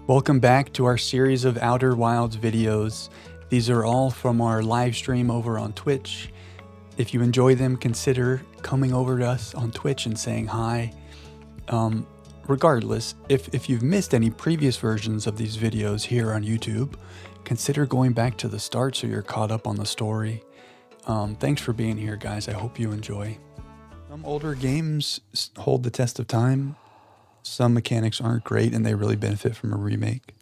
Welcome back to our series of Outer Wilds videos. These are all from our live stream over on Twitch. If you enjoy them, consider coming over to us on Twitch and saying hi. Regardless, if you've missed any previous versions of these videos here on YouTube, consider going back to the start so you're caught up on the story. Thanks for being here, guys. I hope you enjoy. Some older games hold the test of time. Some mechanics aren't great and they really benefit from a remake.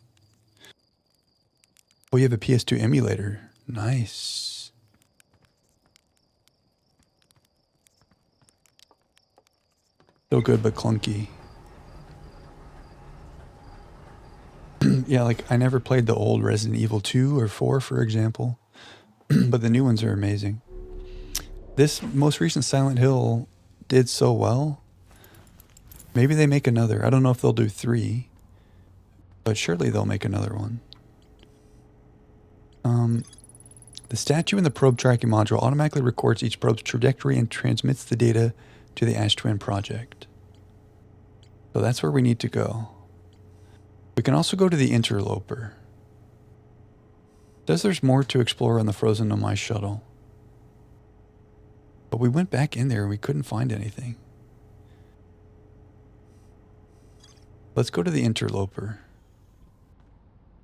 Oh, you have a PS2 emulator. Nice. So good, but clunky. Yeah, like I never played the old Resident Evil 2 or 4, for example, but the new ones are amazing. This most recent Silent Hill did so well. Maybe they make another. I don't know if they'll do 3, but surely they'll make another one. The statue in the probe tracking module automatically records each probe's trajectory and transmits the data to the Ash Twin project. So that's where we need to go. We can also go to the interloper. It says there's more to explore on the Frozen Nomai shuttle. But we went back in there and we couldn't find anything. Let's go to the interloper.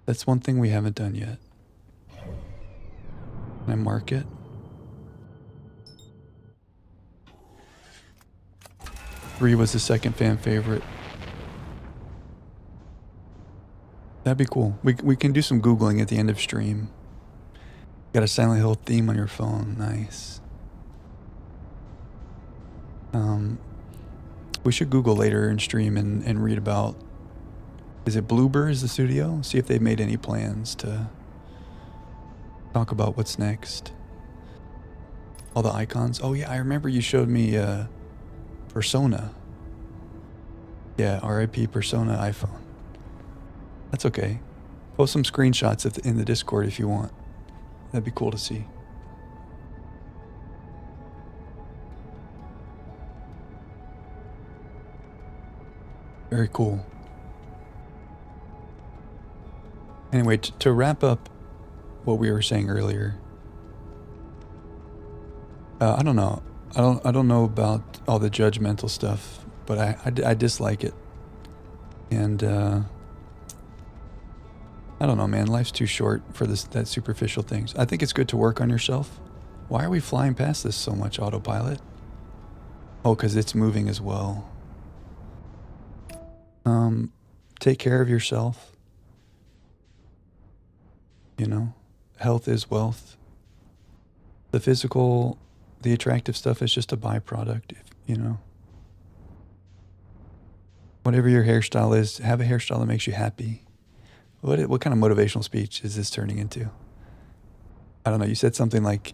That's one thing we haven't done yet. Can I mark it? Three was the second fan favorite. That'd be cool. We can do some Googling at the end of stream. Got a Silent Hill theme on your phone. Nice. We should Google later in stream and read about, is it Bloober is the studio? See if they've made any plans to talk about what's next. All the icons. Oh yeah, I remember you showed me Persona. Yeah, RIP Persona iPhone. That's okay. Post some screenshots in the Discord if you want. That'd be cool to see. Very cool. Anyway, to wrap up what we were saying earlier, I don't know. I don't know about all the judgmental stuff, but I dislike it. And I don't know, man. Life's too short for that superficial things. I think it's good to work on yourself. Why are we flying past this so much, autopilot? Oh, because it's moving as well. Take care of yourself. You know, health is wealth. The physical, the attractive stuff is just a byproduct, you know. Whatever your hairstyle is, have a hairstyle that makes you happy. What kind of motivational speech is this turning into? I don't know. You said something like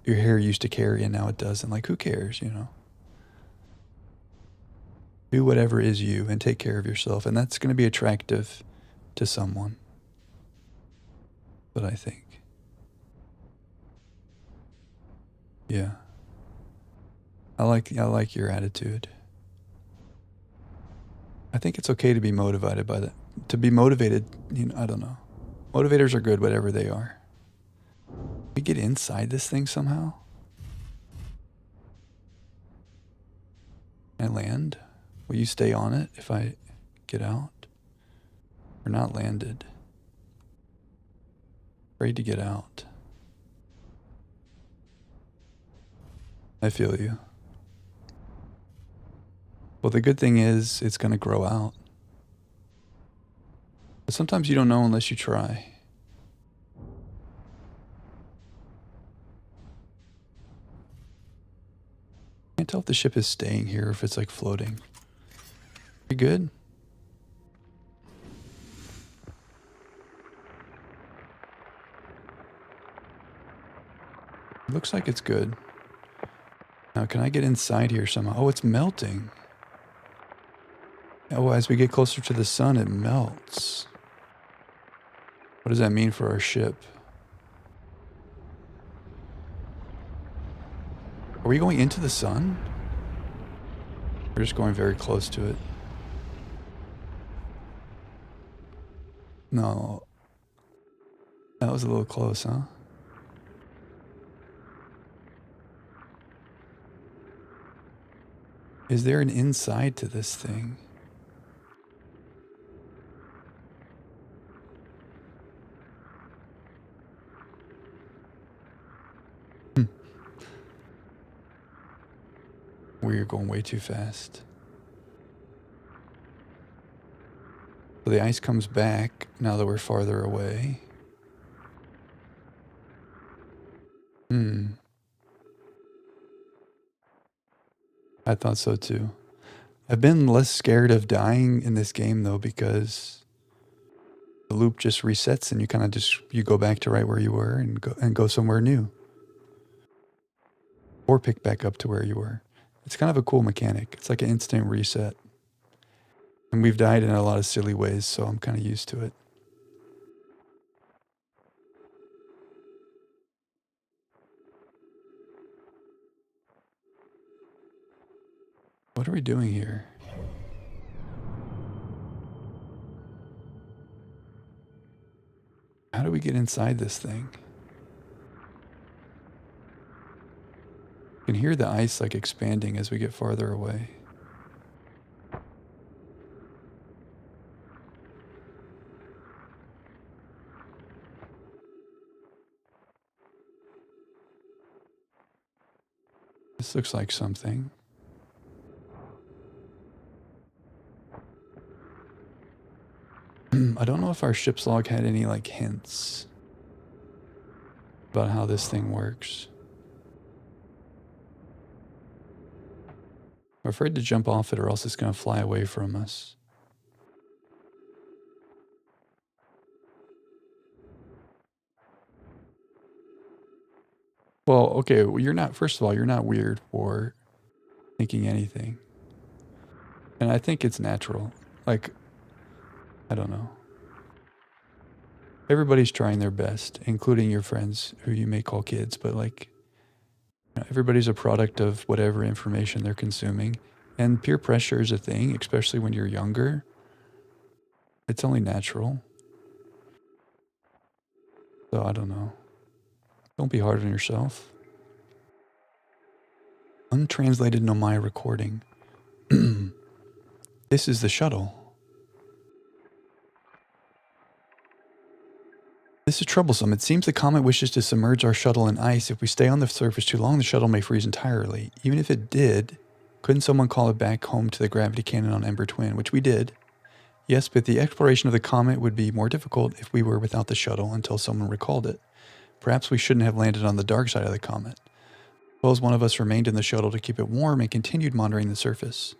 your hair used to carry and now it doesn't. Like, who cares, you know? Do whatever is you and take care of yourself. And that's going to be attractive to someone. But I think. Yeah. I like your attitude. I think it's okay to be motivated by that. To be motivated, you know, I don't know. Motivators are good, whatever they are. We get inside this thing somehow. Can I land? Will you stay on it if I get out? We're not landed. Afraid to get out. I feel you. Well, the good thing is it's going to grow out. But sometimes you don't know unless you try. Can't tell if the ship is staying here or if it's like floating. You good? Looks like it's good. Now, can I get inside here somehow? Oh, it's melting. Oh, as we get closer to the sun, it melts. What does that mean for our ship? Are we going into the sun? We're just going very close to it. No, that was a little close, huh? Is there an inside to this thing? We're going way too fast. So the ice comes back now that we're farther away. I thought so too. I've been less scared of dying in this game though because the loop just resets and you kind of just you go back to right where you were and go somewhere new or pick back up to where you were. It's kind of a cool mechanic. It's like an instant reset. And we've died in a lot of silly ways, so I'm kind of used to it. What are we doing here? How do we get inside this thing? You can hear the ice like expanding as we get farther away. This looks like something. I don't know if our ship's log had any like hints about how this thing works. I'm afraid to jump off it or else it's going to fly away from us. Well, okay, well, you're not, first of all, you're not weird for thinking anything. And I think it's natural. Like, I don't know. Everybody's trying their best, including your friends who you may call kids, but like, you know, everybody's a product of whatever information they're consuming. And peer pressure is a thing, especially when you're younger. It's only natural. So I don't know. Don't be hard on yourself. Untranslated Nomai recording. This is the shuttle. This is troublesome. It seems the comet wishes to submerge our shuttle in ice. If we stay on the surface too long, the shuttle may freeze entirely. Even if it did, couldn't someone call it back home to the gravity cannon on Ember Twin, which we did. Yes, but the exploration of the comet would be more difficult if we were without the shuttle until someone recalled it. Perhaps we shouldn't have landed on the dark side of the comet. Suppose one of us remained in the shuttle to keep it warm and continued monitoring the surface.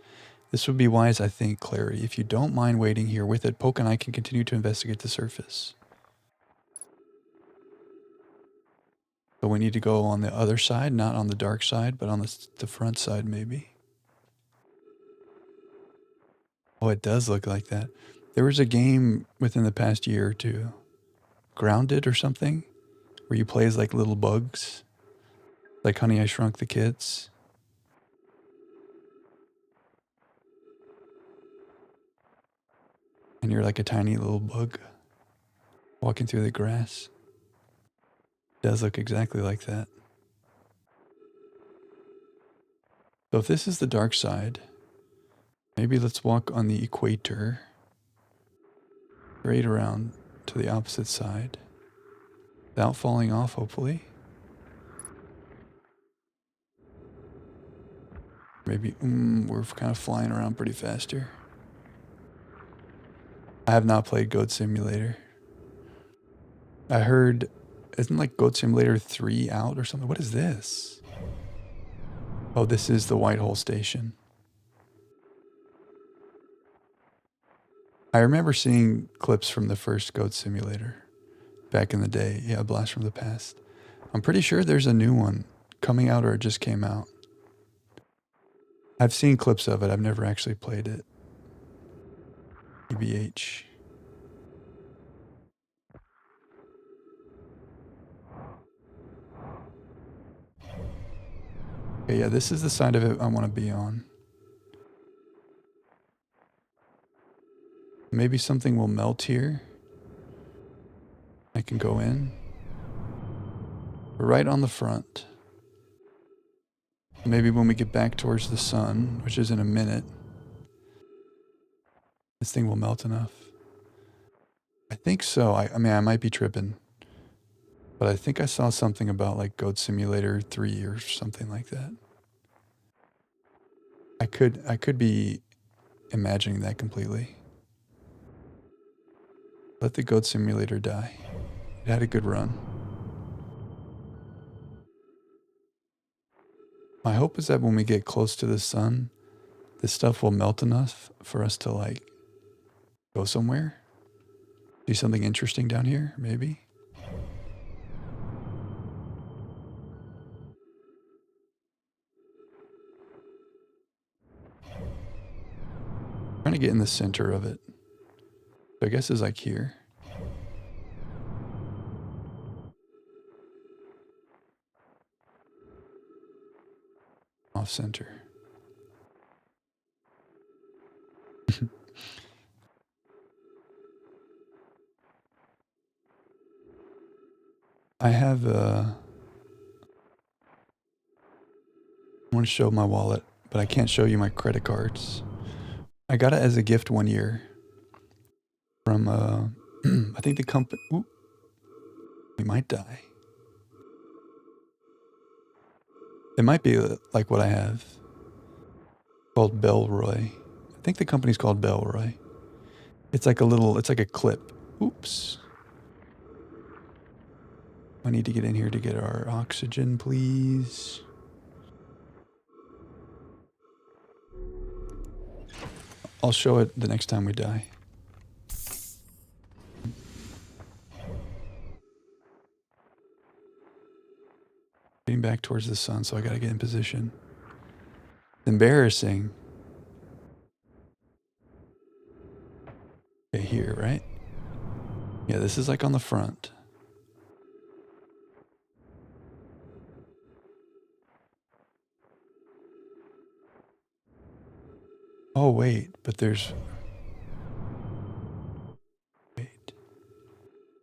This would be wise, I think, Clary. If you don't mind waiting here with it, Poke and I can continue to investigate the surface. So we need to go on the other side, not on the dark side, but on the front side maybe. Oh, it does look like that. There was a game within the past year or two, Grounded or something, where you play as like little bugs, like Honey, I Shrunk the Kids. And you're like a tiny little bug walking through the grass. It does look exactly like that. So if this is the dark side, maybe let's walk on the equator, straight around to the opposite side, without falling off, hopefully. Maybe, we're kind of flying around pretty fast here. I have not played Goat Simulator. I heard, isn't like Goat Simulator 3 out or something? What is this? Oh, this is the Whitehole Station. I remember seeing clips from the first Goat Simulator back in the day. Yeah, Blast from the Past. I'm pretty sure there's a new one coming out or it just came out. I've seen clips of it. I've never actually played it. EBH. Okay, yeah, this is the side of it I want to be on. Maybe something will melt here. I can go in. Right on the front. Maybe when we get back towards the sun, which is in a minute, this thing will melt enough. I think so. I mean, I might be tripping. But I think I saw something about like Goat Simulator 3 or something like that. I could be imagining that completely. Let the Goat Simulator die. It had a good run. My hope is that when we get close to the sun, this stuff will melt enough for us to like go somewhere. Do something interesting down here, maybe. Trying to get in the center of it. So I guess it's like here. Off center. I have I want to show my wallet, but I can't show you my credit cards. I got it as a gift one year from I think the company. Ooh, we might die. It might be like what I have called Bellroy. I think the company's called Bellroy. It's like a clip. Oops. I need to get in here to get our oxygen, please. I'll show it the next time we die. Getting back towards the sun, so I gotta get in position. Embarrassing. Okay, here, right? Yeah, this is like on the front. Oh, wait, but there's... Wait.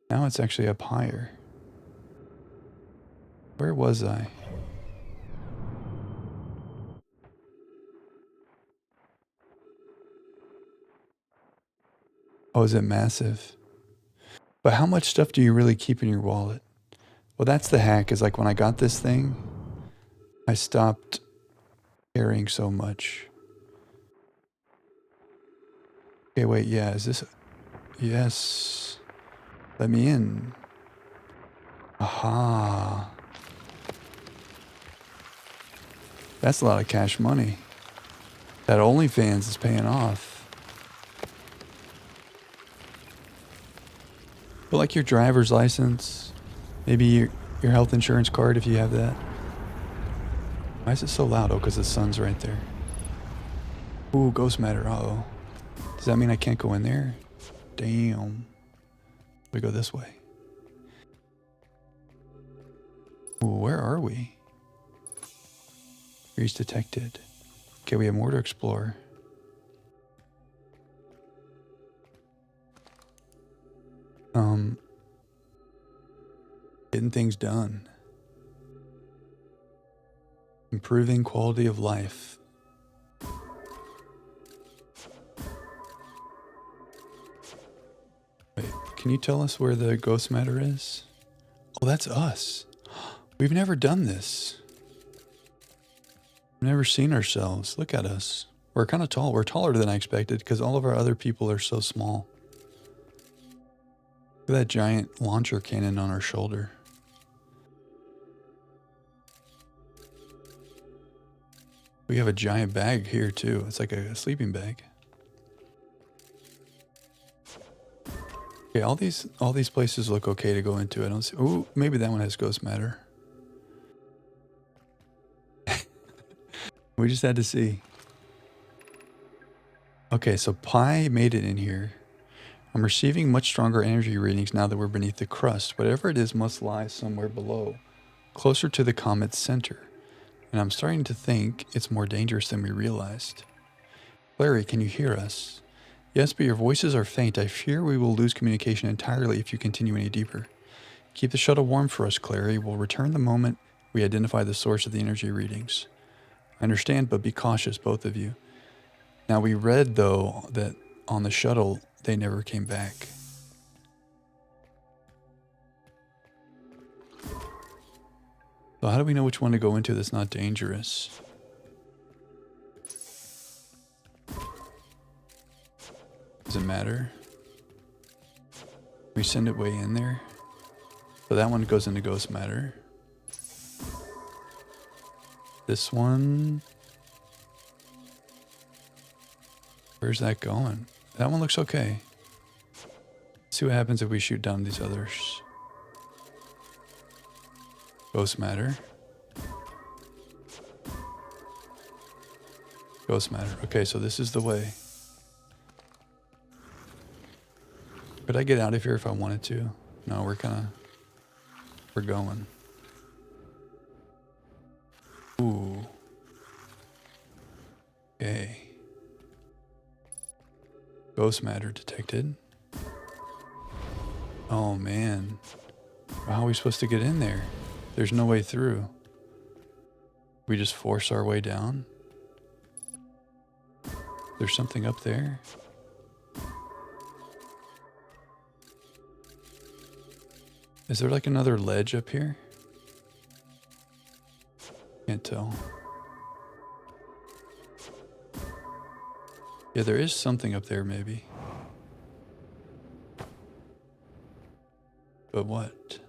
Now it's actually up higher. Where was I? Oh, is it massive? But how much stuff do you really keep in your wallet? Well, that's the hack, is like when I got this thing, I stopped carrying so much. Okay, wait, yeah, is this... Yes. Let me in. Aha. That's a lot of cash money. That OnlyFans is paying off. But like your driver's license, maybe your health insurance card if you have that. Why is it so loud? Oh, because the sun's right there. Ooh, ghost matter. Uh-oh. Does that mean I can't go in there? Damn. We go this way. Ooh, where are we? Freeze detected. Okay, we have more to explore. Getting things done. Improving quality of life. Wait, can you tell us where the ghost matter is? Oh, that's us. We've never done this. We've never seen ourselves. Look at us. We're kind of tall. We're taller than I expected because all of our other people are so small. Look at that giant launcher cannon on our shoulder. We have a giant bag here too. It's like a sleeping bag. Okay, all these places look okay to go into. I don't see. Ooh, maybe that one has ghost matter. We just had to see. Okay, so Pi made it in here. I'm receiving much stronger energy readings now that we're beneath the crust. Whatever it is must lie somewhere below, closer to the comet's center. And I'm starting to think it's more dangerous than we realized. Larry, can you hear us? Yes, but your voices are faint. I fear we will lose communication entirely if you continue any deeper. Keep the shuttle warm for us, Clary. We'll return the moment we identify the source of the energy readings. I understand, but be cautious, both of you. Now, we read, though, that on the shuttle, they never came back. So how do we know which one to go into that's not dangerous? Does it matter? We send it way in there. So that one goes into ghost matter. This one... Where's that going? That one looks okay. Let's see what happens if we shoot down these others. Ghost matter. Ghost matter. Okay, so this is the way. Could I get out of here if I wanted to? No, we're going. Ooh. Okay. Ghost matter detected. Oh man. Well, how are we supposed to get in there? There's no way through. We just force our way down? There's something up there? Is there like another ledge up here? Can't tell. Yeah, there is something up there maybe. But what?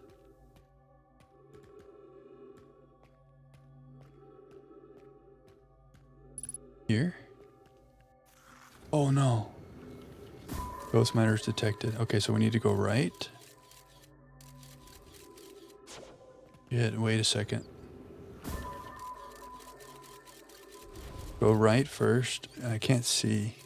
Here? Oh no. Ghost matter is detected. Okay, so we need to go right. Yeah, wait a second. Go right first. I can't see.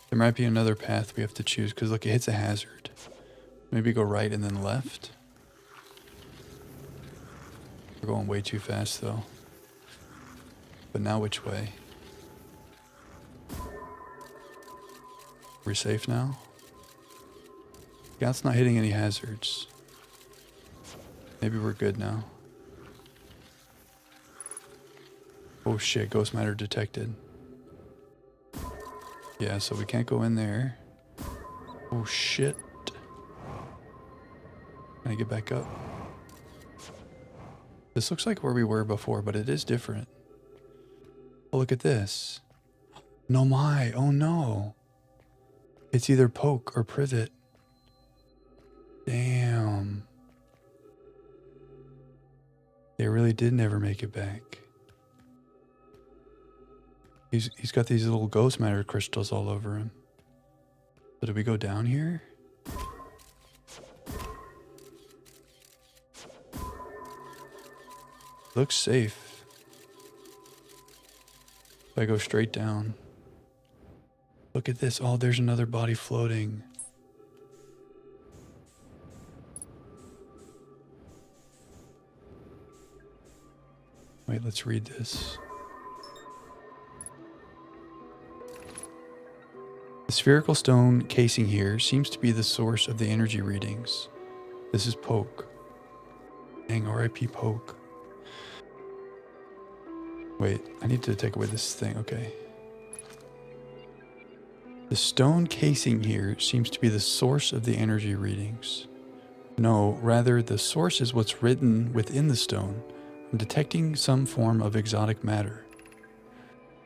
There might be another path we have to choose because look, it hits a hazard. Maybe go right and then left. We're going way too fast though. But now which way? We're safe now? Yeah, it's not hitting any hazards. Maybe we're good now. Oh shit, ghost matter detected. Yeah, so we can't go in there. Oh shit. Can I get back up? This looks like where we were before, but it is different. Oh, look at this. No my, oh no. It's either poke or privet. Damn. They really did never make it back. He's got these little ghost matter crystals all over him. So did we go down here? Looks safe. If I go straight down. Look at this. Oh, there's another body floating. Wait, let's read this. The spherical stone casing here seems to be the source of the energy readings. This is Poke. Dang, R.I.P. Poke. Wait, I need to take away this thing. Okay. The stone casing here seems to be the source of the energy readings. No, rather, the source is what's written within the stone. I'm detecting some form of exotic matter.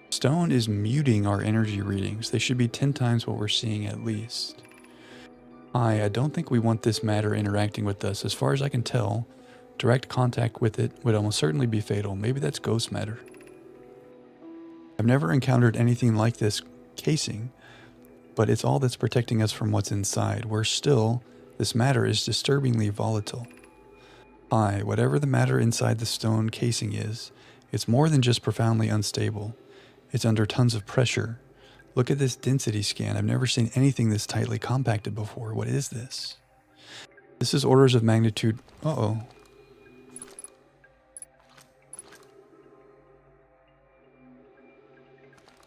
Stone is muting our energy readings. They should be 10 times what we're seeing at least. I don't think we want this matter interacting with us. As far as I can tell, direct contact with it would almost certainly be fatal. Maybe that's ghost matter. I've never encountered anything like this casing, but it's all that's protecting us from what's inside. Worse still, this matter is disturbingly volatile. Whatever the matter inside the stone casing is, it's more than just profoundly unstable. It's under tons of pressure. Look at this density scan. I've never seen anything this tightly compacted before. What is this? This is orders of magnitude. Uh-oh.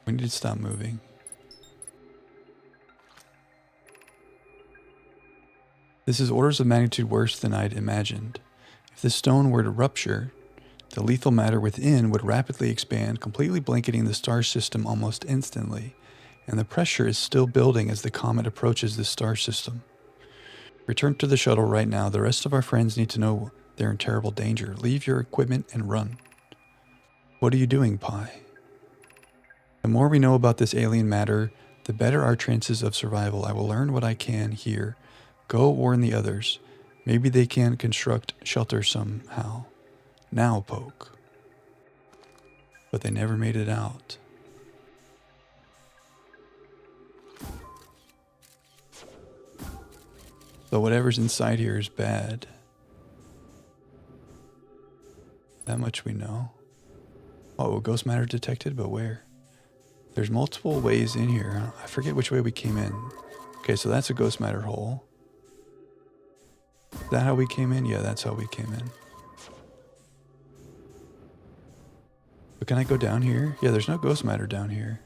We need to stop moving. This is orders of magnitude worse than I'd imagined. If the stone were to rupture, the lethal matter within would rapidly expand, completely blanketing the star system almost instantly, and the pressure is still building as the comet approaches the star system. Return to the shuttle right now. The rest of our friends need to know they're in terrible danger. Leave your equipment and run. What are you doing, Pi? The more we know about this alien matter, the better our chances of survival. I will learn what I can here. Go warn the others. Maybe they can construct shelter somehow. Now, Poke. But they never made it out. So whatever's inside here is bad. That much we know. Oh, ghost matter detected, but where? There's multiple ways in here. I forget which way we came in. Okay, so that's a ghost matter hole. Is that how we came in? Yeah, that's how we came in. But can I go down here? Yeah, there's no ghost matter down here.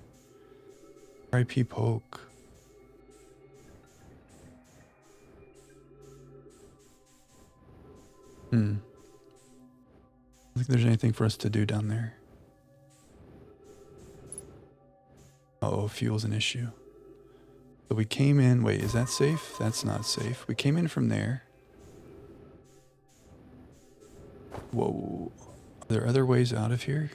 R.I.P. Poke. I don't think there's anything for us to do down there. Uh-oh, fuel's an issue. So we came in... Wait, is that safe? That's not safe. We came in from there. Whoa. Are there other ways out of here?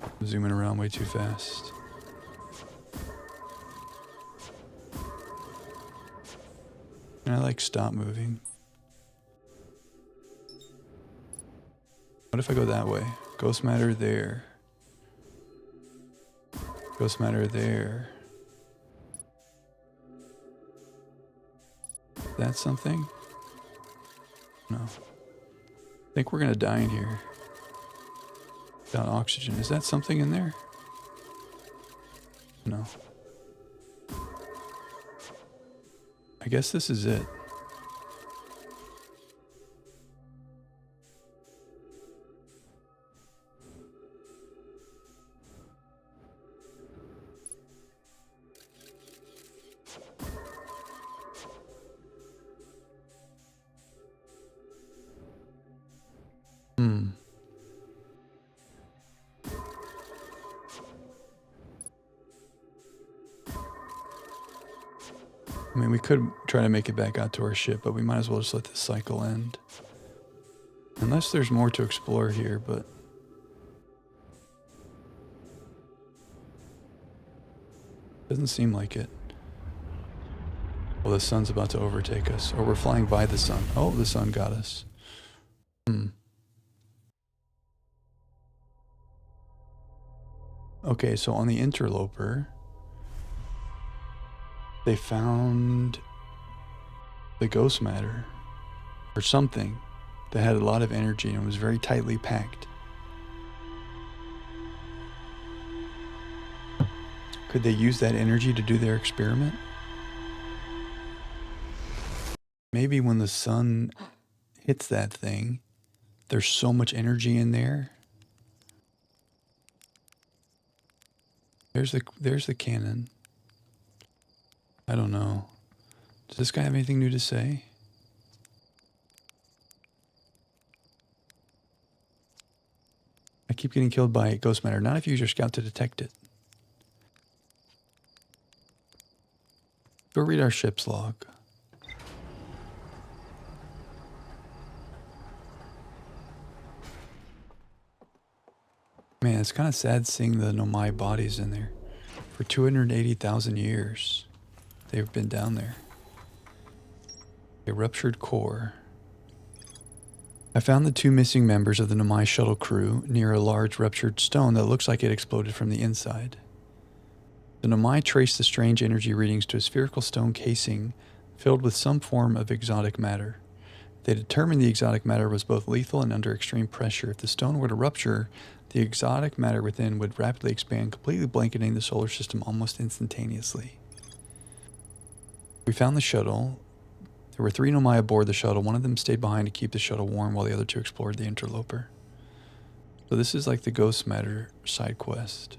I'm zooming around way too fast. And I like stop moving. What if I go that way? Ghost matter there. Ghost matter there. That something? No. I think we're gonna die in here. Without oxygen. Is that something in there? No. I guess this is it. I mean, we could try to make it back out to our ship, but we might as well just let this cycle end. Unless there's more to explore here, but... doesn't seem like it. Well, the sun's about to overtake us. Or we're flying by the sun. Oh, the sun got us. Okay, so on the interloper... they found the ghost matter, or something, that had a lot of energy and was very tightly packed. Could they use that energy to do their experiment? Maybe when the sun hits that thing, there's so much energy in there. There's the cannon. I don't know. Does this guy have anything new to say? I keep getting killed by ghost matter. Not if you use your scout to detect it. Go read our ship's log. Man, it's kind of sad seeing the Nomai bodies in there. For 280,000 years, they've been down there. A ruptured core. I found the two missing members of the Nomai shuttle crew near a large ruptured stone that looks like it exploded from the inside. The Nomai traced the strange energy readings to a spherical stone casing filled with some form of exotic matter. They determined the exotic matter was both lethal and under extreme pressure. If the stone were to rupture, the exotic matter within would rapidly expand, completely blanketing the solar system almost instantaneously. We found the shuttle. There were 3 Nomai aboard the shuttle. One of them stayed behind to keep the shuttle warm while the other 2 explored the interloper. So this is like the ghost matter side quest.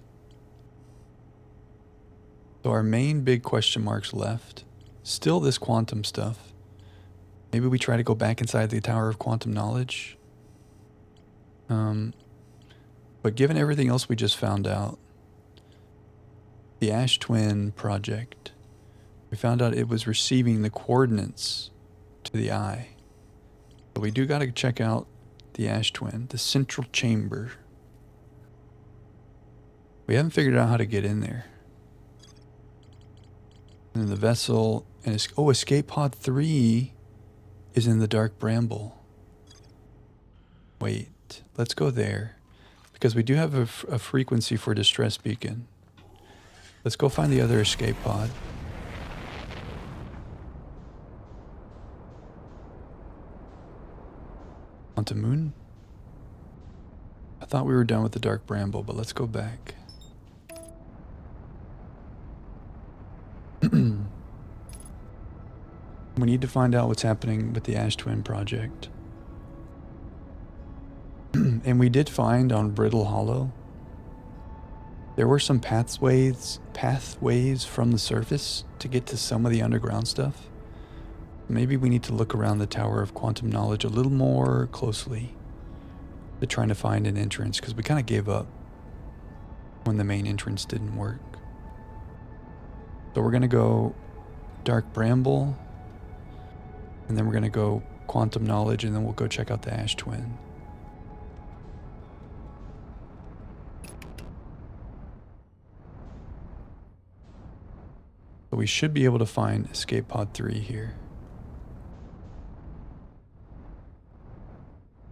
So our main big question marks left. Still this quantum stuff. Maybe we try to go back inside the Tower of Quantum Knowledge. But given everything else we just found out, the Ash Twin project, we found out it was receiving the coordinates to the eye. But we do got to check out the Ash Twin, the central chamber. We haven't figured out how to get in there. And the vessel, and escape pod 3 is in the dark bramble. Wait, let's go there. Because we do have a frequency for distress beacon. Let's go find the other escape pod. Onto Moon? I thought we were done with the dark bramble, but let's go back. We need to find out what's happening with the Ash Twin project. And we did find on Brittle Hollow, there were some pathways from the surface to get to some of the underground stuff. Maybe we need to look around the Tower of Quantum Knowledge a little more closely to trying to find an entrance, because we kind of gave up when the main entrance didn't work. So we're going to go Dark Bramble, and then we're going to go Quantum Knowledge, and then we'll go check out the Ash Twin. So we should be able to find Escape Pod 3 here.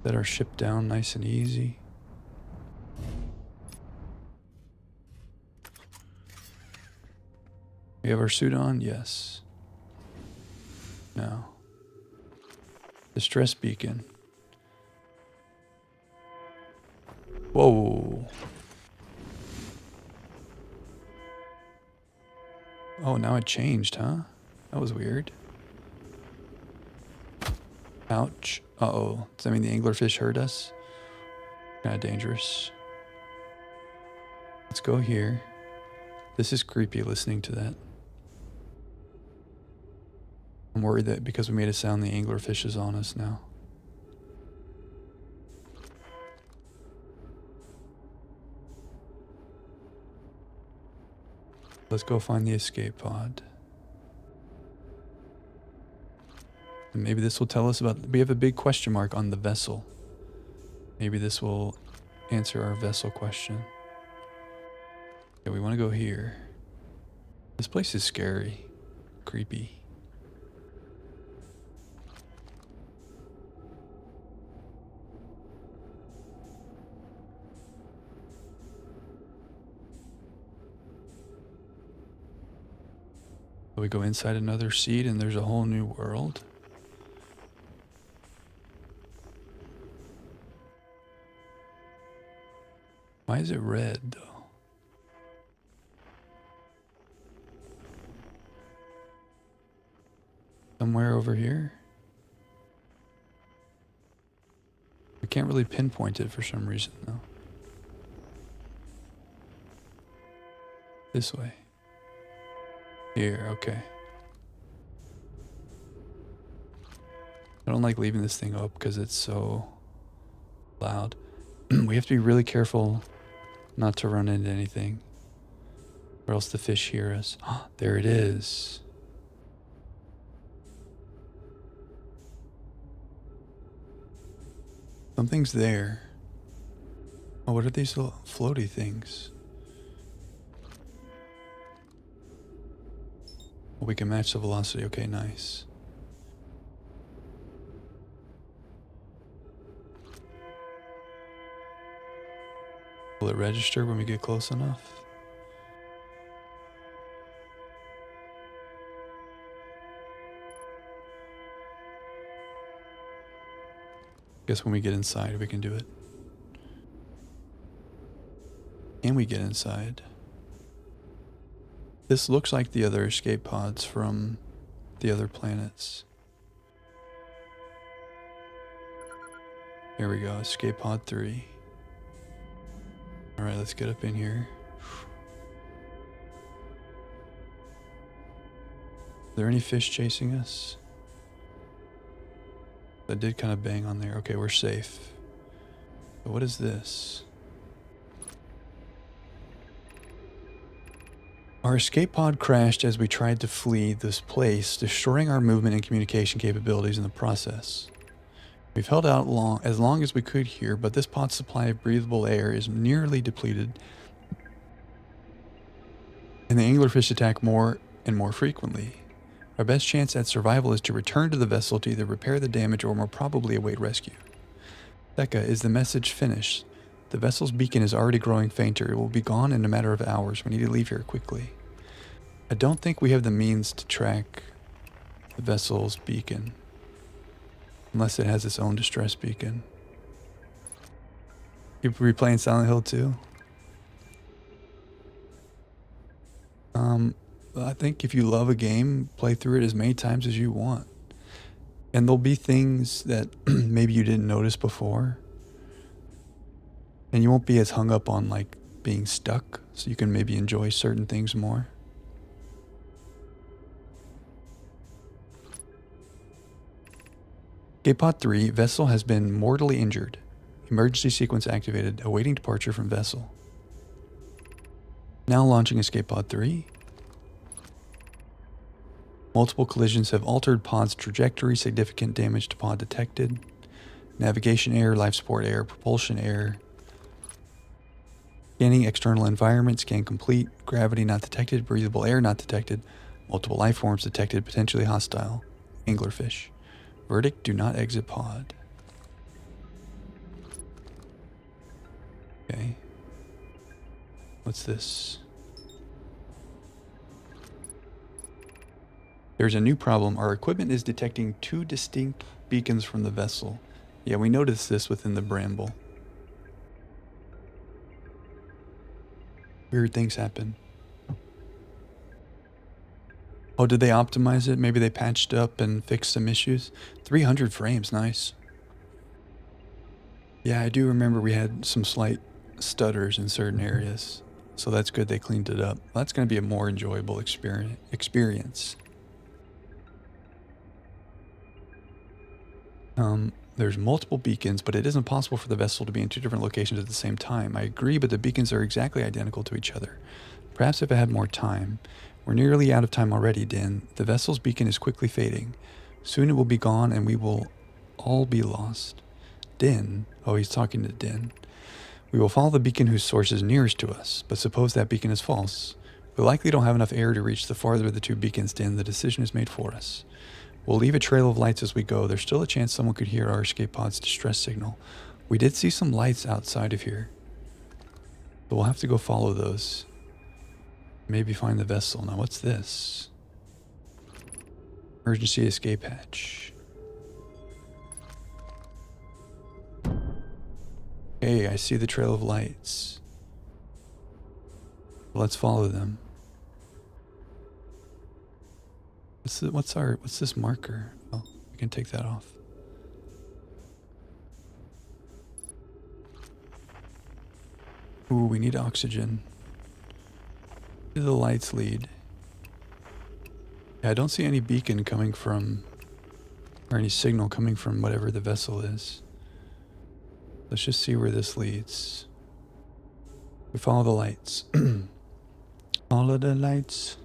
Set our ship down nice and easy. We have our suit on? Yes. No. Distress beacon. Whoa. Oh, now it changed, huh? That was weird. Ouch. Uh-oh. Does that mean the anglerfish heard us? Kind of dangerous. Let's go here. This is creepy listening to that. I'm worried that because we made a sound, the anglerfish is on us now. Let's go find the escape pod. And maybe this will tell us about... We have a big question mark on the vessel. Maybe this will answer our vessel question. Okay, we want to go here. This place is scary. Creepy. We go inside another seed and there's a whole new world. Why is it red though? Somewhere over here? We can't really pinpoint it for some reason though. This way. Here, okay. I don't like leaving this thing up because it's so loud. We have to be really careful not to run into anything, or else the fish hear us. There it is. Something's there. Oh, what are these little floaty things? We can match the velocity. Okay, nice. Will it register when we get close enough? Guess when we get inside, we can do it. Can we get inside? This looks like the other escape pods from the other planets. Here we go, escape pod 3. All right, let's get up in here. there any fish chasing us? That did kind of bang on there. Okay, we're safe. But what is this? Our escape pod crashed as we tried to flee this place, destroying our movement and communication capabilities in the process. We've held out as long as we could here, but this pod's supply of breathable air is nearly depleted, and the anglerfish attack more and more frequently. Our best chance at survival is to return to the vessel to either repair the damage or more probably await rescue. Becca, is the message finished? The vessel's beacon is already growing fainter. It will be gone in a matter of hours. We need to leave here quickly. I don't think we have the means to track the vessel's beacon, unless it has its own distress beacon. You replaying Silent Hill 2? I think if you love a game, play through it as many times as you want. And there'll be things that maybe you didn't notice before. And you won't be as hung up on like being stuck, so you can maybe enjoy certain things more. Escape pod 3, vessel has been mortally injured. Emergency sequence activated, awaiting departure from vessel. Now launching escape pod 3. Multiple collisions have altered pod's trajectory, significant damage to pod detected. Navigation error, life support error, propulsion error. Scanning external environment, scan complete. Gravity not detected, breathable air not detected. Multiple life forms detected, potentially hostile. Anglerfish. Verdict, do not exit pod. Okay. What's this? There's a new problem. Our equipment is detecting two distinct beacons from the vessel. Yeah, we noticed this within the bramble. Weird things happen. Oh, did they optimize it? Maybe they patched up and fixed some issues? 300 frames, nice. Yeah, I do remember we had some slight stutters in certain areas. So that's good they cleaned it up. That's going to be a more enjoyable experience. There's multiple beacons, but it isn't possible for the vessel to be in two different locations at the same time. I agree, but the beacons are exactly identical to each other. Perhaps if I had more time. We're nearly out of time already, Din. The vessel's beacon is quickly fading. Soon it will be gone and we will all be lost. Din? Oh, he's talking to Din. We will follow the beacon whose source is nearest to us, but suppose that beacon is false. We likely don't have enough air to reach the farther of the two beacons, Din. The decision is made for us. We'll leave a trail of lights as we go. There's still a chance someone could hear our escape pod's distress signal. We did see some lights outside of here, but we'll have to go follow those. Maybe find the vessel. Now what's this? Emergency escape hatch. Okay, I see the trail of lights. Let's follow them. What's this marker? Oh, we can take that off. Ooh, we need oxygen. Where do the lights lead? Yeah, I don't see any beacon coming from, or any signal coming from whatever the vessel is. Let's just see where this leads. We follow the lights. Follow the lights.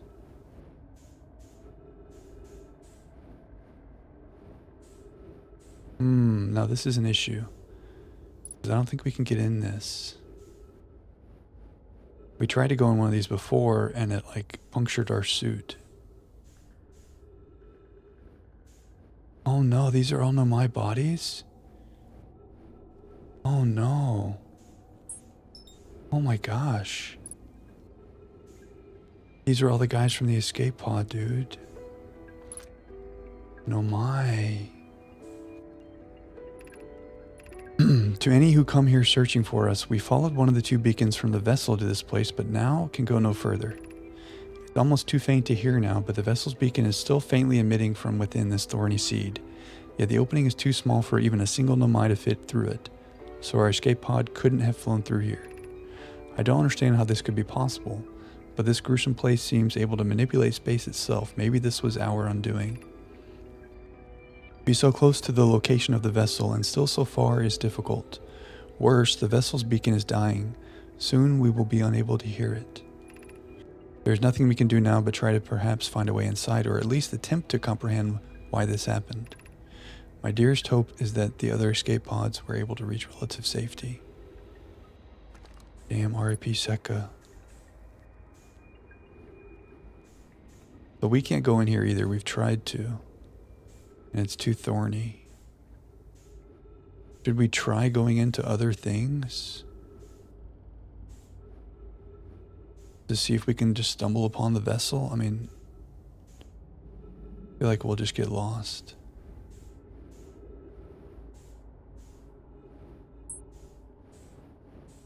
Now this is an issue. I don't think we can get in this. We tried to go in one of these before and it like punctured our suit. Oh no, these are all Nomai bodies? Oh no. Oh my gosh. These are all the guys from the escape pod, dude. Nomai. To any who come here searching for us, we followed one of the two beacons from the vessel to this place, but now can go no further. It's almost too faint to hear now, but the vessel's beacon is still faintly emitting from within this thorny seed. Yet the opening is too small for even a single Nomai to fit through it, so our escape pod couldn't have flown through here. I don't understand how this could be possible, But this gruesome place seems able to manipulate space itself. Maybe this was our undoing. To be so close to the location of the vessel and still so far is difficult. Worse, the vessel's beacon is dying. Soon we will be unable to hear it. There's nothing we can do now but try to perhaps find a way inside, or at least attempt to comprehend why this happened. My dearest hope is that the other escape pods were able to reach relative safety. Damn, R.I.P. Sekka. But we can't go in here either. We've tried to. And it's too thorny. Should we try going into other things? To see if we can just stumble upon the vessel? I mean, I feel like we'll just get lost.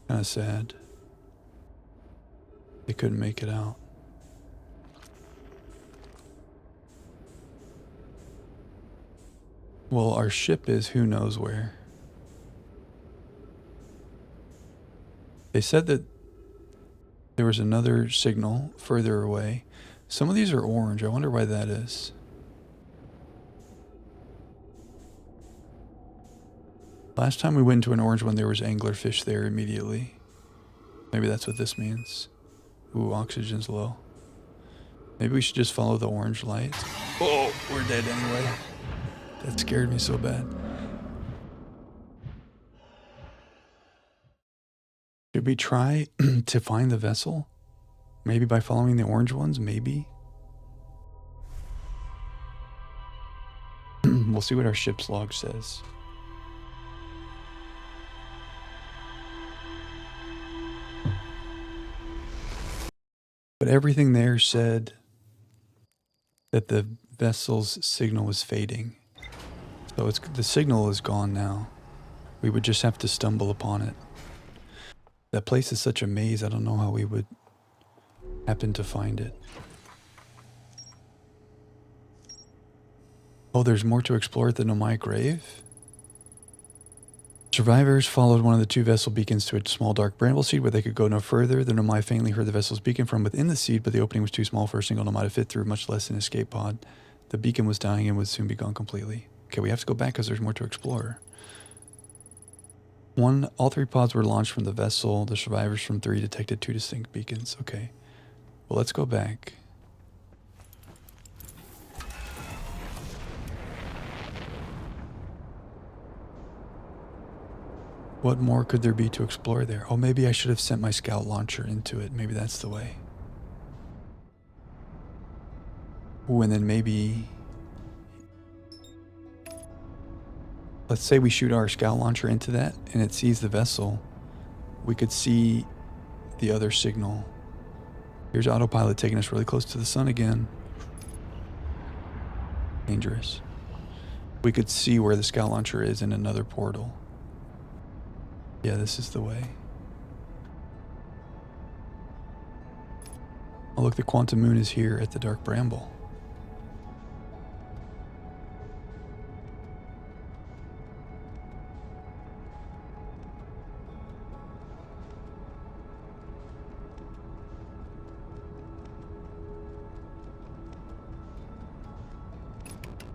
Kind of sad. They couldn't make it out. Well, our ship is who knows where. They said that there was another signal further away. Some of these are orange. I wonder why that is. Last time we went into an orange one, there was anglerfish there immediately. Maybe that's what this means. Ooh, oxygen's low. Maybe we should just follow the orange light. Oh, we're dead anyway. That scared me so bad. Should we try to find the vessel? Maybe by following the orange ones? Maybe. We'll see what our ship's log says. But everything there said that the vessel's signal was fading. So the signal is gone now. We would just have to stumble upon it. That place is such a maze, I don't know how we would happen to find it. Oh, there's more to explore at the Nomai grave? Survivors followed one of the two vessel beacons to a small dark bramble seed where they could go no further. The Nomai faintly heard the vessel's beacon from within the seed, but the opening was too small for a single Nomai to fit through, much less an escape pod. The beacon was dying and would soon be gone completely. Okay, we have to go back because there's more to explore. All three pods were launched from the vessel. The survivors from 3 detected 2 distinct beacons. Okay. Well, let's go back. What more could there be to explore there? Oh, maybe I should have sent my scout launcher into it. Maybe that's the way. Ooh, and then maybe... Let's say we shoot our scout launcher into that and it sees the vessel. We could see the other signal. Here's autopilot taking us really close to the sun again. Dangerous. We could see where the scout launcher is in another portal. Yeah, this is the way. Oh, look, the quantum moon is here at the dark bramble.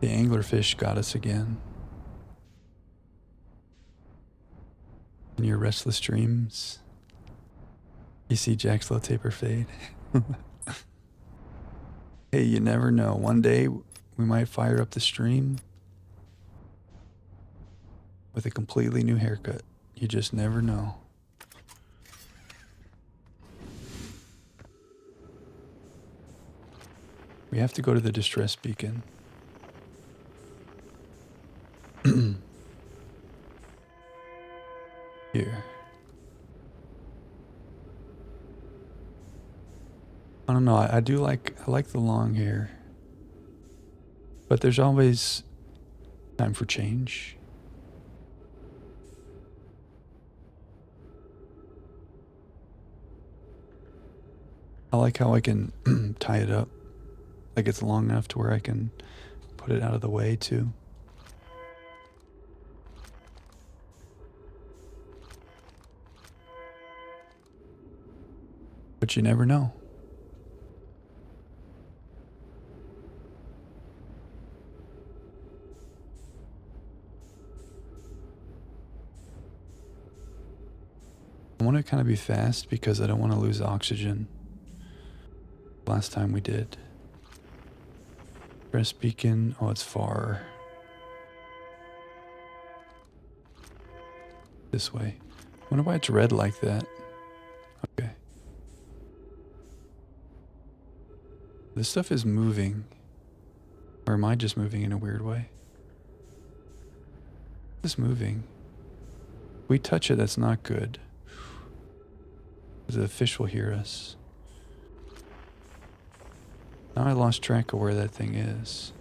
The anglerfish got us again. In your restless dreams, you see Jack's slow taper fade. Hey, you never know. One day we might fire up the stream with a completely new haircut. You just never know. We have to go to the distress beacon. Here. I don't know. I like the long hair, but there's always time for change. I like how I can tie it up, like it's long enough to where I can put it out of the way too. But you never know. I want to kind of be fast because I don't want to lose oxygen. Last time we did. Press beacon. Oh, it's far. This way. I wonder why it's red like that. Okay. This stuff is moving. Or am I just moving in a weird way? It's moving. If we touch it, that's not good. Because the fish will hear us. Now I lost track of where that thing is.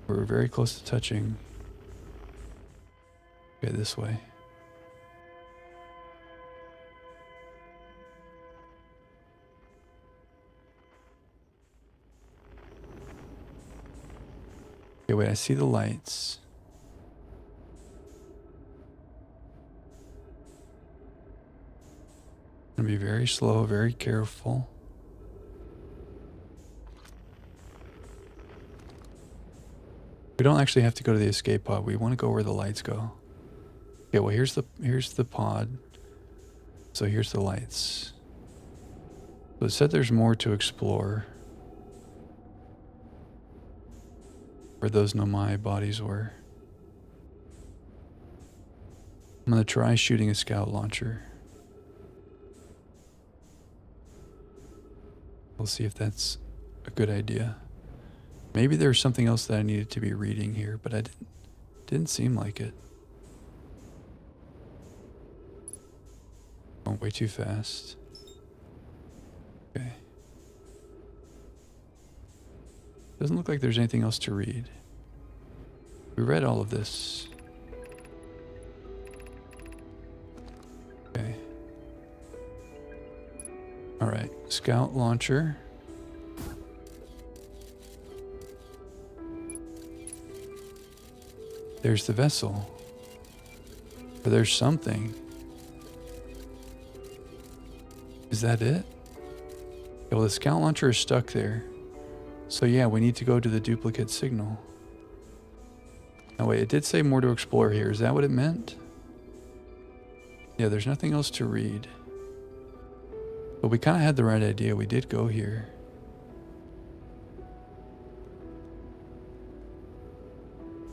We're very close to touching. Okay, this way. Okay, wait, I see the lights. I'm gonna be very slow, very careful. We don't actually have to go to the escape pod. We want to go where the lights go. Okay, well here's the pod. So here's the lights. So it said there's more to explore. Where those Nomai bodies were. I'm gonna try shooting a scout launcher. We'll see if that's a good idea. Maybe there's something else that I needed to be reading here, but I didn't seem like it. Oh, way too fast. Okay. Doesn't look like there's anything else to read. We read all of this. Okay. All right, scout launcher. There's the vessel. Or there's something. Is that it? Yeah, well, the scout launcher is stuck there. So yeah, we need to go to the duplicate signal. Oh wait, it did say more to explore here. Is that what it meant? Yeah, there's nothing else to read. But we kind of had the right idea. We did go here.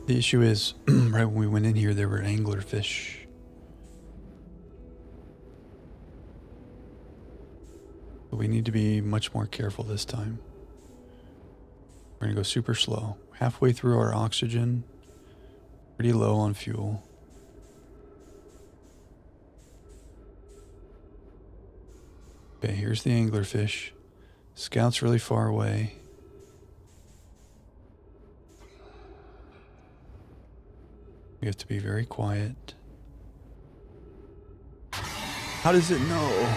The issue is, right when we went in here, there were anglerfish. But we need to be much more careful this time. We're gonna go super slow. Halfway through our oxygen. Pretty low on fuel. Okay, here's the anglerfish. Scout's really far away. We have to be very quiet. How does it know?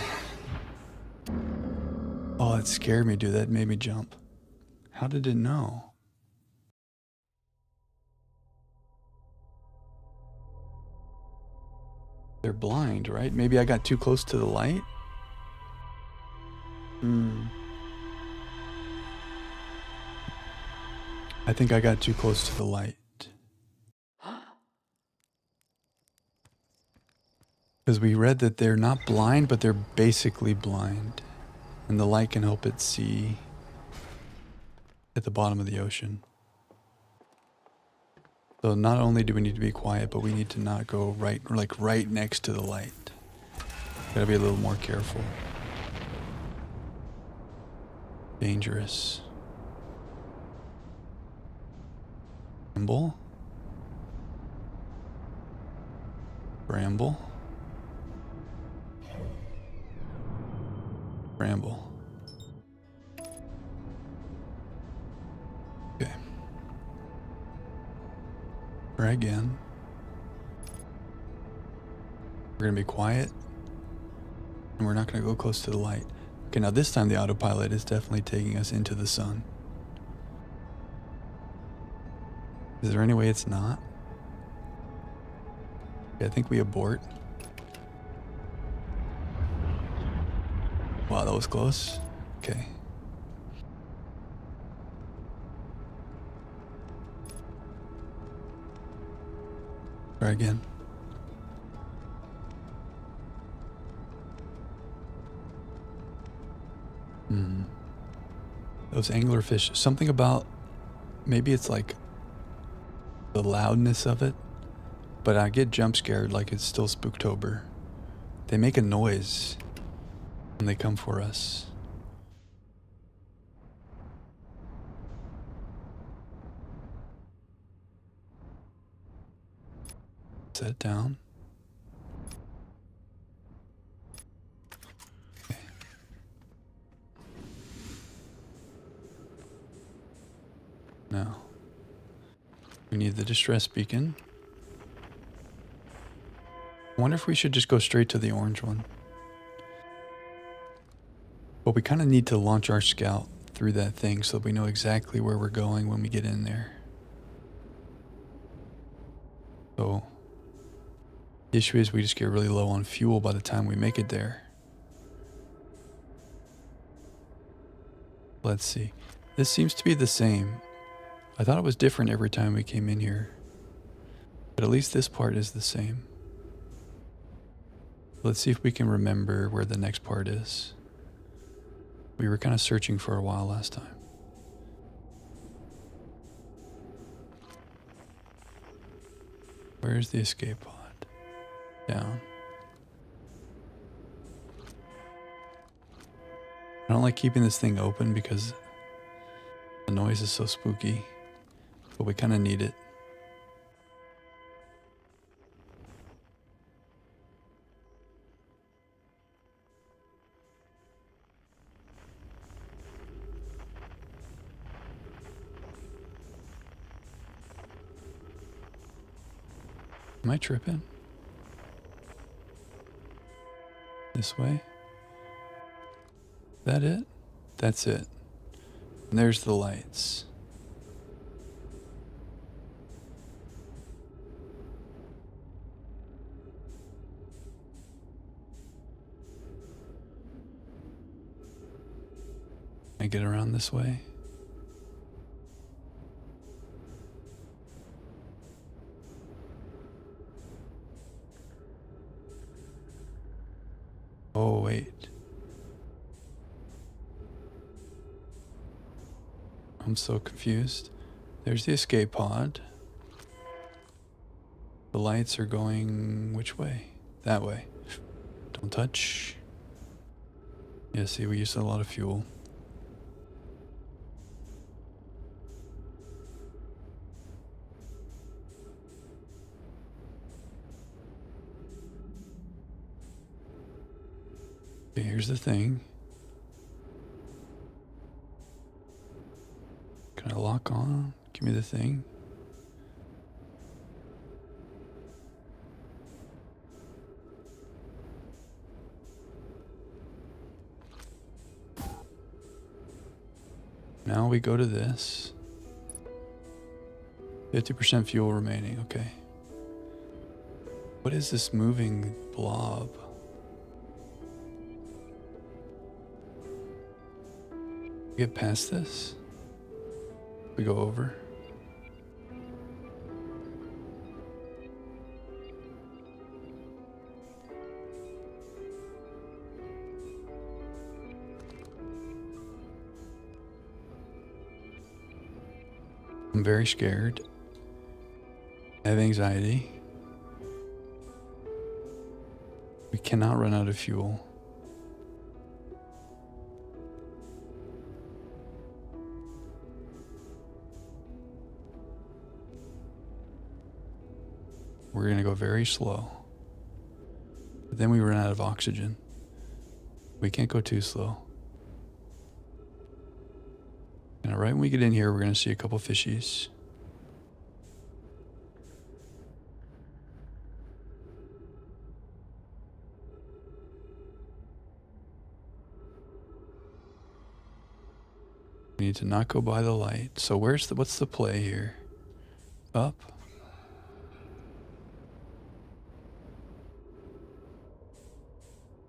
Oh, that scared me, dude. That made me jump. How did it know? They're blind, right? Maybe I got too close to the light? I think I got too close to the light. Because we read that they're not blind, but they're basically blind. And the light can help it see at the bottom of the ocean. So not only do we need to be quiet, but we need to not go right next to the light. Gotta be a little more careful. Dangerous. Bramble. Bramble. Bramble. Okay. Try again. We're gonna be quiet. And we're not gonna go close to the light. Okay, now this time the autopilot is definitely taking us into the sun. Is there any way it's not? Okay, I think we abort. Wow, that was close. Okay. Try again. Those anglerfish, something about, maybe it's like the loudness of it, but I get jump scared like it's still Spooktober. They make a noise when they come for us. Set it down. Okay. Now, we need the distress beacon. I wonder if we should just go straight to the orange one. But we kind of need to launch our scout through that thing so we know exactly where we're going when we get in there. So the issue is we just get really low on fuel by the time we make it there. Let's see. This seems to be the same. I thought it was different every time we came in here. But at least this part is the same. Let's see if we can remember where the next part is. We were kind of searching for a while last time. Where's the escape pod? Down. I don't like keeping this thing open because the noise is so spooky, but we kind of need it. Am I tripping? This way? That it? That's it. And there's the lights. Can I get around this way? Oh, wait. I'm so confused. There's the escape pod. The lights are going which way? That way. Don't touch. Yeah, see, we used a lot of fuel. Okay, here's the thing. Can I lock on? Give me the thing. Now we go to this. 50% fuel remaining, okay. What is this moving blob? Get past this? We go over. I'm very scared. I have anxiety. We cannot run out of fuel. We're going to go very slow. But then we run out of oxygen. We can't go too slow. And right when we get in here, we're going to see a couple fishies. We need to not go by the light. So what's the play here? Up?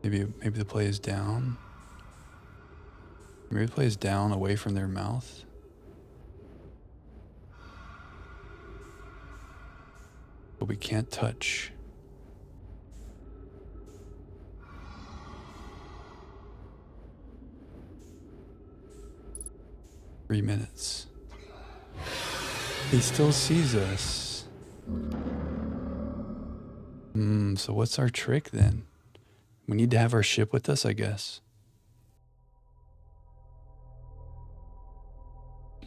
Maybe the play is down. Maybe the play is down away from their mouth. but we can't touch. Three minutes. He still sees us. So what's our trick then? We need to have our ship with us, I guess.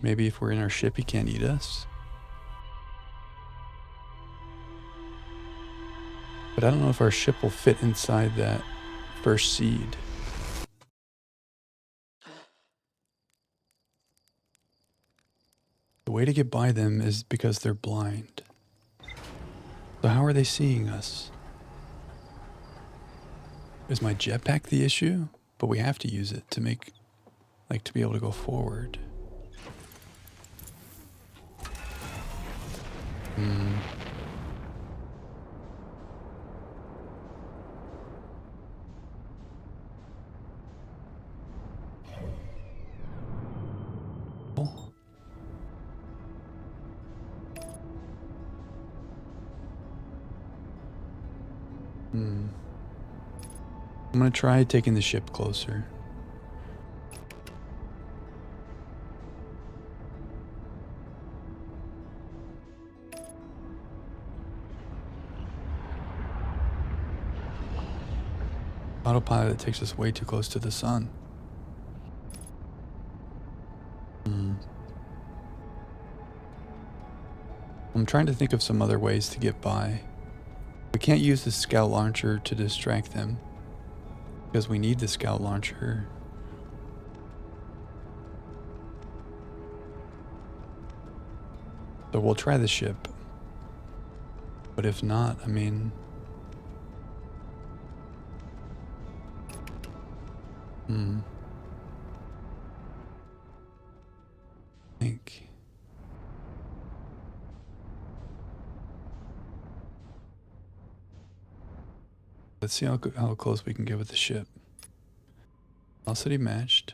Maybe if we're in our ship, he can't eat us. But I don't know if our ship will fit inside that first seed. The way to get by them is because they're blind. So how are they seeing us? Is my jetpack the issue? But we have to use it to make, like, to be able to go forward. I'm gonna try taking the ship closer. Autopilot takes us way too close to the sun. I'm trying to think of some other ways to get by. We can't use the scout launcher to distract them, because we need the scout launcher. So we'll try the ship. But if not, I mean... I think... Let's see how close we can get with the ship. Velocity matched.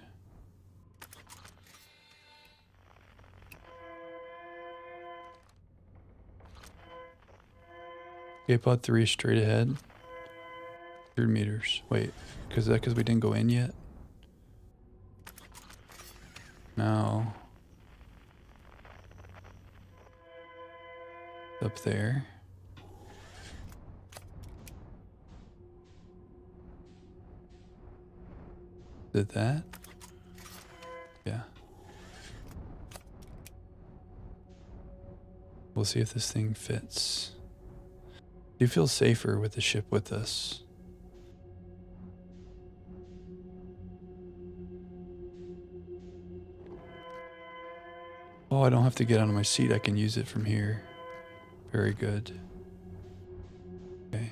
Okay, pod 3 straight ahead. 100 meters. Wait, because we didn't go in yet? No. Up there. Did that? Yeah. We'll see if this thing fits. Do you feel safer with the ship with us? Oh, I don't have to get out of my seat. I can use it from here. Very good. Okay.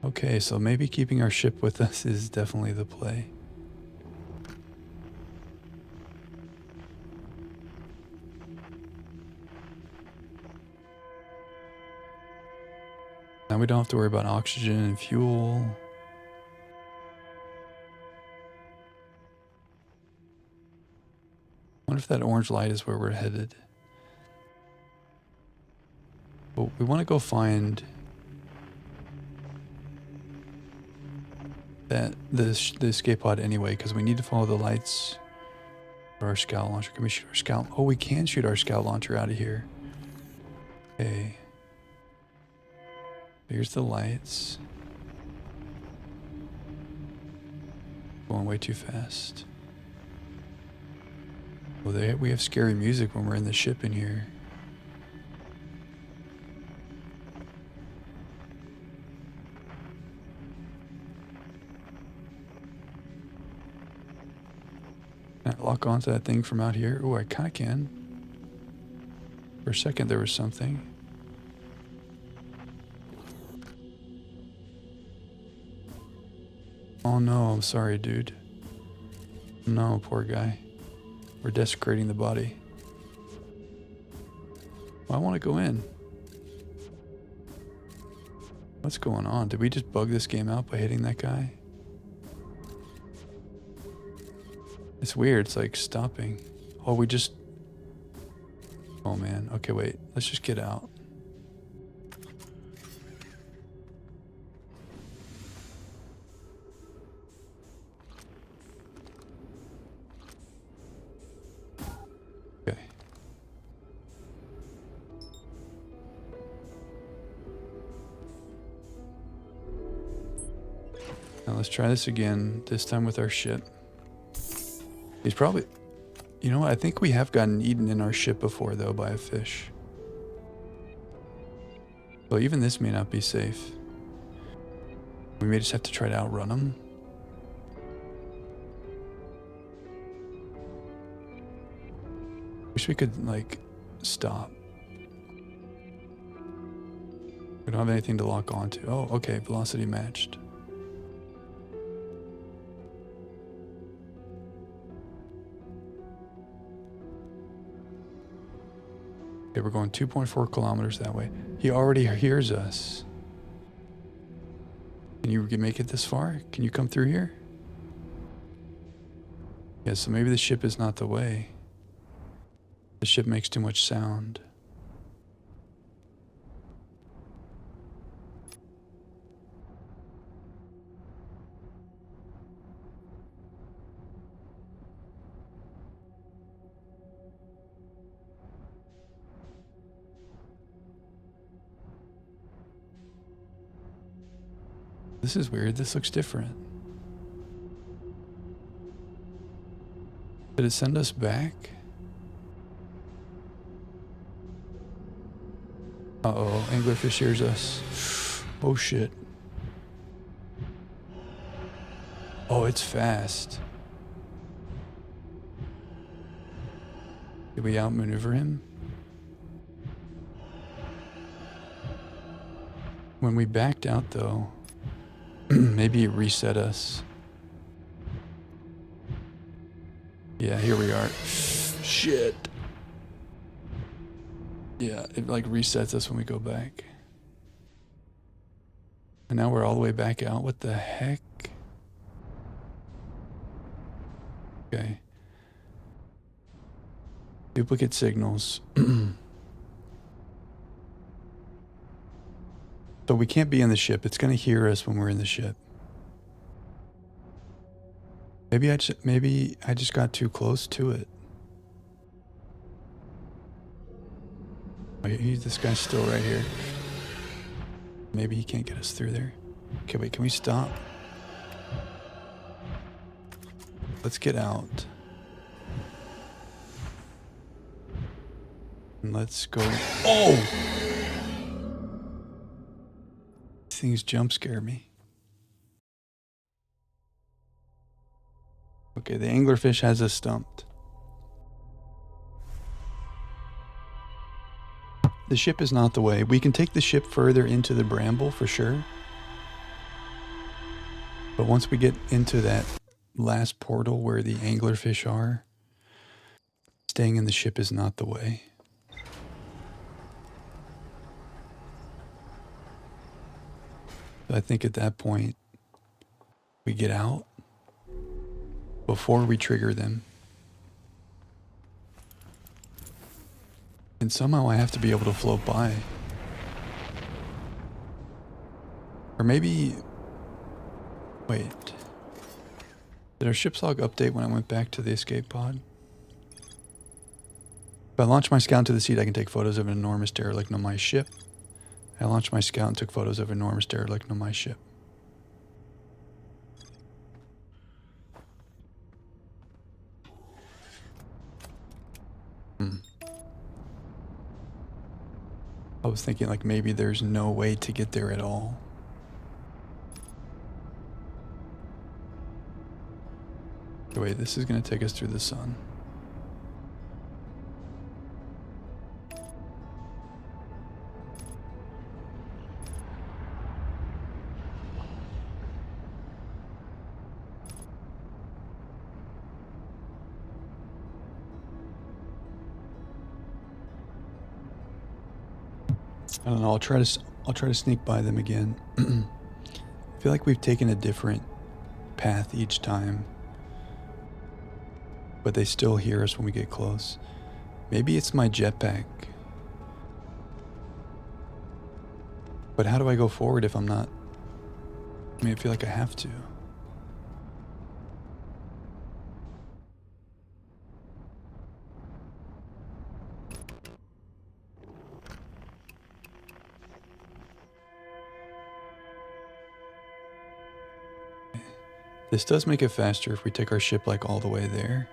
Okay, so maybe keeping our ship with us is definitely the play. Now we don't have to worry about oxygen and fuel. I wonder if that orange light is where we're headed. But we want to go find the escape pod anyway, because we need to follow the lights for our scout launcher. Can we shoot our scout? Oh, we can shoot our scout launcher out of here. Okay. Here's the lights. Going way too fast. Well, we have scary music when we're in the ship in here. Can I lock onto that thing from out here? Oh, I kind of can. For a second there was something. Oh no, I'm sorry, dude. No, poor guy. We're desecrating the body. Well, I want to go in. What's going on? Did we just bug this game out by hitting that guy? It's weird. It's like stopping. Oh, we just... Oh, man. Okay, wait. Let's just get out. Okay. Now let's try this again, this time with our ship. He's probably... You know what? I think we have gotten eaten in our ship before, though, by a fish. So even this may not be safe. We may just have to try to outrun them. Wish we could, like, stop. We don't have anything to lock onto. Oh, okay. Velocity matched. Okay, we're going 2.4 kilometers that way. He already hears us. Can you make it this far? Can you come through here? Yeah, so maybe the ship is not the way. The ship makes too much sound. This is weird. This looks different. Did it send us back? Uh-oh, anglerfish hears us. Oh shit. Oh, it's fast. Did we outmaneuver him? When we backed out though, maybe it reset us. Yeah, here we are. Shit. Yeah, it like resets us when we go back. And now we're all the way back out. What the heck? Okay. Duplicate signals. So we can't be in the ship. It's going to hear us when we're in the ship. Maybe I just got too close to it. This guy's still right here. Maybe he can't get us through there. Okay, wait, can we stop? Let's get out. And let's go. Oh! These things jump scare me. Okay, the anglerfish has us stumped. The ship is not the way. We can take the ship further into the bramble for sure. But once we get into that last portal where the anglerfish are, staying in the ship is not the way. I think at that point, we get out before we trigger them. And somehow I have to be able to float by. Or maybe... Wait. Did our ship's log update when I went back to the escape pod? If I launch my scout into the seat, I can take photos of an enormous derelict on my ship. I launched my scout and took photos of an enormous derelict on my ship. I was thinking like maybe there's no way to get there at all. Wait, this is going to take us through the sun. I don't know. I'll try to sneak by them again. I feel like we've taken a different path each time. but they still hear us when we get close. Maybe it's my jetpack. But how do I go forward if I'm not? I mean, I feel like I have to. This does make it faster if we take our ship like all the way there.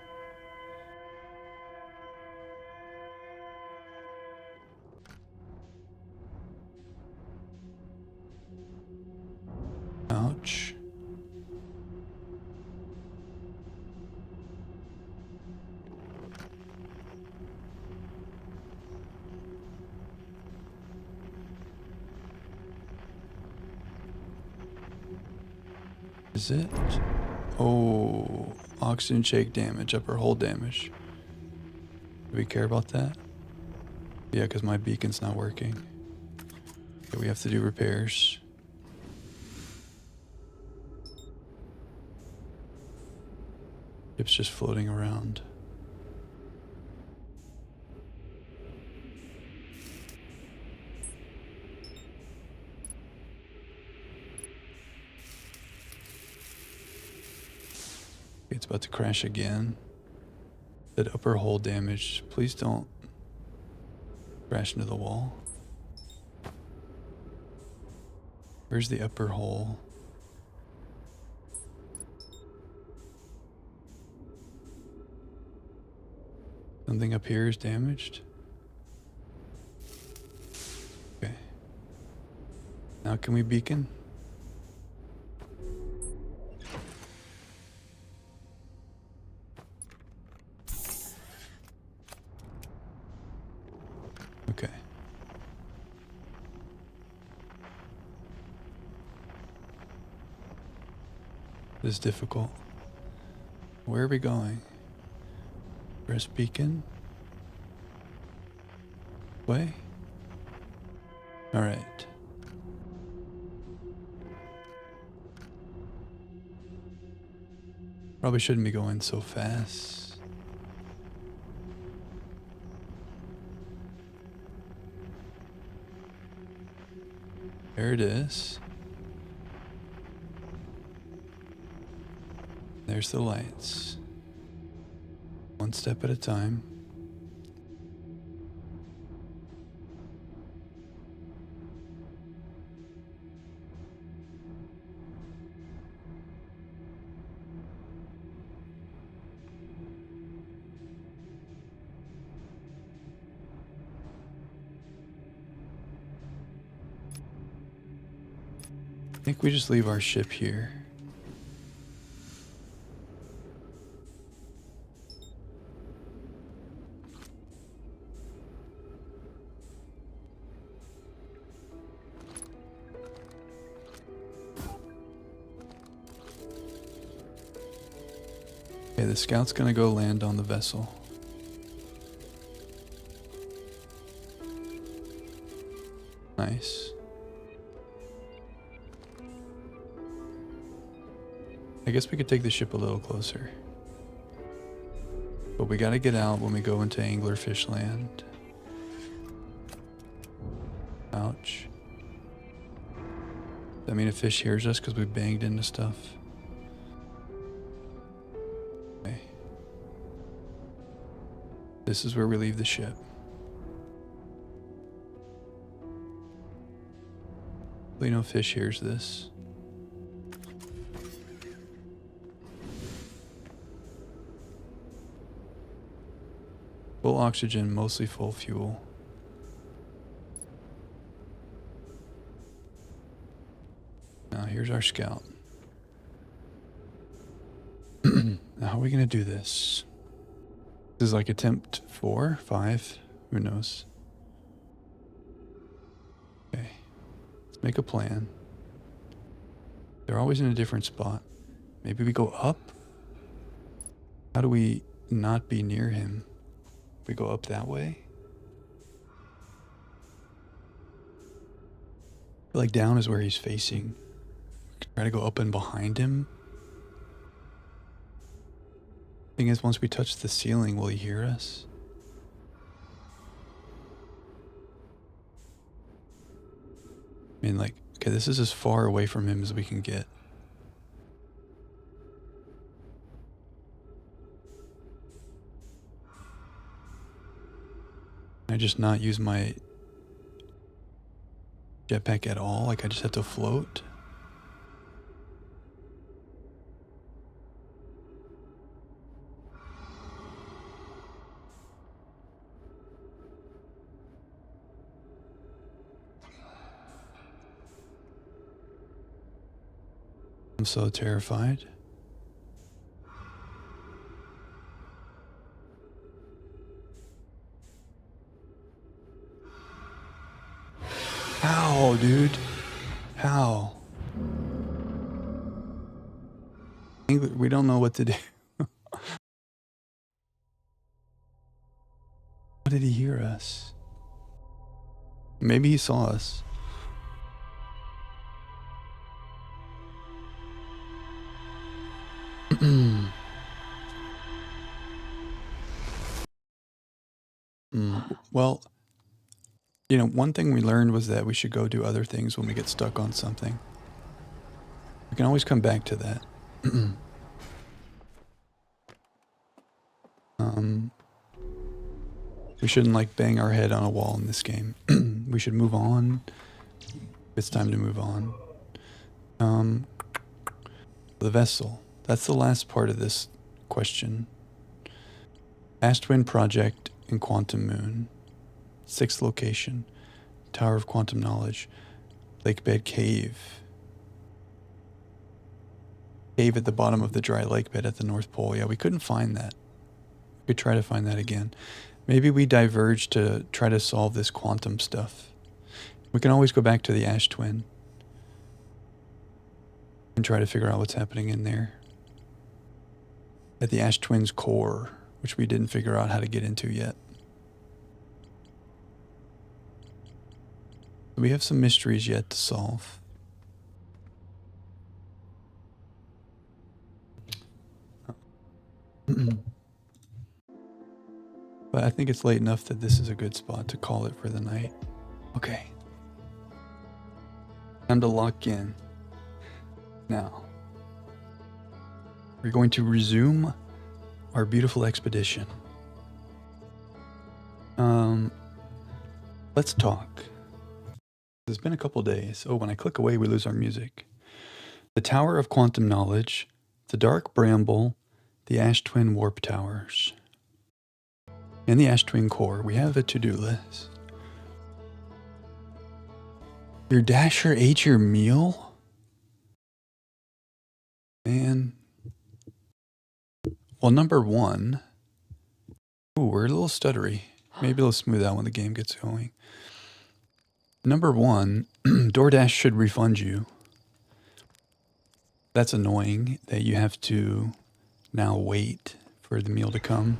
Ouch. Is it? Oh, oxygen shake damage, upper hull damage. Do we care about that? Yeah, because my beacon's not working. Okay, we have to do repairs. Ship's just floating around. It's about to crash again. That upper hull damage. Please don't crash into the wall. Where's the upper hull? Something up here is damaged. Okay. Now can we beacon? Okay. This is difficult. Where are we going? Press beacon. Way. All right. Probably shouldn't be going so fast. There it is. There's the lights. One step at a time. I think we just leave our ship here. Okay, the scout's gonna go land on the vessel. Nice. I guess we could take the ship a little closer. But we gotta get out when we go into anglerfish land. Ouch. Does that mean a fish hears us because we banged into stuff? Okay. This is where we leave the ship. Hopefully no fish hears this. Full oxygen, mostly full fuel. Now here's our scout. Now how are we gonna do this? This is like attempt 4, 5, who knows? Okay, let's make a plan. They're always in a different spot. Maybe we go up? How do we not be near him? We go up that way? I feel like down is where he's facing. Try to go up and behind him. I Thing is, once we touch the ceiling, will he hear us? I mean, like, okay, this is as far away from him as we can get. Can I just not use my jetpack at all? Like, I just have to float? I'm so terrified. How, dude? How? We don't know what to do. How did he hear us? Maybe he saw us. Well, you know, one thing we learned was that we should go do other things when we get stuck on something. We can always come back to that. We shouldn't like bang our head on a wall in this game. We should move on. It's time to move on. The vessel. That's the last part of this question. Ash Twin Project in Quantum Moon. 6th location. Tower of Quantum Knowledge. Lakebed Cave. Cave at the bottom of the dry lake bed at the North Pole. Yeah, we couldn't find that. We could try to find that again. Maybe we diverge to try to solve this quantum stuff. We can always go back to the Ash Twin and try to figure out what's happening in there. At the Ash Twin's core, which we didn't figure out how to get into yet. We have some mysteries yet to solve. But I think it's late enough that this is a good spot to call it for the night. Okay. Time to lock in. Now, we're going to resume our beautiful expedition. Let's talk. It's been a couple days. Oh, when I click away, we lose our music. The Tower of Quantum Knowledge, the Dark Bramble, the Ash Twin Warp Towers. In the Ash Twin core, we have a to-do list. Your Dasher ate your meal? Man. Well, number one. Ooh, we're a little stuttery. Maybe let's smooth out when the game gets going. Number one, DoorDash should refund you. That's annoying that you have to now wait for the meal to come.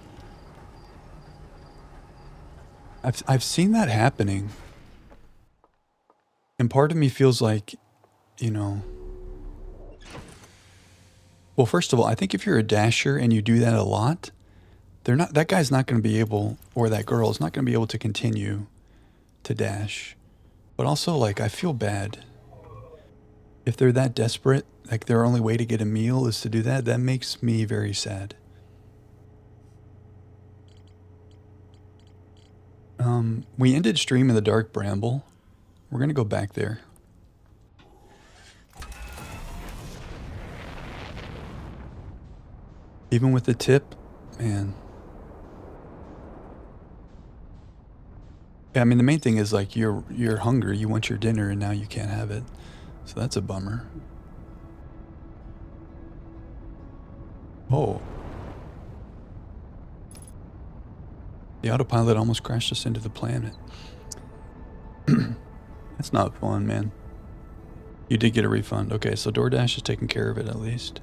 I've seen that happening. And part of me feels like, you know... Well, first of all, I think if you're a dasher and you do that a lot, that guy's not going to be able, or that girl is not going to be able to continue to dash. But also, like, I feel bad. If they're that desperate, like their only way to get a meal is to do that, that makes me very sad. We ended stream in the Dark Bramble. We're going to go back there. Even with the tip, man. Yeah, I mean, the main thing is like you're hungry, you want your dinner, and now you can't have it. So that's a bummer. Oh. The autopilot almost crashed us into the planet. That's not fun, man. You did get a refund. Okay, so DoorDash is taking care of it at least.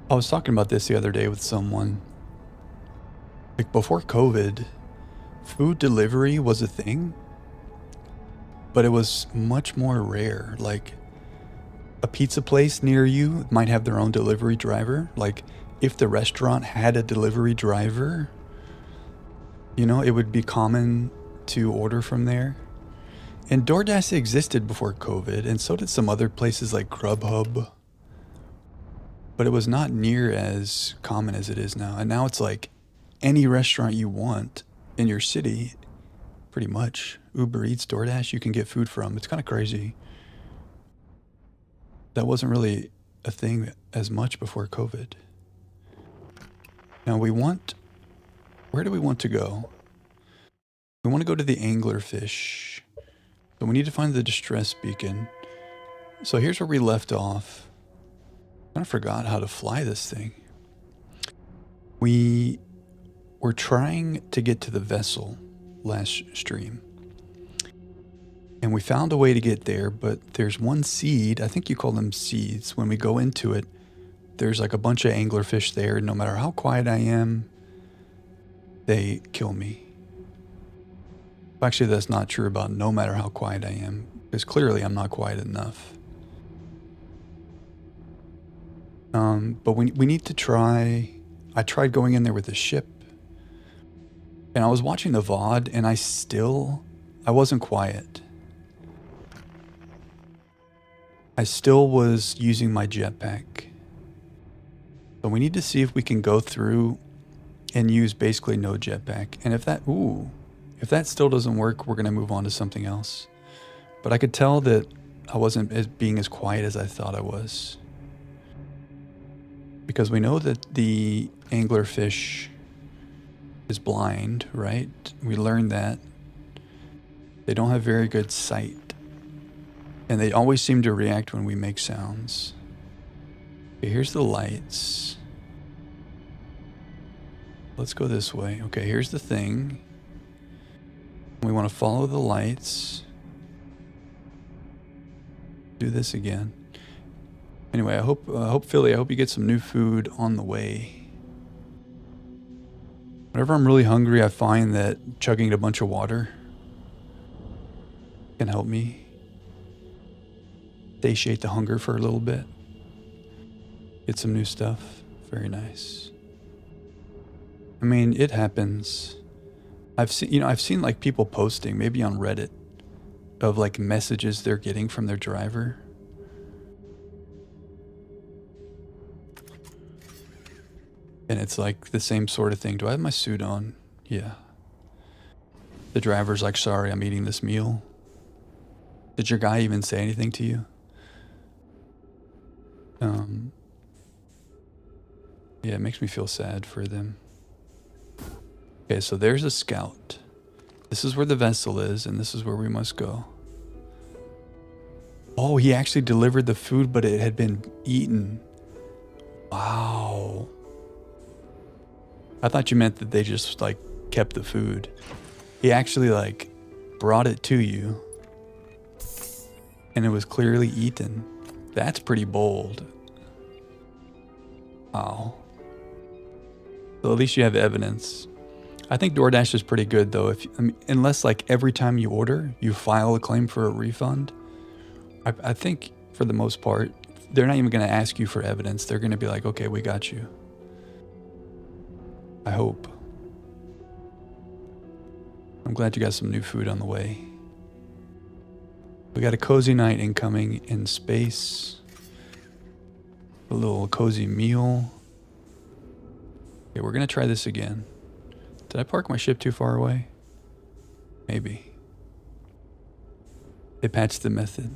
I was talking about this the other day with someone. Like before COVID, food delivery was a thing, but it was much more rare. Like a pizza place near you might have their own delivery driver. Like, if the restaurant had a delivery driver, you know, it would be common to order from there. And DoorDash existed before COVID, and so did some other places like Grubhub. But it was not near as common as it is now. And now it's like any restaurant you want in your city, pretty much. Uber Eats, DoorDash, you can get food from. It's kind of crazy. That wasn't really a thing as much before COVID. Now where do we want to go? We want to go to the anglerfish. So we need to find the distress beacon. So here's where we left off. I kind of forgot how to fly this thing. We were trying to get to the vessel last stream. And we found a way to get there, but there's one seed. I think you call them seeds. When we go into it, there's like a bunch of anglerfish there. No matter how quiet I am, they kill me. Actually, that's not true about no matter how quiet I am, because clearly I'm not quiet enough. But we need to try. I tried going in there with a ship, and I was watching the VOD, and I wasn't quiet. I still was using my jetpack. So we need to see if we can go through and use basically no jetpack. And if that still doesn't work, we're going to move on to something else. But I could tell that I wasn't being as quiet as I thought I was. Because we know that the anglerfish is blind, right? We learned that. They don't have very good sight. And they always seem to react when we make sounds. Okay, here's the lights. Let's go this way. Okay, here's the thing. We want to follow the lights. Do this again. Anyway, I hope Philly, I hope you get some new food on the way. Whenever I'm really hungry, I find that chugging a bunch of water can help me satiate the hunger for a little bit. Get some new stuff. Very nice. I mean, it happens. I've seen like people posting, maybe on Reddit, of like messages they're getting from their driver. And it's like the same sort of thing. Do I have my suit on? Yeah. The driver's like, sorry, I'm eating this meal. Did your guy even say anything to you? Yeah, it makes me feel sad for them. Okay, so there's a scout. This is where the vessel is, and this is where we must go. Oh, he actually delivered the food, but it had been eaten. Wow. I thought you meant that they just like kept the food. He actually like brought it to you, and it was clearly eaten. That's pretty bold. Wow. So at least you have evidence. I think DoorDash is pretty good though. Unless like every time you order, you file a claim for a refund. I think for the most part, they're not even going to ask you for evidence. They're going to be like, okay, we got you. I hope. I'm glad you got some new food on the way. We got a cozy night incoming in space. A little cozy meal. Okay, we're going to try this again. Did I park my ship too far away? Maybe. They patched the method.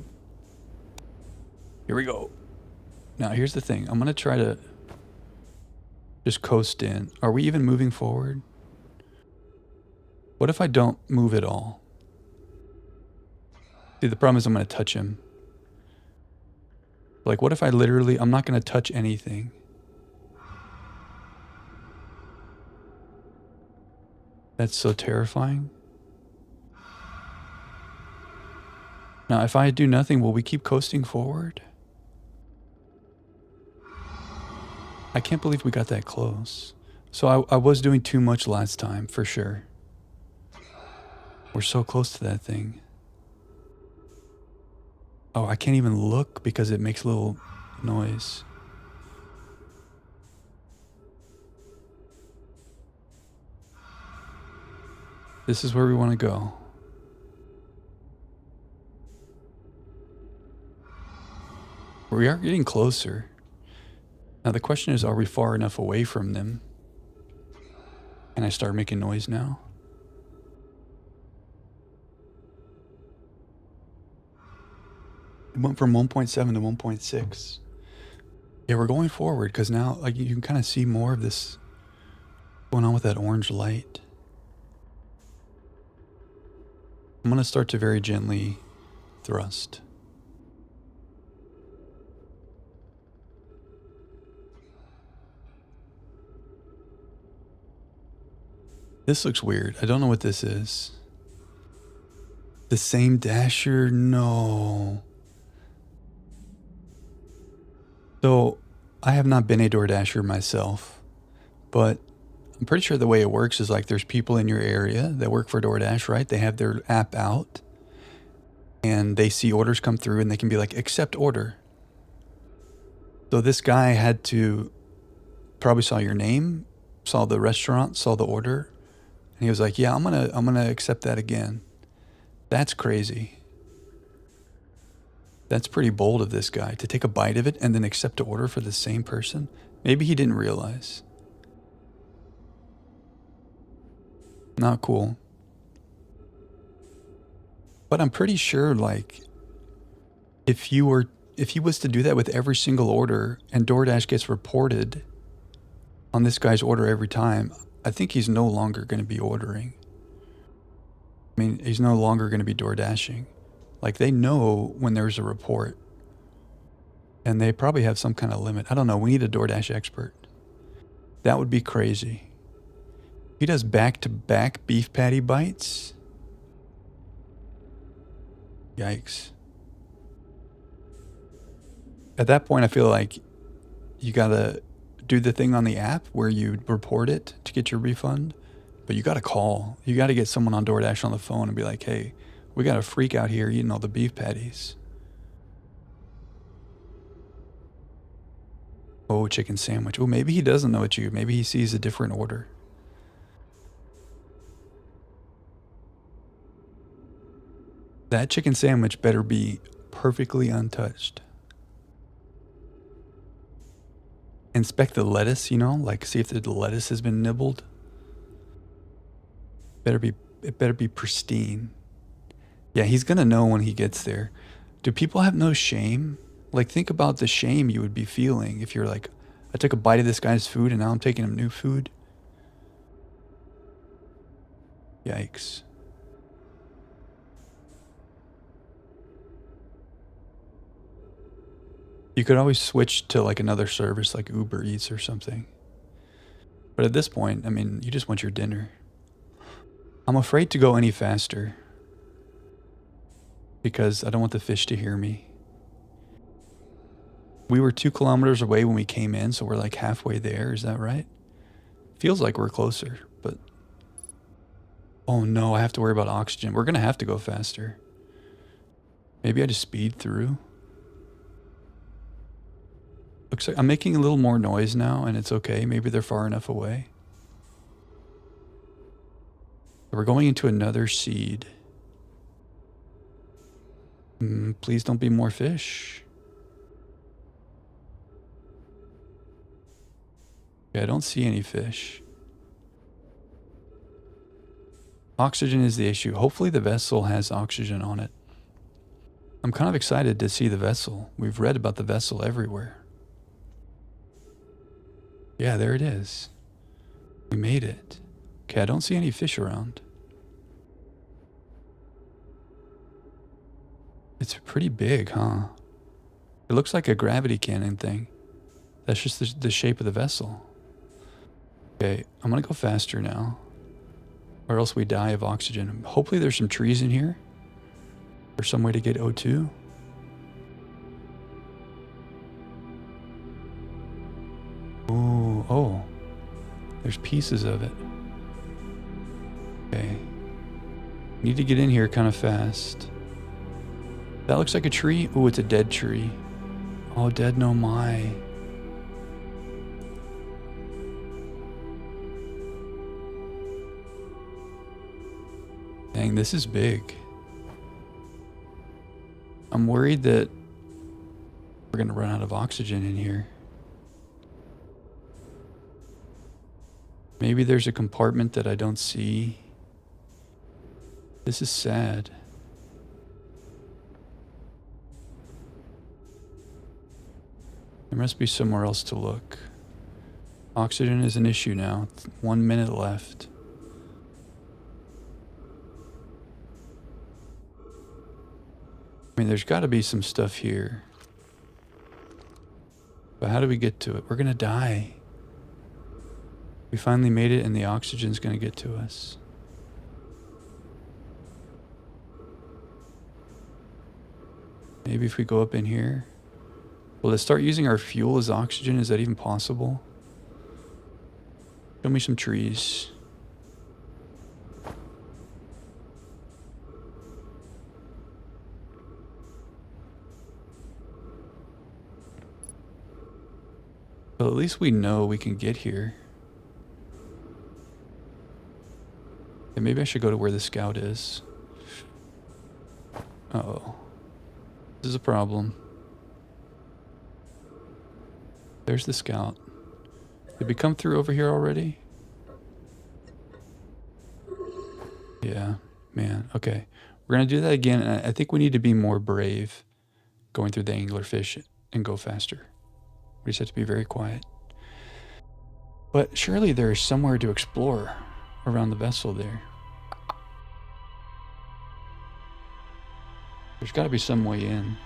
Here we go. Now, here's the thing. I'm going to try to just coast in. Are we even moving forward? What if I don't move at all? See, the problem is I'm going to touch him. Like, what if I'm not going to touch anything? That's so terrifying. Now, if I do nothing, will we keep coasting forward? I can't believe we got that close. So I was doing too much last time, for sure. We're so close to that thing. Oh, I can't even look because it makes a little noise. This is where we want to go. We are getting closer. Now the question is, are we far enough away from them? Can I start making noise now? It went from 1.7 to 1.6. Yeah, we're going forward because now like you can kind of see more of this going on with that orange light. I'm going to start to very gently thrust. This looks weird. I don't know what this is. The same dasher? No. So, I have not been a DoorDasher myself, but I'm pretty sure the way it works is like there's people in your area that work for DoorDash, right? They have their app out and they see orders come through and they can be like, accept order. So this guy had to probably saw your name, saw the restaurant, saw the order, and he was like, yeah, I'm gonna accept that again. That's crazy. That's pretty bold of this guy to take a bite of it and then accept an order for the same person. Maybe he didn't realize. Not cool. But I'm pretty sure like if he was to do that with every single order and DoorDash gets reported on this guy's order every time, I think he's no longer going to be ordering. I mean, he's no longer going to be DoorDashing. Like they know when there's a report and they probably have some kind of limit. I don't know. We need a DoorDash expert. That would be crazy. He does back-to-back beef patty bites. Yikes. At that point, I feel like you gotta do the thing on the app where you report it to get your refund, but you gotta call. You gotta get someone on DoorDash on the phone and be like, hey, we got a freak out here eating all the beef patties. Oh, chicken sandwich. Oh, maybe he doesn't know it's you. Maybe he sees a different order. That chicken sandwich better be perfectly untouched. Inspect the lettuce, you know, like see if the lettuce has been nibbled. It better be pristine. Yeah, he's gonna know when he gets there. Do people have no shame? Like think about the shame you would be feeling if you're like, I took a bite of this guy's food and now I'm taking him new food. Yikes. You could always switch to like another service like Uber Eats or something. But at this point, I mean, you just want your dinner. I'm afraid to go any faster because I don't want the fish to hear me. We were 2 kilometers away when we came in, so we're like halfway there. Is that right? Feels like we're closer, but oh no, I have to worry about oxygen. We're gonna have to go faster. Maybe I just speed through. Looks like I'm making a little more noise now, and it's okay. Maybe they're far enough away. We're going into another seed. Please don't be more fish. Yeah, I don't see any fish. Oxygen is the issue. Hopefully the vessel has oxygen on it. I'm kind of excited to see the vessel. We've read about the vessel everywhere. Yeah, there it is. We made it. Okay, I don't see any fish around. It's pretty big, huh? It looks like a gravity cannon thing. That's just the shape of the vessel. Okay, I'm gonna go faster now, or else we die of oxygen. Hopefully there's some trees in here, or some way to get O2. Ooh, oh, there's pieces of it. Okay, need to get in here kind of fast. That looks like a tree. Oh, it's a dead tree. Oh, dead no my. Dang, this is big. I'm worried that we're gonna run out of oxygen in here. Maybe there's a compartment that I don't see. This is sad. There must be somewhere else to look. Oxygen is an issue now. 1 minute left. I mean, there's got to be some stuff here. But how do we get to it? We're gonna die. We finally made it and the oxygen's gonna get to us. Maybe if we go up in here. Will it start using our fuel as oxygen? Is that even possible? Show me some trees. Well, at least we know we can get here. And maybe I should go to where the scout is. Uh-oh. This is a problem. There's the scout. Did we come through over here already? Yeah, man. Okay. We're going to do that again. And I think we need to be more brave going through the anglerfish and go faster. We just have to be very quiet. But surely there's somewhere to explore around the vessel there. There's got to be some way in.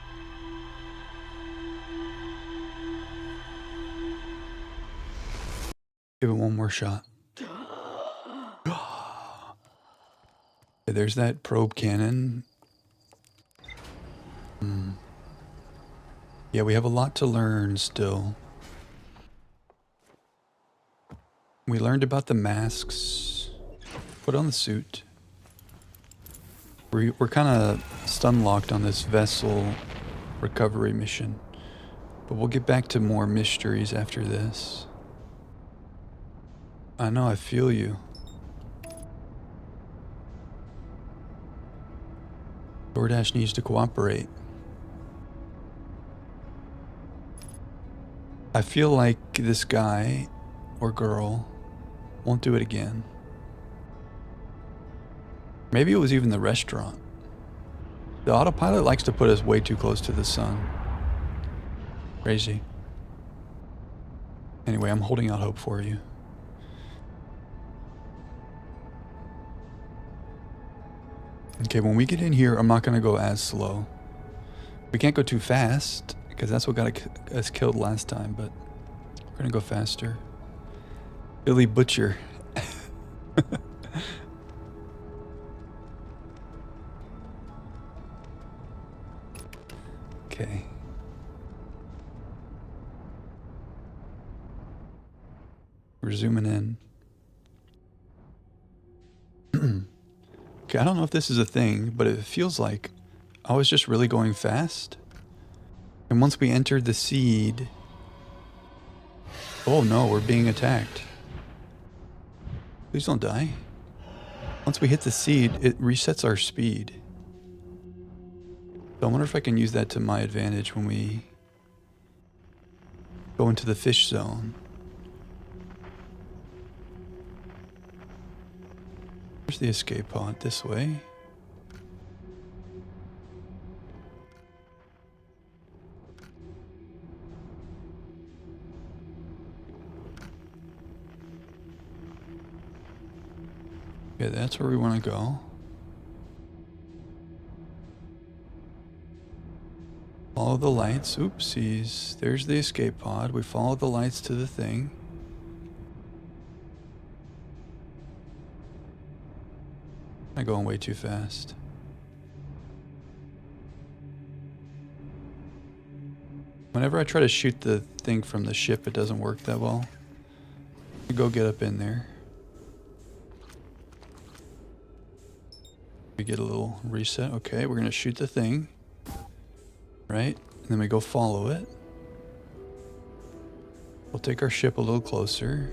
Give it one more shot. There's that probe cannon. Yeah, we have a lot to learn still. We learned about the masks. Put on the suit. We're kind of stun locked on this vessel recovery mission. But we'll get back to more mysteries after this. I know, I feel you. DoorDash needs to cooperate. I feel like this guy or girl won't do it again. Maybe it was even the restaurant. The autopilot likes to put us way too close to the sun. Crazy. Anyway, I'm holding out hope for you. Okay, when we get in here, I'm not going to go as slow. We can't go too fast, because that's what got us killed last time, but we're going to go faster. Billy Butcher. Okay. We're zooming in. Okay, I don't know if this is a thing, but it feels like I was just really going fast. And once we entered the seed... Oh no, we're being attacked. Please don't die. Once we hit the seed, it resets our speed. So I wonder if I can use that to my advantage when we go into the fish zone. Where's the escape pod? This way. Okay, that's where we want to go. Follow the lights. Oopsies. There's the escape pod. We follow the lights to the thing. I'm going way too fast. Whenever I try to shoot the thing from the ship, it doesn't work that well. Go get up in there. We get a little reset. Okay, we're gonna shoot the thing. right? And then we go follow it. We'll take our ship a little closer.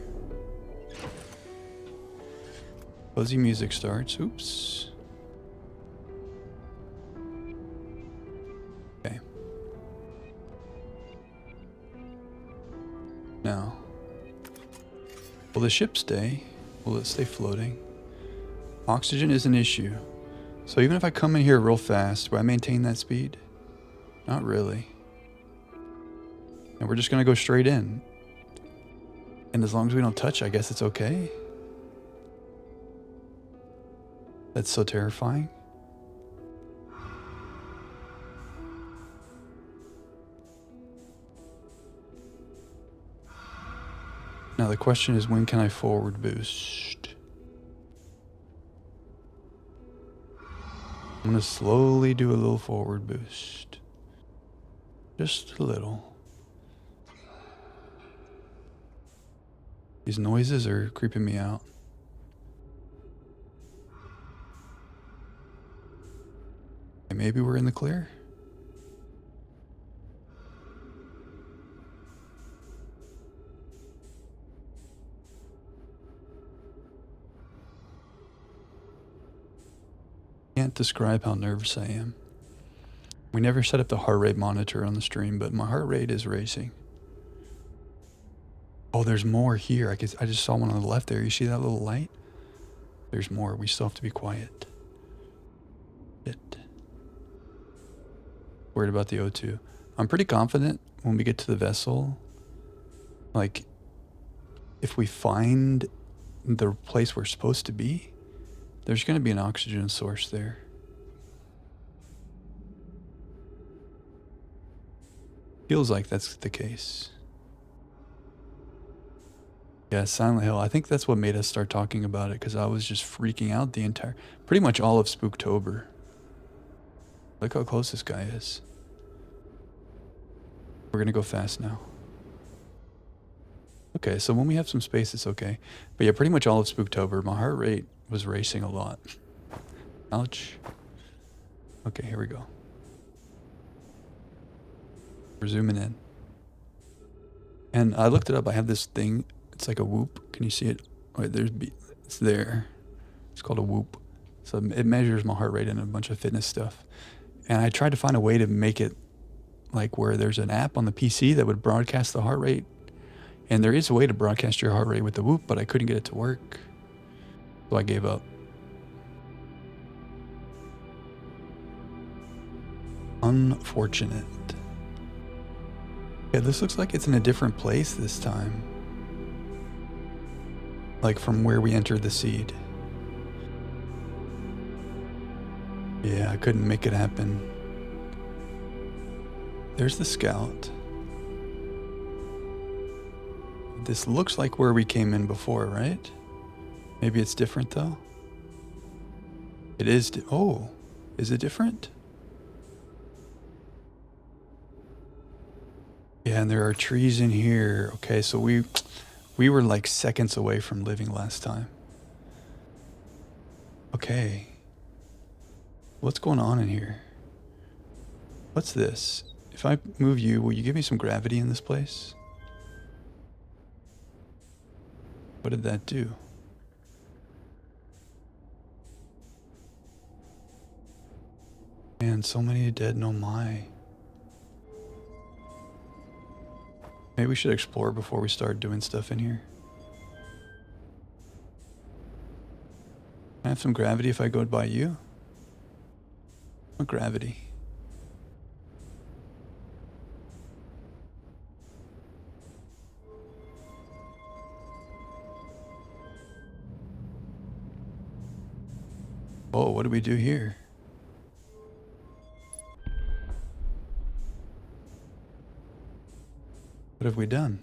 Fuzzy music starts. Oops. Okay. Now, will the ship stay? Will it stay floating? Oxygen is an issue. So even if I come in here real fast, will I maintain that speed? Not really. And we're just gonna go straight in. And as long as we don't touch, I guess it's okay. That's so terrifying. Now the question is, when can I forward boost? I'm gonna slowly do a little forward boost. Just a little. These noises are creeping me out. Okay, maybe we're in the clear? Can't describe how nervous I am. We never set up the heart rate monitor on the stream, but my heart rate is racing. Oh, there's more here. I just saw one on the left there. You see that little light? There's more. We still have to be quiet. Shit. Worried about the O2. I'm pretty confident when we get to the vessel, like, if we find the place we're supposed to be, there's going to be an oxygen source there. Feels like that's the case. Yeah, Silent Hill. I think that's what made us start talking about it, because I was just freaking out pretty much all of Spooktober. Look how close this guy is. We're gonna go fast now. Okay, so when we have some space, it's okay. But yeah, pretty much all of Spooktober, my heart rate was racing a lot. Ouch. Okay, here we go. We're zooming in. And I looked it up. I have this thing. It's like a whoop. Can you see it? Wait, it's there. It's called a whoop. So it measures my heart rate and a bunch of fitness stuff. And I tried to find a way to make it like where there's an app on the PC that would broadcast the heart rate. And there is a way to broadcast your heart rate with the whoop, but I couldn't get it to work. So I gave up. Unfortunate. Yeah, this looks like it's in a different place this time. Like from where we entered the seed. Yeah, I couldn't make it happen. There's the scout. This looks like where we came in before, right? Maybe it's different though. It is. Oh, is it different? Yeah, and there are trees in here. Okay, so we were like seconds away from living last time. Okay. What's going on in here? What's this? If I move you, will you give me some gravity in this place? What did that do? Man, so many dead, no my. Maybe we should explore before we start doing stuff in here. Can I have some gravity if I go by you? What gravity? Oh, what do we do here? What have we done?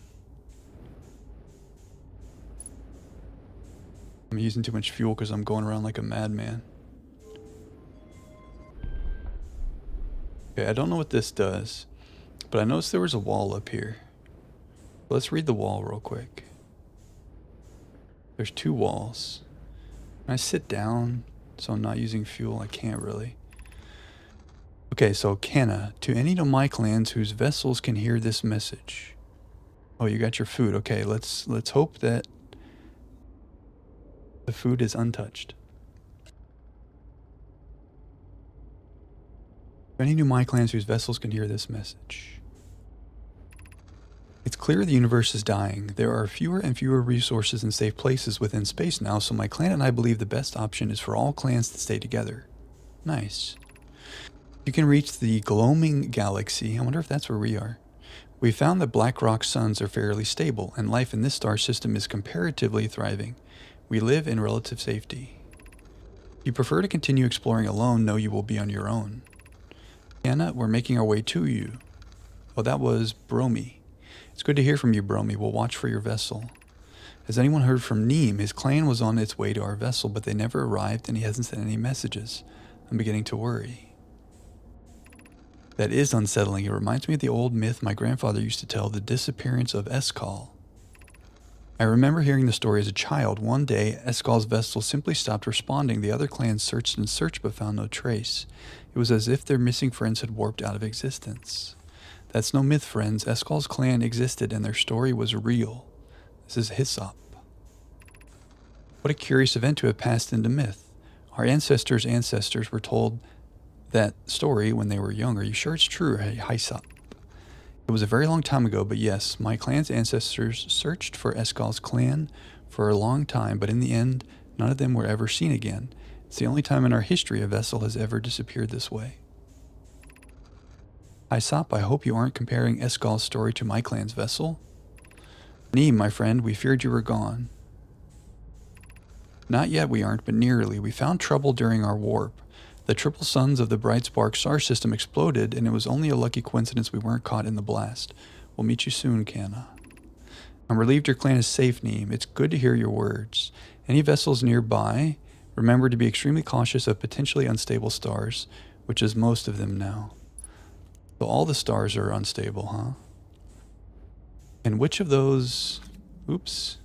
I'm using too much fuel because I'm going around like a madman. Okay, I don't know what this does, but I noticed there was a wall up here. Let's read the wall real quick. There's two walls. Can I sit down so I'm not using fuel? I can't really. Okay, so Canna, to any of my clans whose vessels can hear this message. Oh, you got your food. Okay, let's hope that the food is untouched. To any new my clans whose vessels can hear this message. It's clear the universe is dying. There are fewer and fewer resources and safe places within space now, so my clan and I believe the best option is for all clans to stay together. Nice. You can reach the gloaming galaxy. I wonder if that's where we are. We found that black rock suns are fairly stable, and life in this star system is comparatively thriving. We live in relative safety. If you prefer to continue exploring alone, know you will be on your own. Anna, we're making our way to you. Oh, that was Bromy. It's good to hear from you, Bromy. We'll watch for your vessel. Has anyone heard from Neem? His clan was on its way to our vessel, but they never arrived, and he hasn't sent any messages. I'm beginning to worry. That is unsettling. It reminds me of the old myth my grandfather used to tell, the disappearance of Eskal. I remember hearing the story as a child. One day, Eskal's vessel simply stopped responding. The other clans searched and searched but found no trace. It was as if their missing friends had warped out of existence. That's no myth, friends. Eskal's clan existed and their story was real. This is Hyssop. What a curious event to have passed into myth. Our ancestors' ancestors were told that story when they were young. Are you sure it's true, Hyssop? It was a very long time ago, but yes, my clan's ancestors searched for Eskal's clan for a long time, but in the end, none of them were ever seen again. It's the only time in our history a vessel has ever disappeared this way. Hyssop, I hope you aren't comparing Eskal's story to my clan's vessel. Neem, my friend, we feared you were gone. Not yet we aren't, but nearly. We found trouble during our warp. The triple suns of the Bright Spark star system exploded, and it was only a lucky coincidence we weren't caught in the blast. We'll meet you soon, Canna. I'm relieved your clan is safe, Neem. It's good to hear your words. Any vessels nearby, remember to be extremely cautious of potentially unstable stars, which is most of them now. So all the stars are unstable, huh? And which of those... Oops.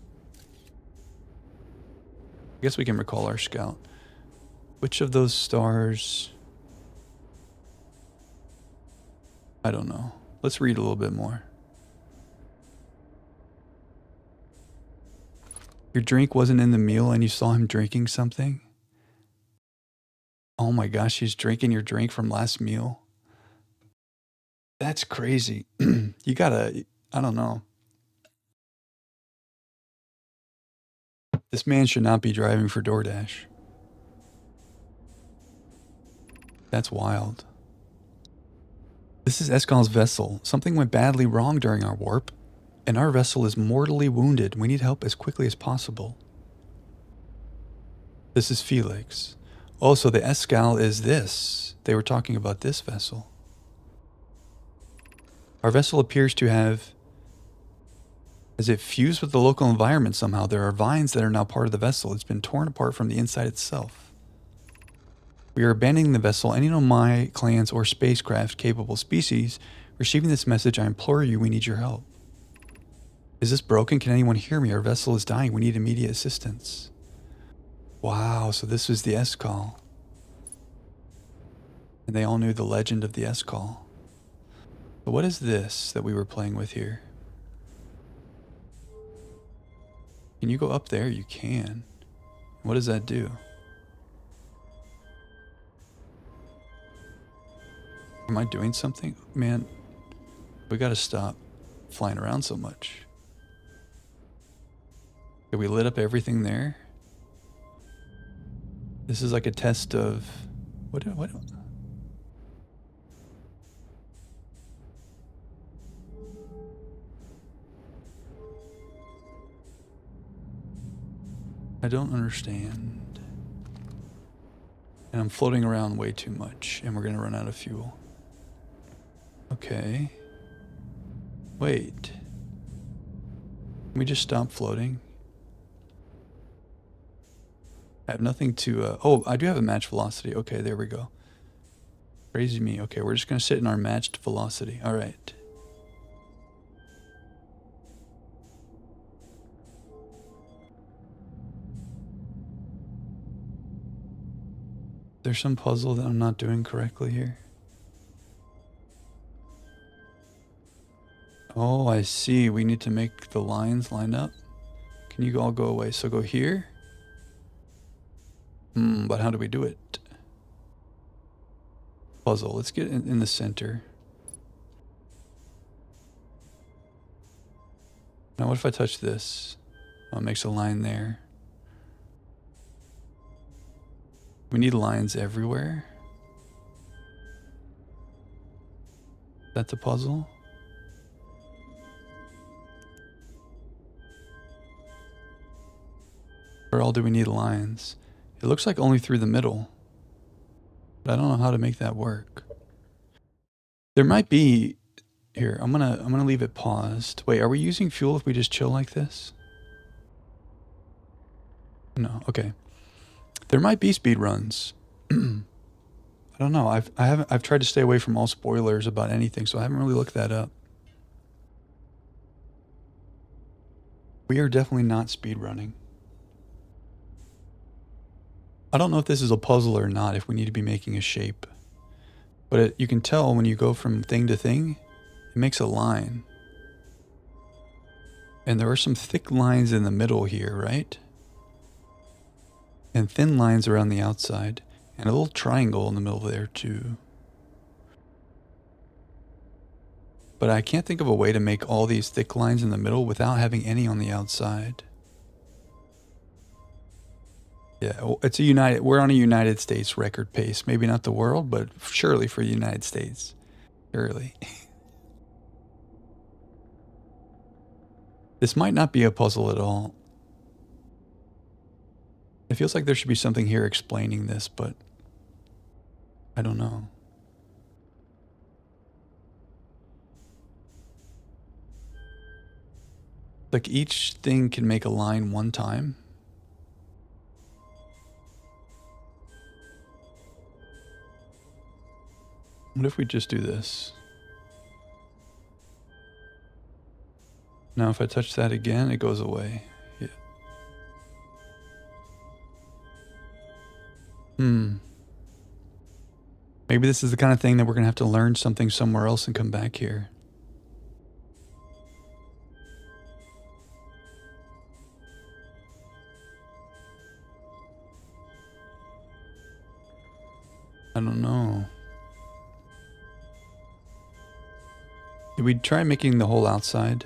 I guess we can recall our scout. Which of those stars... I don't know. Let's read a little bit more. Your drink wasn't in the meal and you saw him drinking something? Oh my gosh, he's drinking your drink from last meal? That's crazy. You gotta... I don't know. This man should not be driving for DoorDash. That's wild. This is Eskal's vessel. Something went badly wrong during our warp, and our vessel is mortally wounded. We need help as quickly as possible. This is Felix. Oh, so the Eskal is this. They were talking about this vessel. Our vessel appears to have... As it fused with the local environment somehow. There are vines that are now part of the vessel. It's been torn apart from the inside itself. We are abandoning the vessel. Any of my clans or spacecraft capable species receiving this message, I implore you, we need your help. Is this broken? Can anyone hear me? Our vessel is dying. We need immediate assistance. Wow, so this was the Eskal. And they all knew the legend of the Eskal. But what is this that we were playing with here? Can you go up there? You can. What does that do? Am I doing something? Man, we gotta stop flying around so much. Okay, we lit up everything there. This is like a test of... What? I don't understand. And I'm floating around way too much, and we're gonna run out of fuel. Okay. Wait. Can we just stop floating? I have nothing to... oh, I do have a match velocity. Okay, there we go. Crazy me. Okay, we're just gonna sit in our matched velocity. Alright. There's some puzzle that I'm not doing correctly here. Oh, I see. We need to make the lines line up. Can you all go away? So go here. But how do we do it? Puzzle. Let's get in the center. Now what if I touch this? Oh, it makes a line there. We need lines everywhere. That's a puzzle. Where all do we need lines? It looks like only through the middle. But I don't know how to make that work. There might be here. I'm gonna leave it paused. Wait, are we using fuel if we just chill like this? No. Okay. There might be speed runs. I don't know. I've tried to stay away from all spoilers about anything, so I haven't really looked that up. We are definitely not speed running. I don't know if this is a puzzle or not, if we need to be making a shape. But you can tell when you go from thing to thing, it makes a line. And there are some thick lines in the middle here, right? And thin lines around the outside. And a little triangle in the middle there too. But I can't think of a way to make all these thick lines in the middle without having any on the outside. Yeah, it's we're on a United States record pace. Maybe not the world, but surely for the United States. Surely. This might not be a puzzle at all. It feels like there should be something here explaining this, but I don't know. Like each thing can make a line one time. What if we just do this? Now if I touch that again, it goes away. Yeah. Maybe this is the kind of thing that we're going to have to learn something somewhere else and come back here. I don't know. Did we try making the whole outside?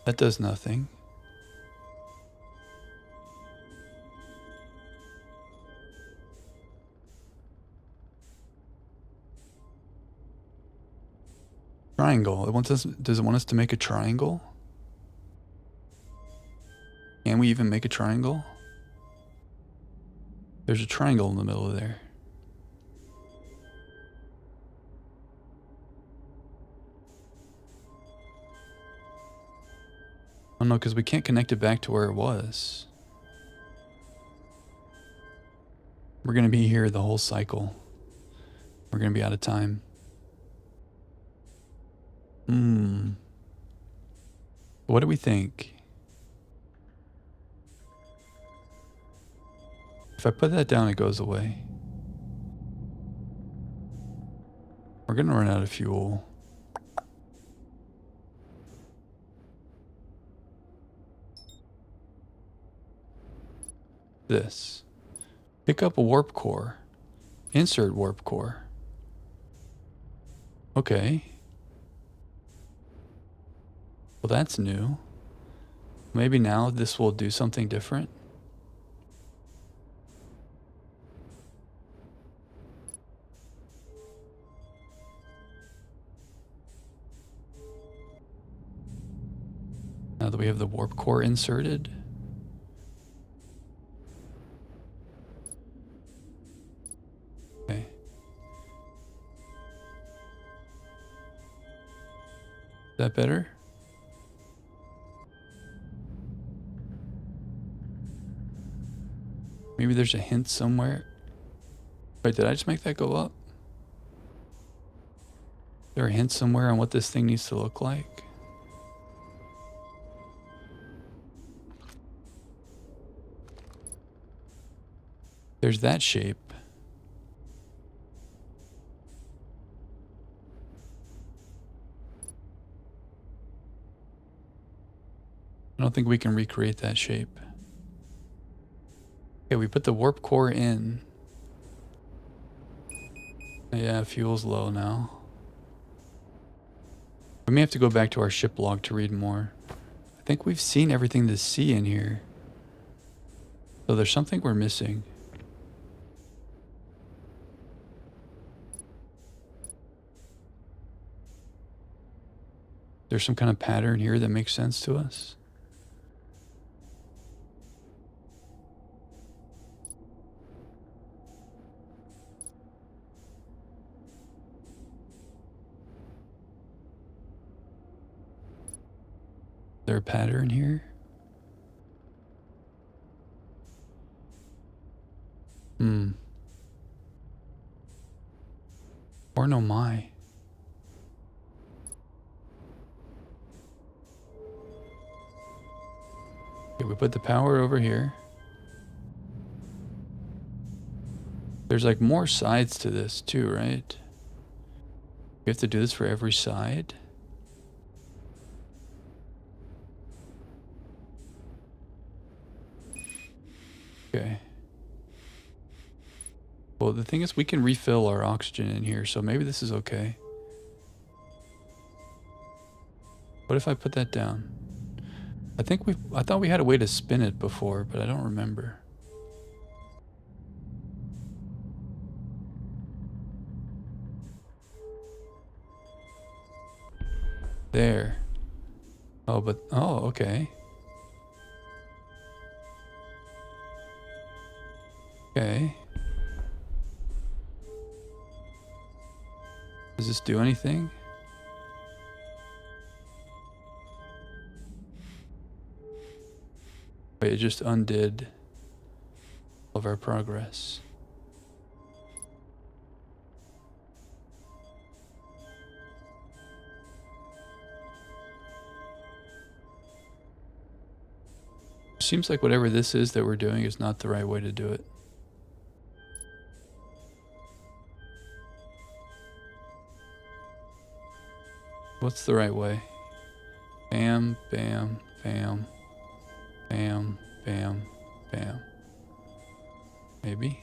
That does nothing. Triangle. Does it want us to make a triangle? Can we even make a triangle? There's a triangle in the middle of there. Oh no, because we can't connect it back to where it was. We're going to be here the whole cycle. We're going to be out of time. What do we think? If I put that down, it goes away. We're going to run out of fuel. This. Pick up a warp core. Insert warp core. Okay. Well, that's new. Maybe now this will do something different. Now that we have the warp core inserted. Okay. Is that better? Maybe there's a hint somewhere. Wait, did I just make that go up? Is there a hint somewhere on what this thing needs to look like? There's that shape. I don't think we can recreate that shape. Okay, we put the warp core in. Yeah, fuel's low now. We may have to go back to our ship log to read more. I think we've seen everything to see in here. So there's something we're missing. There's some kind of pattern here that makes sense to us. Is there a pattern here? Or no my. Okay, we put the power over here. There's like more sides to this too, right? We have to do this for every side. Okay. Well, the thing is we can refill our oxygen in here, so maybe this is okay. What if I put that down? I thought we had a way to spin it before, but I don't remember. There. Oh, okay. Okay. Does this do anything? Wait, it just undid all of our progress. Seems like whatever this is that we're doing is not the right way to do it. What's the right way? Bam, bam, bam, bam, bam, bam. Maybe?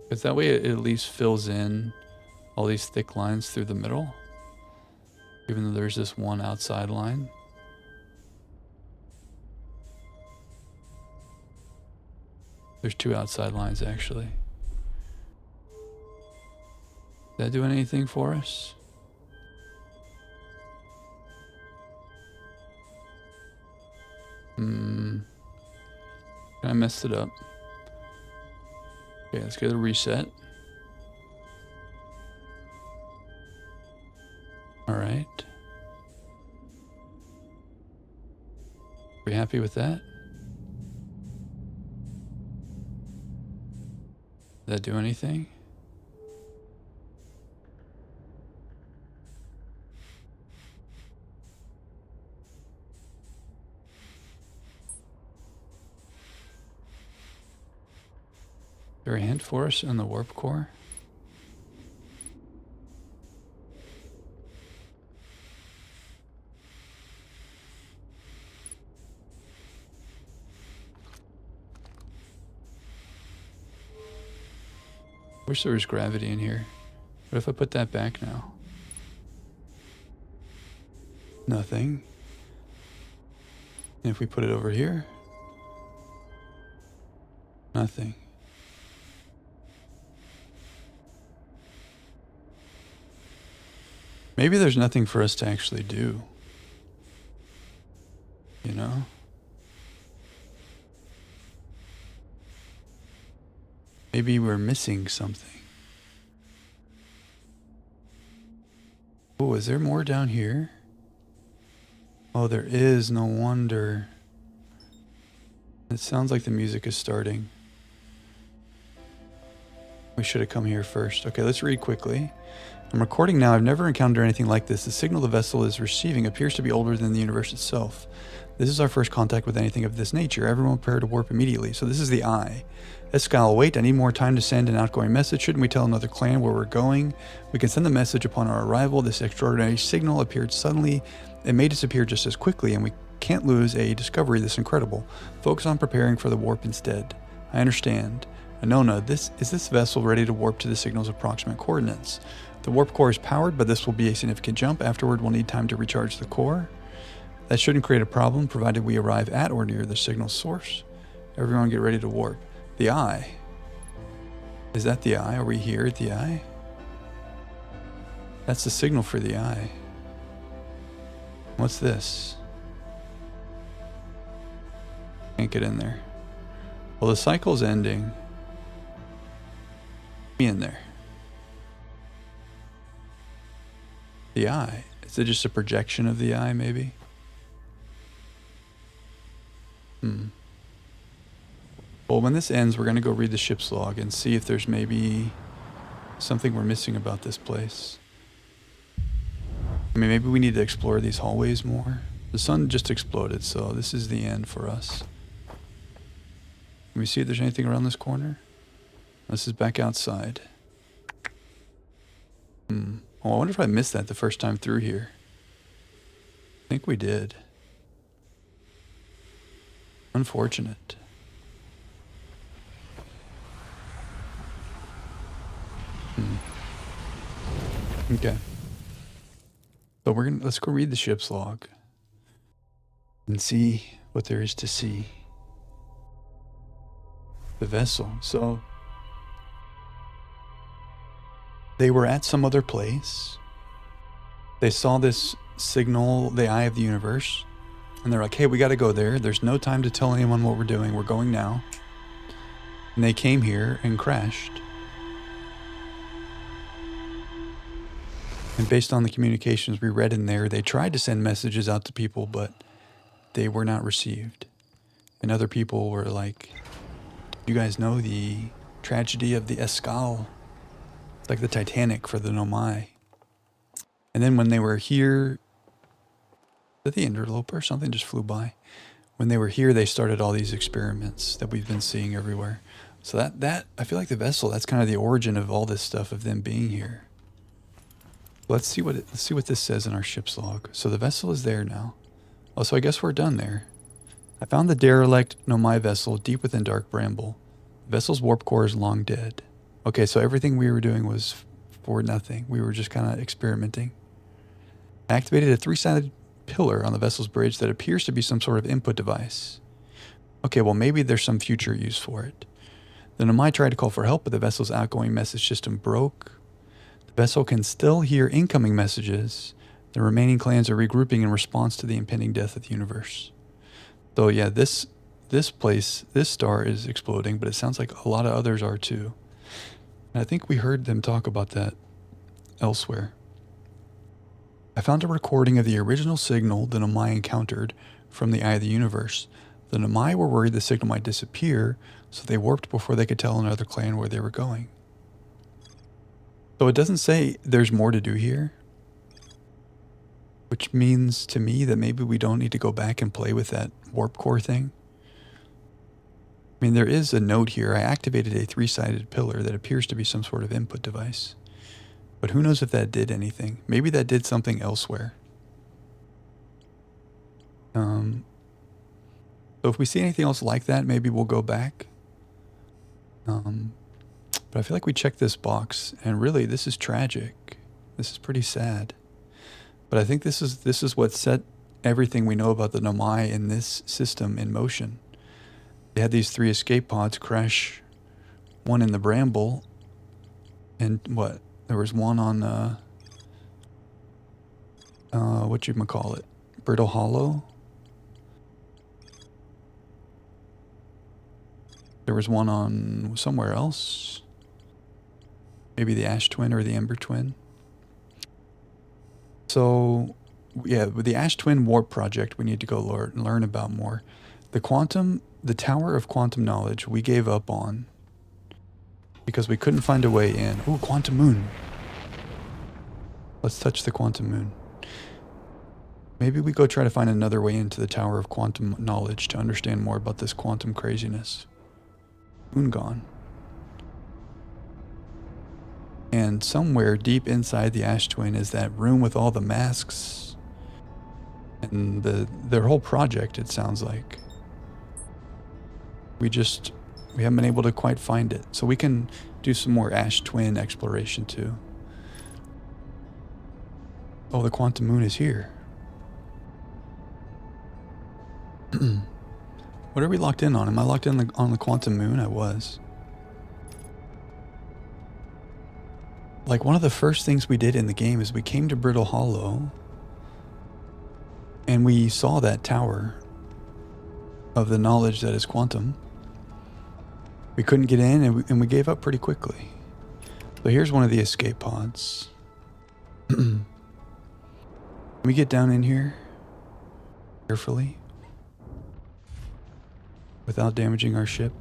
Because that way it at least fills in all these thick lines through the middle. Even though there's this one outside line. There's two outside lines actually. Is that doing anything for us? I messed it up. Okay, let's get a reset. Alright. Are we happy with that? Did that do anything? Is there a hint for us on the warp core? Wish there was gravity in here. What if I put that back now? Nothing. And if we put it over here? Nothing. Maybe there's nothing for us to actually do. You know? Maybe we're missing something. Oh, is there more down here? Oh, there is, no wonder. It sounds like the music is starting. We should have come here first. Okay, let's read quickly. I'm recording now. I've never encountered anything like this. The signal the vessel is receiving appears to be older than the universe itself. This is our first contact with anything of this nature. Everyone prepare to warp immediately. So this is the eye. Escal, wait, I need more time to send an outgoing message. Shouldn't we tell another clan where we're going? We can send the message upon our arrival. This extraordinary signal appeared suddenly it may disappear just as quickly, and we can't lose a discovery this incredible. Focus on preparing for the warp instead. I understand. Anona, is this vessel ready to warp to the signal's approximate coordinates? The warp core is powered, but this will be a significant jump. Afterward, we'll need time to recharge the core. That shouldn't create a problem, provided we arrive at or near the signal source. Everyone get ready to warp. The eye. Is that the eye? Are we here at the eye? That's the signal for the eye. What's this? Can't get in there. Well, the cycle's ending. Be in there. The eye. Is it just a projection of the eye, maybe? Well, when this ends, we're going to go read the ship's log and see if there's maybe something we're missing about this place. I mean, maybe we need to explore these hallways more. The sun just exploded, so this is the end for us. Can we see if there's anything around this corner? This is back outside. Oh, I wonder if I missed that the first time through here. I think we did. Unfortunate. Okay. So let's go read the ship's log and see what there is to see. The vessel. So they were at some other place. They saw this signal, the eye of the universe, and they're like, hey, we got to go there. There's no time to tell anyone what we're doing. We're going now. And they came here and crashed. And based on the communications we read in there, they tried to send messages out to people, but they were not received. And other people were like, you guys know the tragedy of the Escale. It's like the Titanic for the Nomai. And then when they were here, the interloper, something just flew by. When they were here, they started all these experiments that we've been seeing everywhere. So that I feel like the vessel, that's kind of the origin of all this stuff of them being here. Let's see what this says in our ship's log. So the vessel is there now. Oh, so I guess we're done there. I found the derelict Nomai vessel deep within Dark Bramble. The vessel's warp core is long dead. Okay, so everything we were doing was for nothing. We were just kind of experimenting. I activated a 3-sided pillar on the vessel's bridge that appears to be some sort of input device. Okay, well maybe there's some future use for it. The Nomai tried to call for help, but the vessel's outgoing message system broke. The vessel can still hear incoming messages. The remaining clans are regrouping in response to the impending death of the universe. So yeah, this star is exploding, but it sounds like a lot of others are too. And I think we heard them talk about that elsewhere. I found a recording of the original signal the Nomai encountered from the Eye of the Universe. The Nomai were worried the signal might disappear, so they warped before they could tell another clan where they were going. So it doesn't say there's more to do here, which means to me that maybe we don't need to go back and play with that warp core thing. I mean, there is a note here. I activated a 3-sided pillar that appears to be some sort of input device. But who knows if that did anything? Maybe that did something elsewhere. So if we see anything else like that, maybe we'll go back. But I feel like we checked this box, and really, this is tragic. This is pretty sad. But I think this is what set everything we know about the Nomai in this system in motion. They had these 3 escape pods crash, one in the Bramble, and what? There was one on, whatchamacallit? Brittle Hollow? There was one on somewhere else. Maybe the Ash Twin or the Ember Twin. So, yeah, with the Ash Twin Warp Project, we need to go learn about more. The Tower of Quantum Knowledge, we gave up on because we couldn't find a way in. Ooh, Quantum Moon. Let's touch the Quantum Moon. Maybe we go try to find another way into the Tower of Quantum Knowledge to understand more about this quantum craziness. Moon gone. And somewhere deep inside the Ash Twin is that room with all the masks. And their whole project, it sounds like. We haven't been able to quite find it. So we can do some more Ash Twin exploration too. Oh, the quantum moon is here. What are we locked in on? Am I locked in on the quantum moon? I was. Like, one of the first things we did in the game is we came to Brittle Hollow and we saw that tower of the knowledge that is quantum. We couldn't get in and we gave up pretty quickly. So here's one of the escape pods. Can we get down in here carefully without damaging our ship?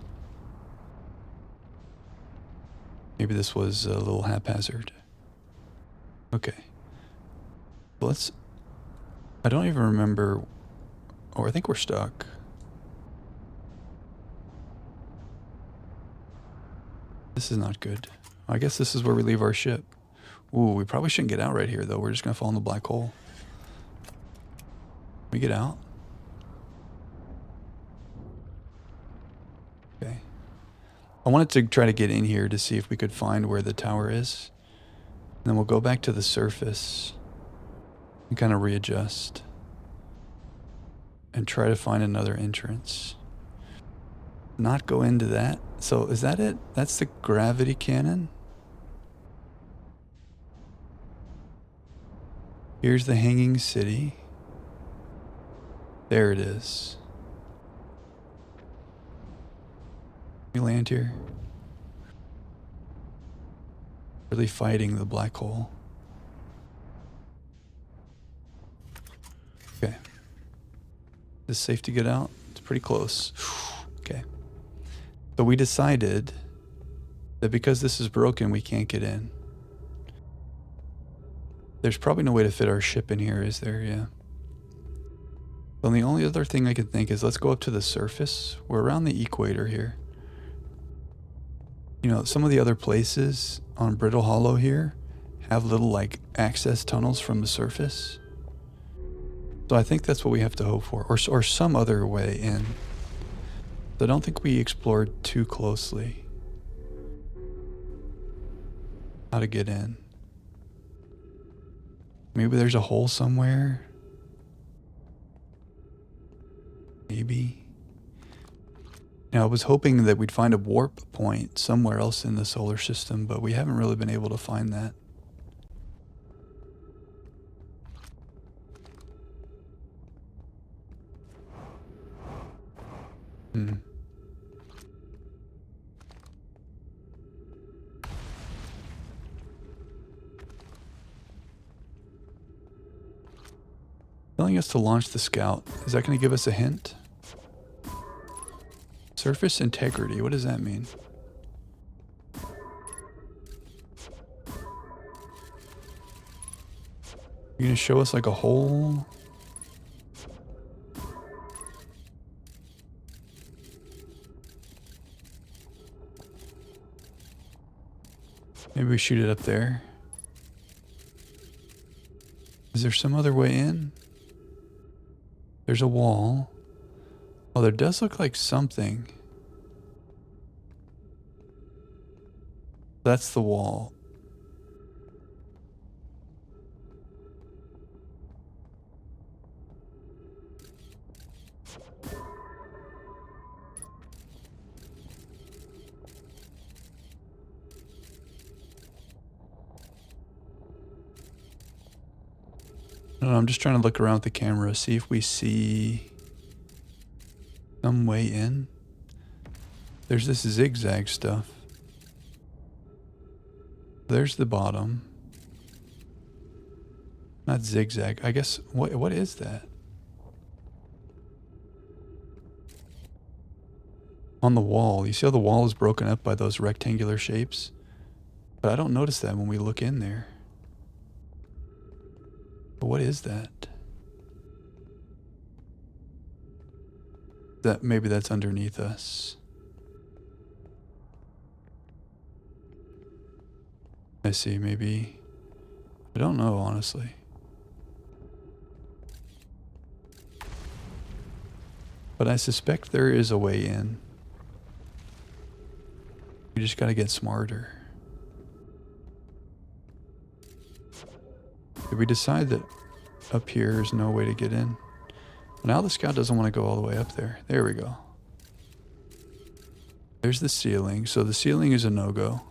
Maybe this was a little haphazard. Okay. Well, I don't even remember. Oh, I think we're stuck. This is not good. I guess this is where we leave our ship. Ooh, we probably shouldn't get out right here, though. We're just going to fall in the black hole. Can we get out? Okay. I wanted to try to get in here to see if we could find where the tower is. And then we'll go back to the surface and kind of readjust. And try to find another entrance. Not go into that. So is that it? That's the gravity cannon? Here's the hanging city. There it is. We land here. Really fighting the black hole. Okay. Is it safe to get out? It's pretty close. Okay. So we decided that because this is broken, we can't get in. There's probably no way to fit our ship in here, is there? Yeah. Well, the only other thing I can think is let's go up to the surface. We're around the equator here. You know, some of the other places on Brittle Hollow here have little, like, access tunnels from the surface. So I think that's what we have to hope for, or some other way in. I don't think we explored too closely how to get in. Maybe there's a hole somewhere. Maybe. Now, I was hoping that we'd find a warp point somewhere else in the solar system, but we haven't really been able to find that. Telling us to launch the scout. Is that going to give us a hint? Surface integrity. What does that mean? You're going to show us like a hole? Maybe we shoot it up there. Is there some other way in? There's a wall. Oh, there does look like something. That's the wall. No, I'm just trying to look around with the camera, see if we see some way in. There's this zigzag stuff. There's the bottom. Not zigzag. I guess, what is that? On the wall. You see how the wall is broken up by those rectangular shapes? But I don't notice that when we look in there. But what is that? Maybe that's underneath us. I see, maybe. I don't know, honestly. But I suspect there is a way in. We just gotta get smarter. Did we decide that up here is no way to get in? Now the scout doesn't want to go all the way up there. There we go. There's the ceiling. So the ceiling is a no-go.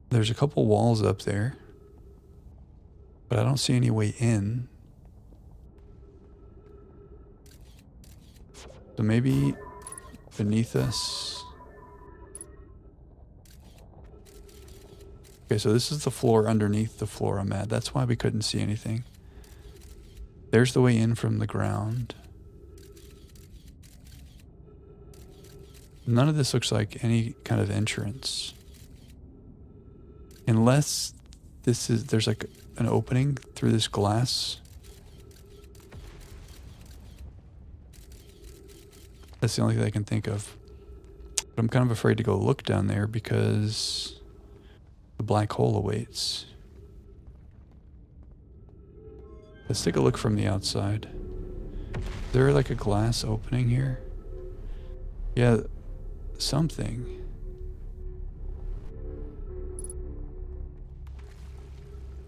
There's a couple walls up there, but I don't see any way in. So maybe beneath us. Okay, so this is the floor underneath the floor I'm at. That's why we couldn't see anything. There's the way in from the ground. None of this looks like any kind of entrance. Unless there's like an opening through this glass. That's the only thing I can think of. But I'm kind of afraid to go look down there because the black hole awaits. Let's take a look from the outside. Is there like a glass opening here? Yeah, something.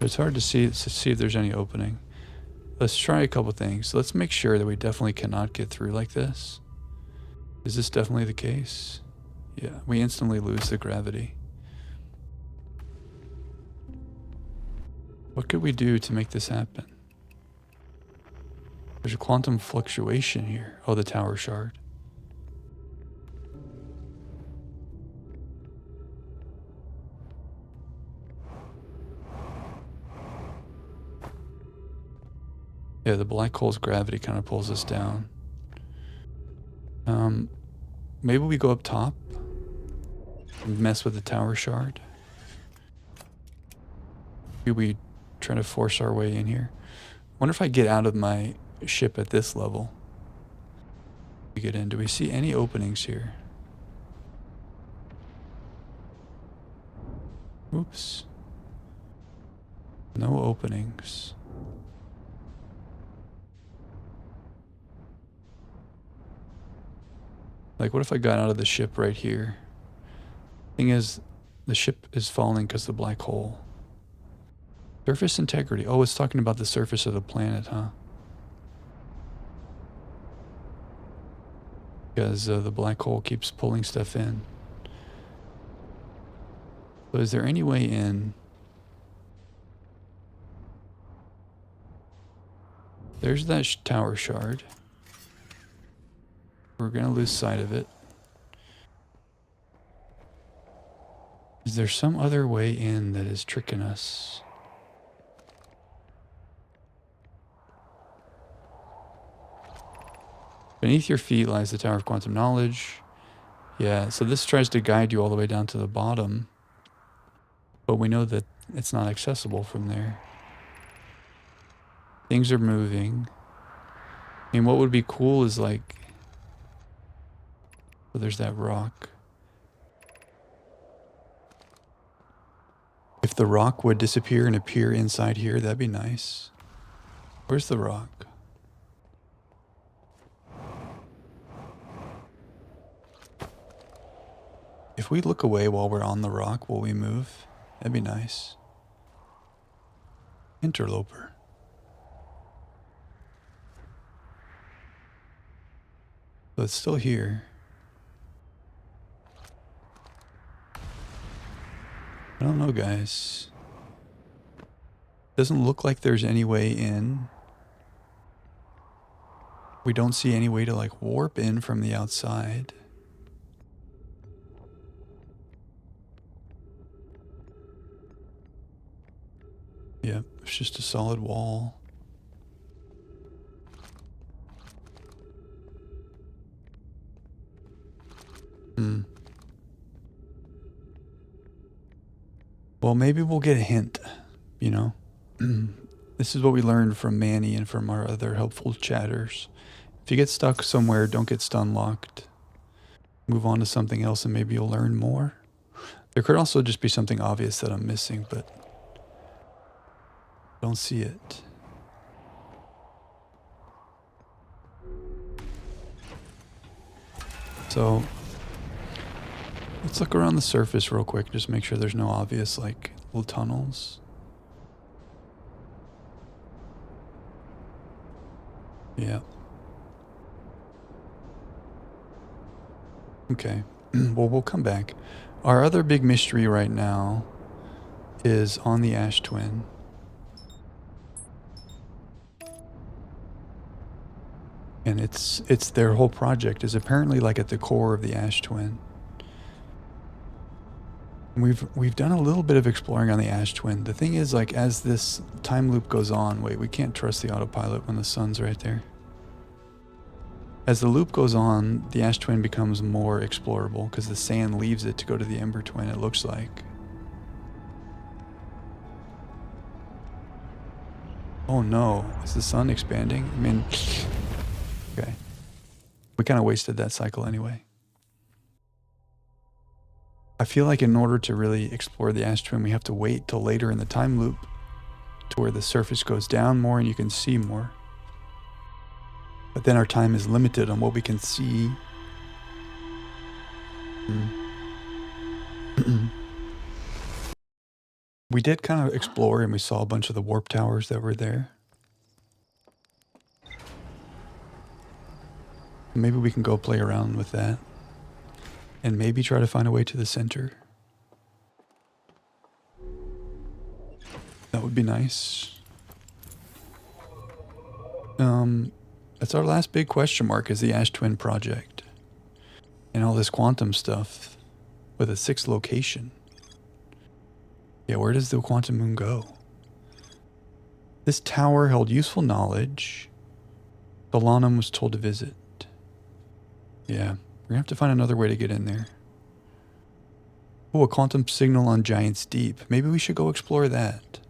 It's hard to see if there's any opening. Let's try a couple things. Let's make sure that we definitely cannot get through like this. Is this definitely the case? Yeah, we instantly lose the gravity. What could we do to make this happen? There's a quantum fluctuation here. Oh, the tower shard. Yeah, the black hole's gravity kind of pulls us down. Maybe we go up top and mess with the tower shard. Maybe we try to force our way in here. Wonder if I get out of my ship at this level. We get in. Do we see any openings here? Oops. No openings. Like, what if I got out of the ship right here? Thing is, the ship is falling because of the black hole. Surface integrity. Oh, it's talking about the surface of the planet, huh? Because the black hole keeps pulling stuff in. So is there any way in? There's that tower shard. We're gonna lose sight of it. Is there some other way in that is tricking us? Beneath your feet lies the Tower of Quantum Knowledge. Yeah, so this tries to guide you all the way down to the bottom. But we know that it's not accessible from there. Things are moving. I mean, what would be cool is like... Oh, there's that rock. If the rock would disappear and appear inside here, that'd be nice. Where's the rock? If we look away while we're on the rock, will we move? That'd be nice. Interloper. So it's still here. I don't know, guys. Doesn't look like there's any way in. We don't see any way to like warp in from the outside. Yep, it's just a solid wall. Well, maybe we'll get a hint, you know? This is what we learned from Manny and from our other helpful chatters. If you get stuck somewhere, don't get stun locked. Move on to something else and maybe you'll learn more. There could also just be something obvious that I'm missing, but I don't see it. So let's look around the surface real quick, just make sure there's no obvious like little tunnels. Yeah. Okay. Well, we'll come back. Our other big mystery right now is on the Ash Twin. And it's their whole project is apparently like at the core of the Ash Twin. We've done a little bit of exploring on the Ash Twin. The thing is, like, as this time loop goes on, wait, we can't trust the autopilot when the sun's right there. As the loop goes on, the Ash Twin becomes more explorable because the sand leaves it to go to the Ember Twin, it looks like. Oh no, is the sun expanding? I mean, okay. We kind of wasted that cycle anyway. I feel like in order to really explore the Ash Twin, we have to wait till later in the time loop to where the surface goes down more and you can see more. But then our time is limited on what we can see. We did kind of explore and we saw a bunch of the warp towers that were there. Maybe we can go play around with that. And maybe try to find a way to the center. That would be nice. That's our last big question mark is the Ash Twin project. And all this quantum stuff with a 6th location. Yeah, where does the quantum moon go? This tower held useful knowledge. Solanum was told to visit. Yeah, we're gonna have to find another way to get in there. Oh, a quantum signal on Giant's Deep. Maybe we should go explore that.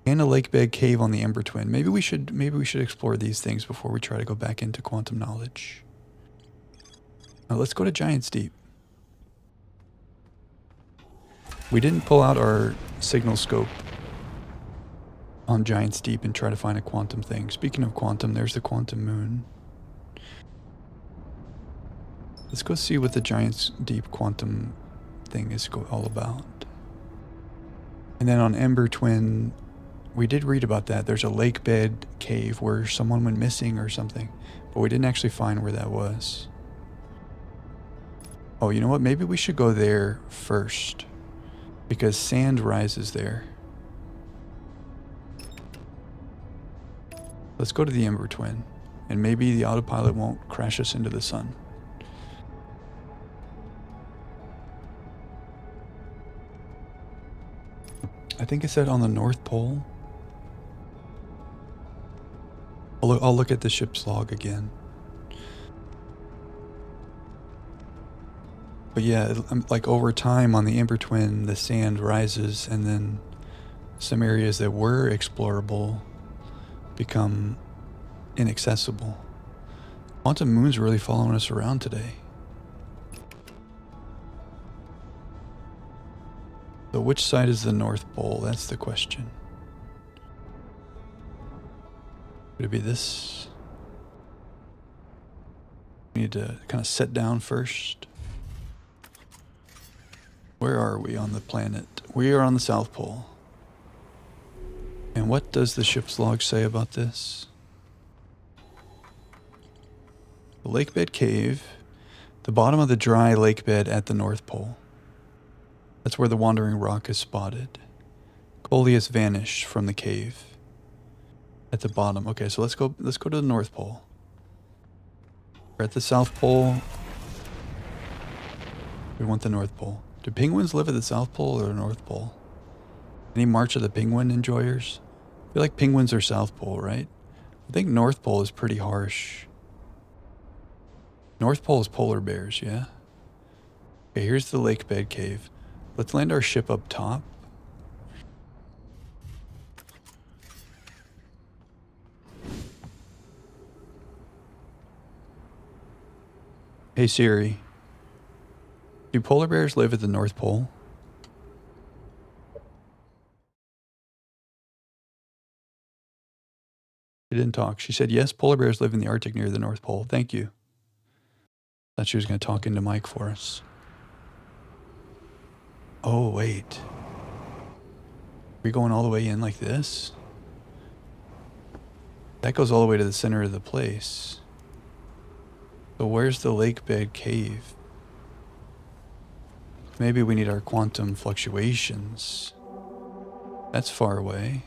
And a lake bed cave on the Ember Twin. Maybe we should explore these things before we try to go back into quantum knowledge. Now let's go to Giant's Deep. We didn't pull out our signal scope on Giant's Deep and try to find a quantum thing. Speaking of quantum, there's the quantum moon. Let's go see what the Giant's Deep quantum thing is all about. And then on Ember Twin, we did read about that. There's a lake bed cave where someone went missing or something, but we didn't actually find where that was. Oh, you know what? Maybe we should go there first because sand rises there. Let's go to the Ember Twin and maybe the autopilot won't crash us into the sun. I think it said on the North Pole. I'll look at the ship's log again. But yeah, like over time on the Ember Twin, the sand rises and then some areas that were explorable become inaccessible. Quantum Moon's really following us around today. So which side is the North Pole? That's the question. Could it be this? We need to kind of set down first. Where are we on the planet? We are on the South Pole. And what does the ship's log say about this? The lake bed cave, the bottom of the dry lake bed at the North Pole. That's where the wandering rock is spotted. Coleus vanished from the cave at the bottom. Okay, so let's go to the North Pole. We're at the South Pole. We want the North Pole. Do penguins live at the South Pole or the North Pole? Any March of the Penguin enjoyers? I feel like penguins are South Pole, right? I think North Pole is pretty harsh. North Pole is polar bears, yeah? Okay, here's the lake bed cave. Let's land our ship up top. Hey Siri, Do polar bears live at the North Pole? She didn't talk. She said, yes, polar bears live in the Arctic near the North Pole. Thank you. Thought she was going to talk into Mike for us. Oh, wait. Are we going all the way in like this? That goes all the way to the center of the place. So where's the lake bed cave? Maybe we need our quantum fluctuations. That's far away.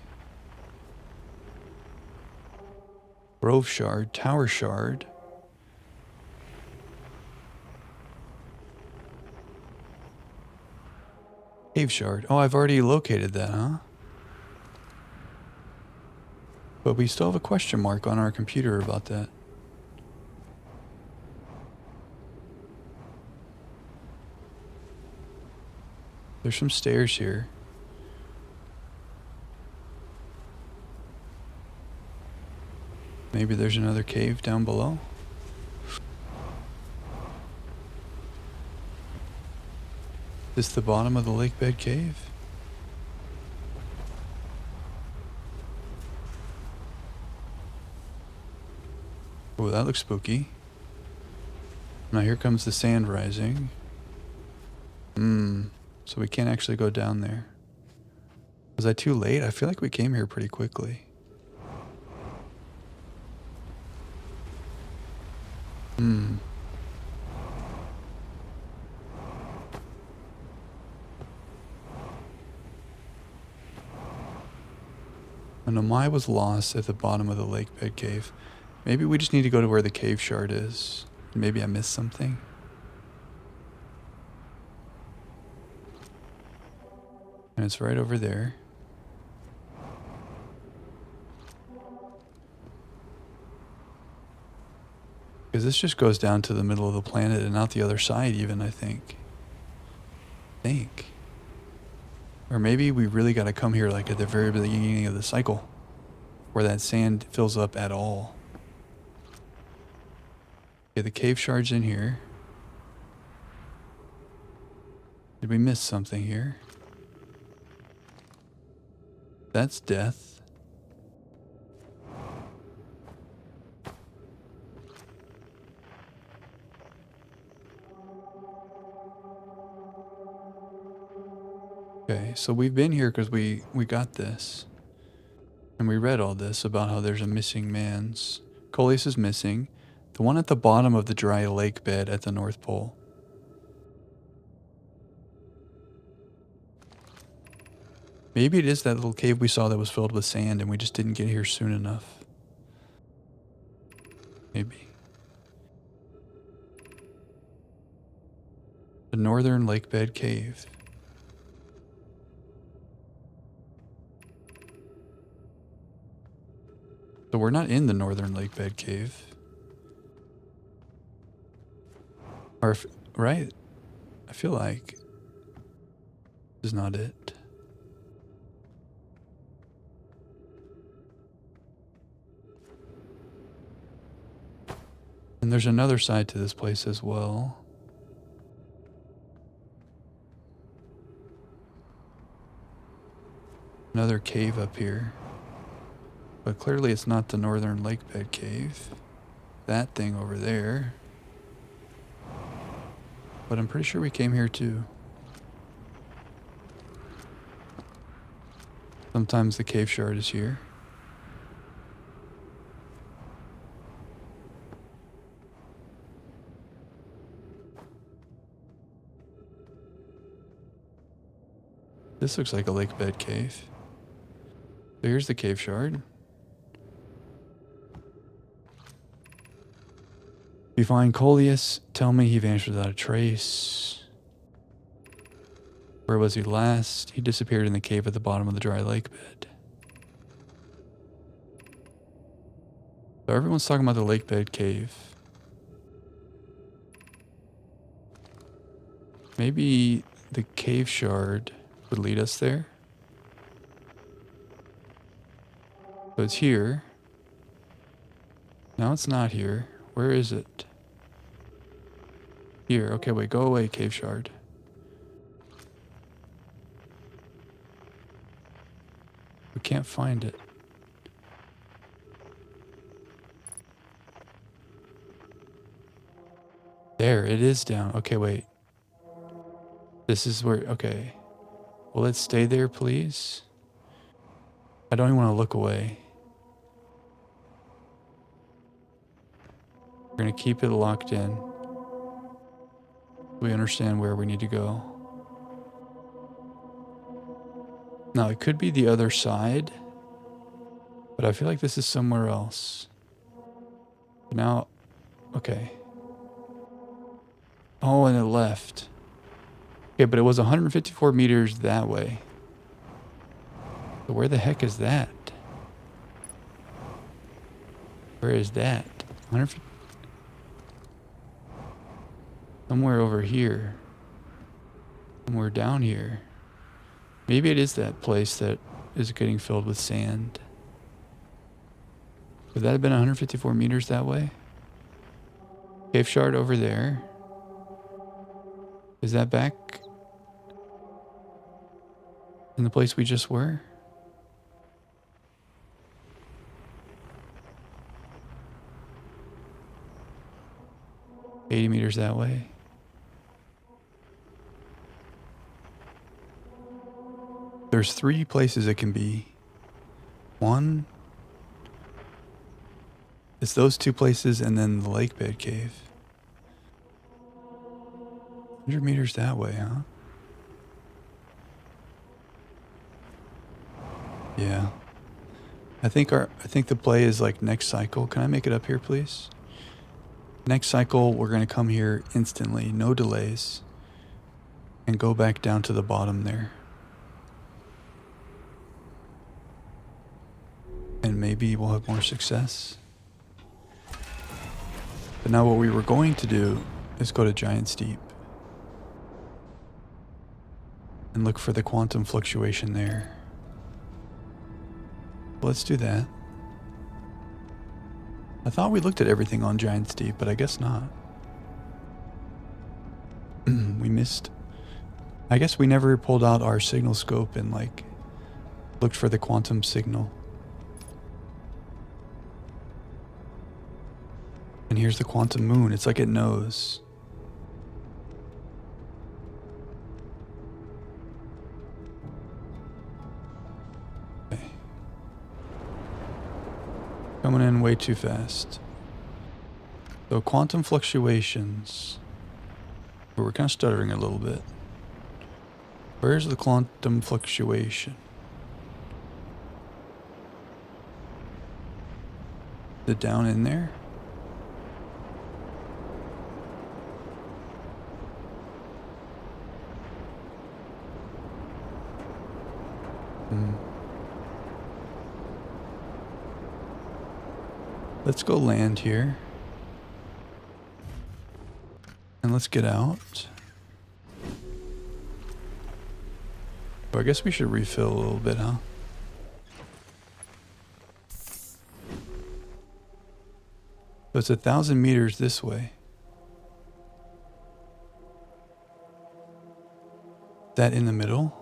Grove shard, tower shard. Cave shard. Oh, I've already located that, huh? But we still have a question mark on our computer about that. There's some stairs here. Maybe there's another cave down below. Is this the bottom of the lake bed cave? Oh, that looks spooky. Now here comes the sand rising. So we can't actually go down there. Was I too late? I feel like we came here pretty quickly. Nomai was lost at the bottom of the lake bed cave. Maybe we just need to go to where the cave shard is. Maybe I missed something. And it's right over there. Because this just goes down to the middle of the planet and not the other side even, I think. Or maybe we really got to come here like at the very beginning of the cycle, where that sand fills up at all. Okay, the cave shard's in here. Did we miss something here? That's death. Okay, so we've been here because we got this. And we read all this about how there's a missing man's. Coleus is missing. The one at the bottom of the dry lake bed at the North Pole. Maybe it is that little cave we saw that was filled with sand and we just didn't get here soon enough. Maybe. The Northern Lake Bed Cave. So we're not in the Northern Lake Bed Cave. Or if, right? I feel like this is not it. And there's another side to this place as well. Another cave up here. But clearly it's not the Northern Lake Bed Cave. That thing over there. But I'm pretty sure we came here too. Sometimes the cave shard is here. This looks like a lake bed cave. So here's the cave shard. We find Coleus. Tell me he vanished without a trace. Where was he last? He disappeared in the cave at the bottom of the dry lake bed. So everyone's talking about the lake bed cave. Maybe the cave shard would lead us there. So it's here. No, it's not here. Where is it? Here. Okay, wait. Go away, cave shard. We can't find it. There, it is down. Okay, wait. This is where, okay. Well, let's stay there, please. I don't even want to look away. We're going to keep it locked in. We understand where we need to go. Now, it could be the other side, but I feel like this is somewhere else. Now, okay. Oh, and it left. Okay, but it was 154 meters that way. So where the heck is that? Where is that? 150. Somewhere over here. Somewhere down here. Maybe it is that place that is getting filled with sand. Would that have been 154 meters that way? Cave shard over there. Is that back in the place we just were? $80 meters that way. There's 3 places it can be. One is those 2 places and then the lake bed cave. 100 meters that way, huh? Yeah. I think the play is like next cycle. Can I make it up here, please? Next cycle, we're going to come here instantly, no delays, and go back down to the bottom there. And maybe we'll have more success. But now what we were going to do is go to Giant Steep and look for the quantum fluctuation there. Let's do that. I thought we looked at everything on Giant Steep, but I guess not. We missed. I guess we never pulled out our signal scope and like looked for the quantum signal. And here's the quantum moon. It's like it knows. Okay. Coming in way too fast. So quantum fluctuations. But we're kind of stuttering a little bit. Where's the quantum fluctuation? Is it down in there? Let's go land here. And let's get out. Well, I guess we should refill a little bit, huh? So it's 1,000 meters this way. That in the middle?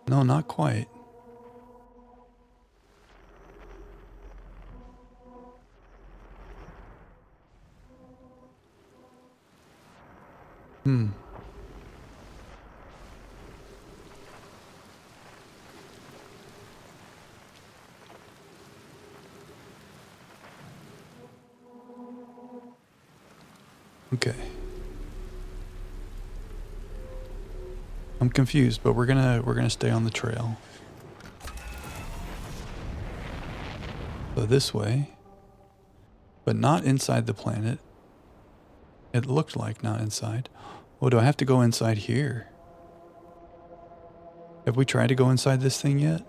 No, not quite. Okay. I'm confused, but we're gonna stay on the trail. So this way, but not inside the planet. It looked like not inside. Oh, do I have to go inside here? Have we tried to go inside this thing yet?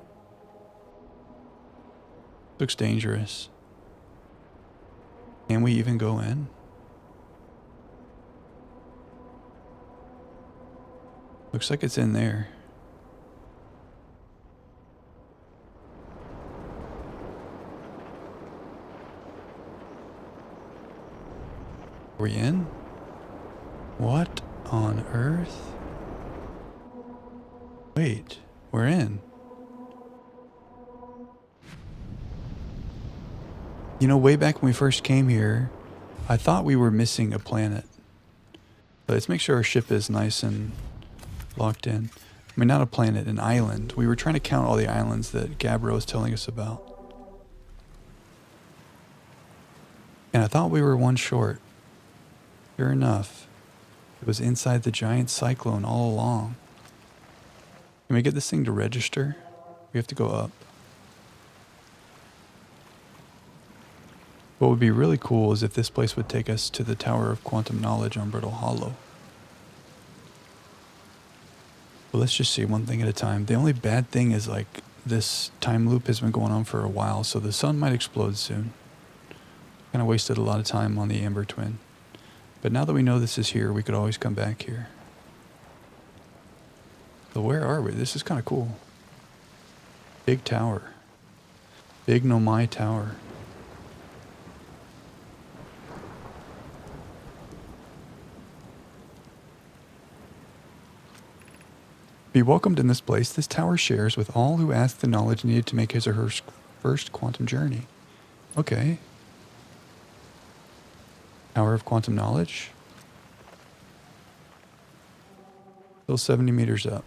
Looks dangerous. Can we even go in? Looks like it's in there. Are we in? What on earth? Wait, we're in. You know, way back when we first came here, I thought we were missing a planet. But let's make sure our ship is nice and locked in. I mean, not a planet, an island. We were trying to count all the islands that Gabriel was telling us about. And I thought we were one short. Sure enough, it was inside the giant cyclone all along. Can we get this thing to register? We have to go up. What would be really cool is if this place would take us to the Tower of Quantum Knowledge on Brittle Hollow. But let's just see one thing at a time. The only bad thing is, like, this time loop has been going on for a while, so the sun might explode soon. Kind of wasted a lot of time on the Amber Twin. But now that we know this is here, we could always come back here. So where are we? This is kind of cool. Big tower. Big Nomai Tower. Be welcomed in this place. This tower shares with all who ask the knowledge needed to make his or her first quantum journey. Okay. Tower of Quantum Knowledge. Still 70 meters up.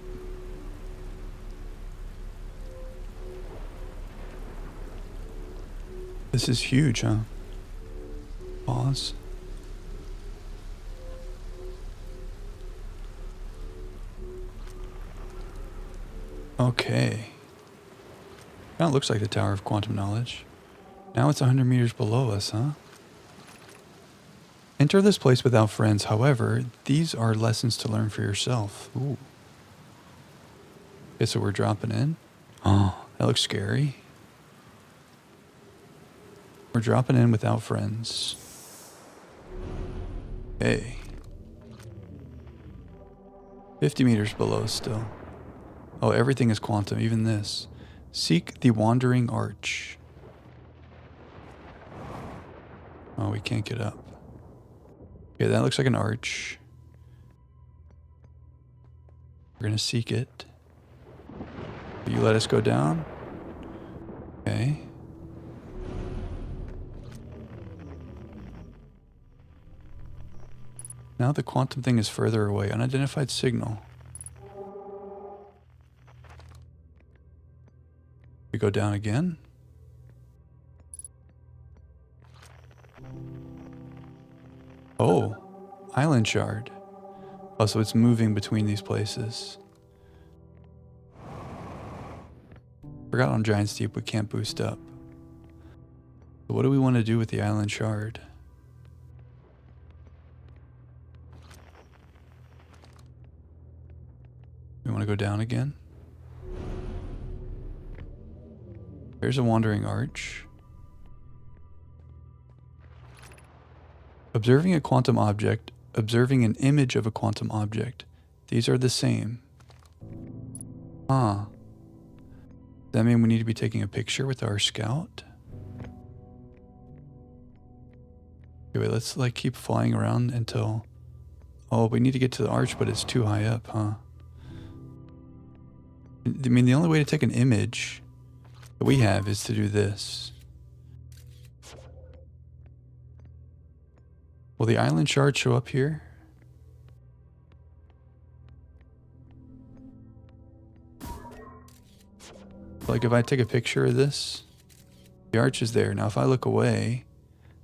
This is huge, huh? Pause. Okay. Kind of looks like the Tower of Quantum Knowledge. Now it's 100 meters below us, huh? Enter this place without friends. However, these are lessons to learn for yourself. Ooh. Okay, so we're dropping in. Oh, that looks scary. We're dropping in without friends. Hey. 50 meters below still. Oh, everything is quantum, even this. Seek the Wandering Arch. Oh, we can't get up. Okay, that looks like an arch. We're gonna seek it. Will you let us go down? Okay. Now the quantum thing is further away. Unidentified signal. We go down again. Oh, island shard. Oh, so it's moving between these places. Forgot on Giant Steep we can't boost up. But what do we want to do with the island shard? We want to go down again. There's a Wandering Arch. Observing a quantum object, observing an image of a quantum object. These are the same. Huh. Does that mean we need to be taking a picture with our scout? Okay, wait, let's like keep flying around until... Oh, we need to get to the arch, but it's too high up, huh? I mean, the only way to take an image that we have is to do this. Will the island shard show up here? Like if I take a picture of this, the arch is there. Now if I look away,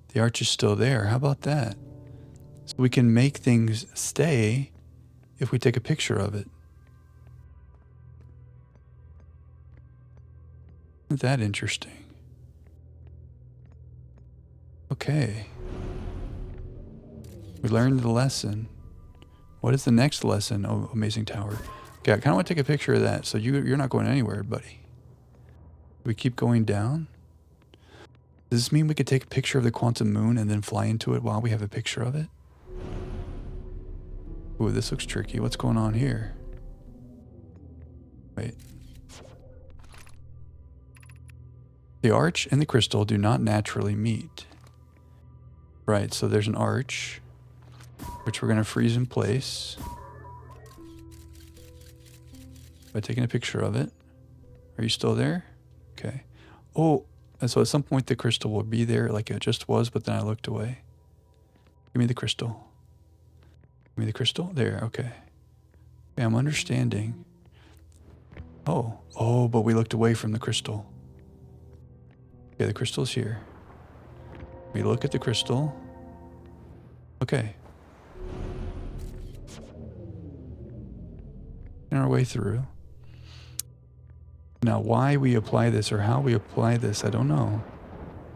the arch is still there. How about that? So we can make things stay if we take a picture of it. Isn't that interesting? Okay. We learned the lesson. What is the next lesson? Oh, Amazing Tower. Okay, I kind of want to take a picture of that. So you're not going anywhere, buddy. We keep going down. Does this mean we could take a picture of the quantum moon and then fly into it while we have a picture of it? Ooh, this looks tricky. What's going on here? Wait. The arch and the crystal do not naturally meet. Right, so there's an arch, which we're going to freeze in place. by taking a picture of it. Are you still there? Okay. Oh, and so at some point the crystal will be there like it just was, but then I looked away. Give me the crystal. Give me the crystal. There, okay. Okay, I'm understanding. Oh, but we looked away from the crystal. Okay, the crystal's here. We look at the crystal. Okay. In our way through. Now, why we apply this or how we apply this, I don't know.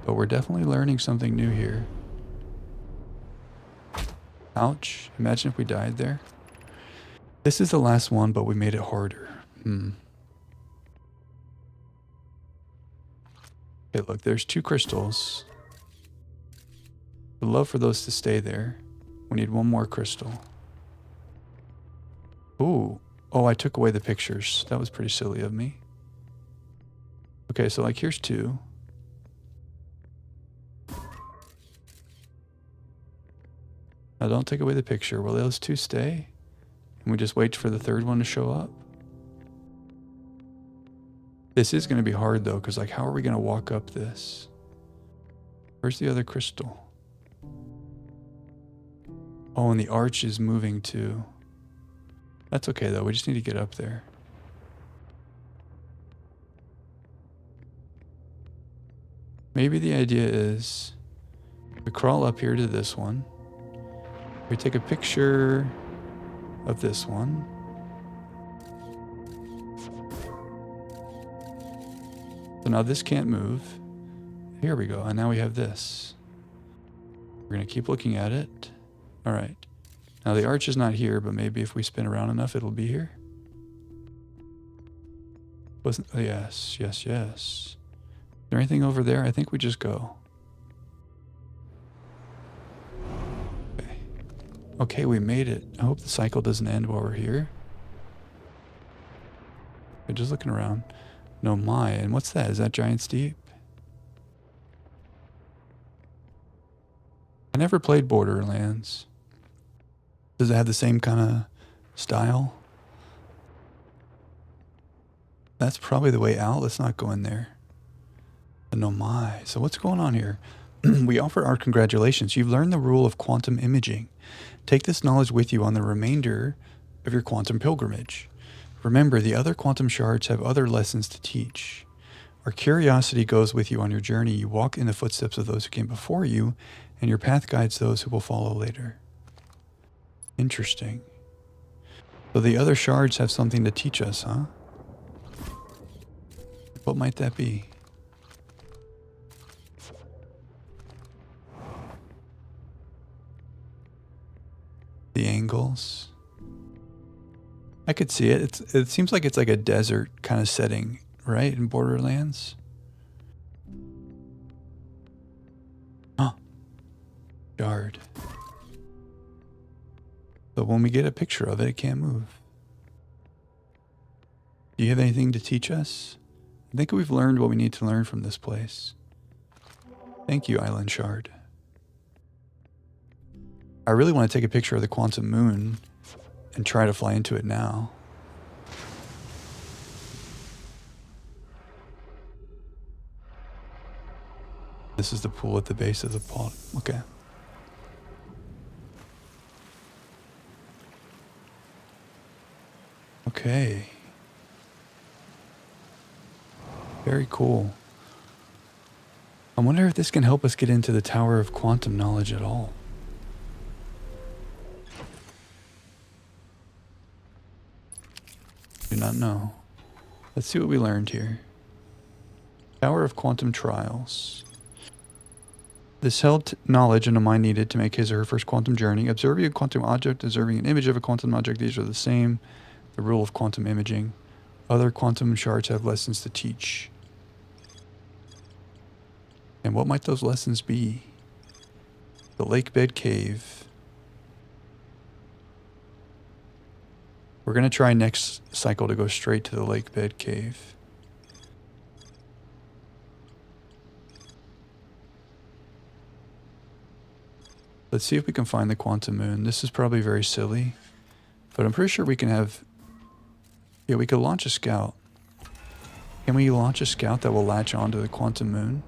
But we're definitely learning something new here. Ouch. Imagine if we died there. This is the last one, but we made it harder. Okay, look, there's 2 crystals. I'd love for those to stay there. We need 1 more crystal. Ooh. Oh, I took away the pictures. That was pretty silly of me. Okay, so like here's 2. Now don't take away the picture. Will those 2 stay? And we just wait for the 3rd one to show up? This is going to be hard though, because like how are we going to walk up this? Where's the other crystal? Oh, and the arch is moving too. That's okay though, we just need to get up there. Maybe the idea is we crawl up here to this one. We take a picture of this one. So now this can't move. Here we go. And now we have this. We're going to keep looking at it. All right. Now the arch is not here, but maybe if we spin around enough, it'll be here. Wasn't, oh, yes. Is there anything over there? I think we just go. Okay. Okay, we made it. I hope the cycle doesn't end while we're here. Okay, just looking around. No, my. And what's that? Is that Giant's Deep? I never played Borderlands. Does it have the same kind of style? That's probably the way out. Let's not go in there. No, my. So what's going on here? We offer our congratulations. You've learned the rule of quantum imaging. Take this knowledge with you on the remainder of your quantum pilgrimage. Remember, the other quantum shards have other lessons to teach. Our curiosity goes with you on your journey. You walk in the footsteps of those who came before you, and your path guides those who will follow later. Interesting. So the other shards have something to teach us, huh? What might that be? The angles. I could see it. It seems like it's like a desert kind of setting, right? In Borderlands. Huh. Shard. But when we get a picture of it, it can't move. Do you have anything to teach us? I think we've learned what we need to learn from this place. Thank you, Island Shard. I really want to take a picture of the quantum moon and try to fly into it now. This is the pool at the base of the pod. Okay. Okay. Very cool. I wonder if this can help us get into the Tower of Quantum Knowledge at all. Do not know. Let's see what we learned here. Tower of Quantum Trials. This held knowledge in a mind needed to make his or her first quantum journey. Observing a quantum object, observing an image of a quantum object, these are the same. The rule of quantum imaging. Other quantum shards have lessons to teach. And what might those lessons be? The lake bed cave. We're going to try next cycle to go straight to the lake bed cave. Let's see if we can find the quantum moon. This is probably very silly, but I'm pretty sure we can have Yeah, we could launch a scout. Can we launch a scout that will latch onto the quantum moon?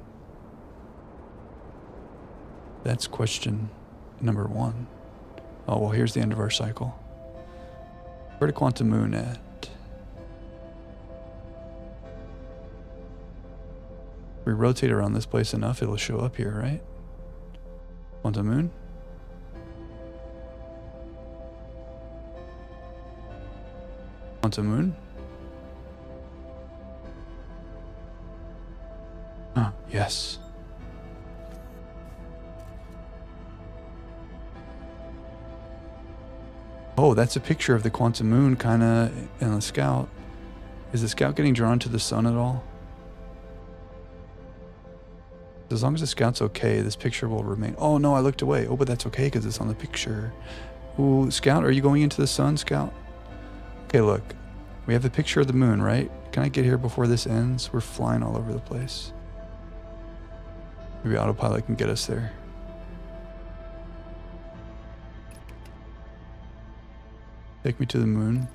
That's question number 1. Oh, well, here's the end of our cycle. Where the quantum moon at? If we rotate around this place enough, it'll show up here, right? Quantum moon? Quantum moon? Ah, yes. Oh, that's a picture of the quantum moon kind of in the scout. Is the scout getting drawn to the sun at all? As long as the scout's okay, this picture will remain. Oh no, I looked away. Oh, but that's okay because it's on the picture. Ooh, scout, are you going into the sun, scout? Okay, look. We have the picture of the moon, right? Can I get here before this ends? We're flying all over the place. Maybe autopilot can get us there. Take me to the moon.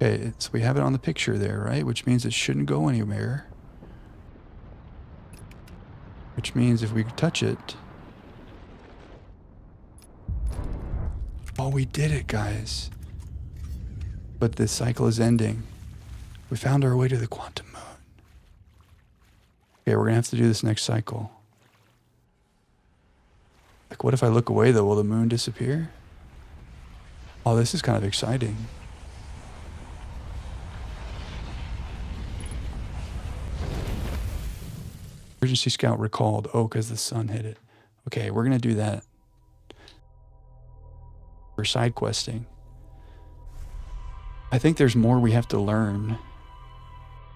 Okay, so we have it on the picture there, right? Which means it shouldn't go anywhere. Which means if we touch it... Oh, we did it, guys. But the cycle is ending. We found our way to the quantum moon. Okay, we're gonna have to do this next cycle. Like, what if I look away, though? Will the moon disappear? Oh, this is kind of exciting. Emergency scout recalled. Oh, because the sun hit it. Okay, we're going to do that. For side questing. I think there's more we have to learn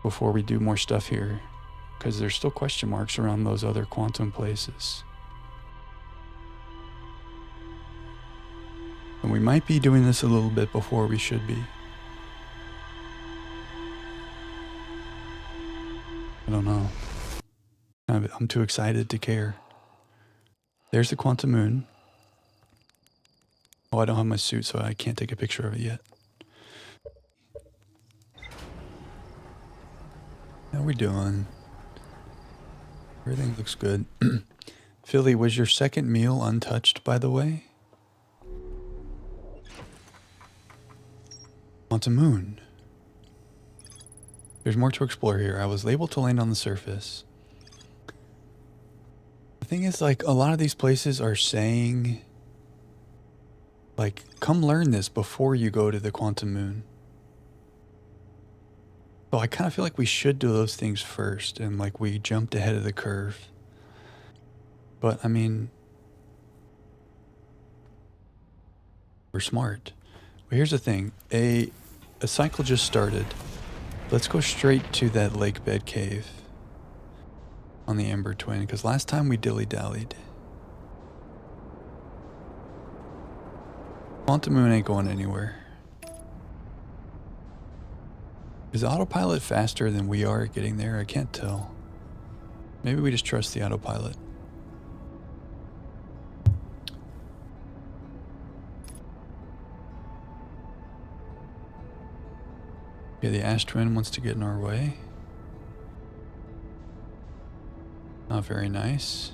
before we do more stuff here. Because there's still question marks around those other quantum places. And we might be doing this a little bit before we should be. I don't know. I'm too excited to care. There's the quantum moon. Oh, I don't have my suit, so I can't take a picture of it yet. How we doing? Everything looks good. Philly, was your second meal untouched, by the way? Quantum moon. There's more to explore here. I was able to land on the surface. The thing is, like, a lot of these places are saying, like, come learn this before you go to the quantum moon. So I kind of feel like we should do those things first, and like we jumped ahead of the curve. But I mean, we're smart. But here's the thing: a cycle just started. Let's go straight to that lake bed cave on the Ember Twin, because last time we dilly-dallied. Quantum moon ain't going anywhere. Is autopilot faster than we are at getting there? I can't tell. Maybe we just trust the autopilot. Okay, the Ash Twin wants to get in our way. Not very nice.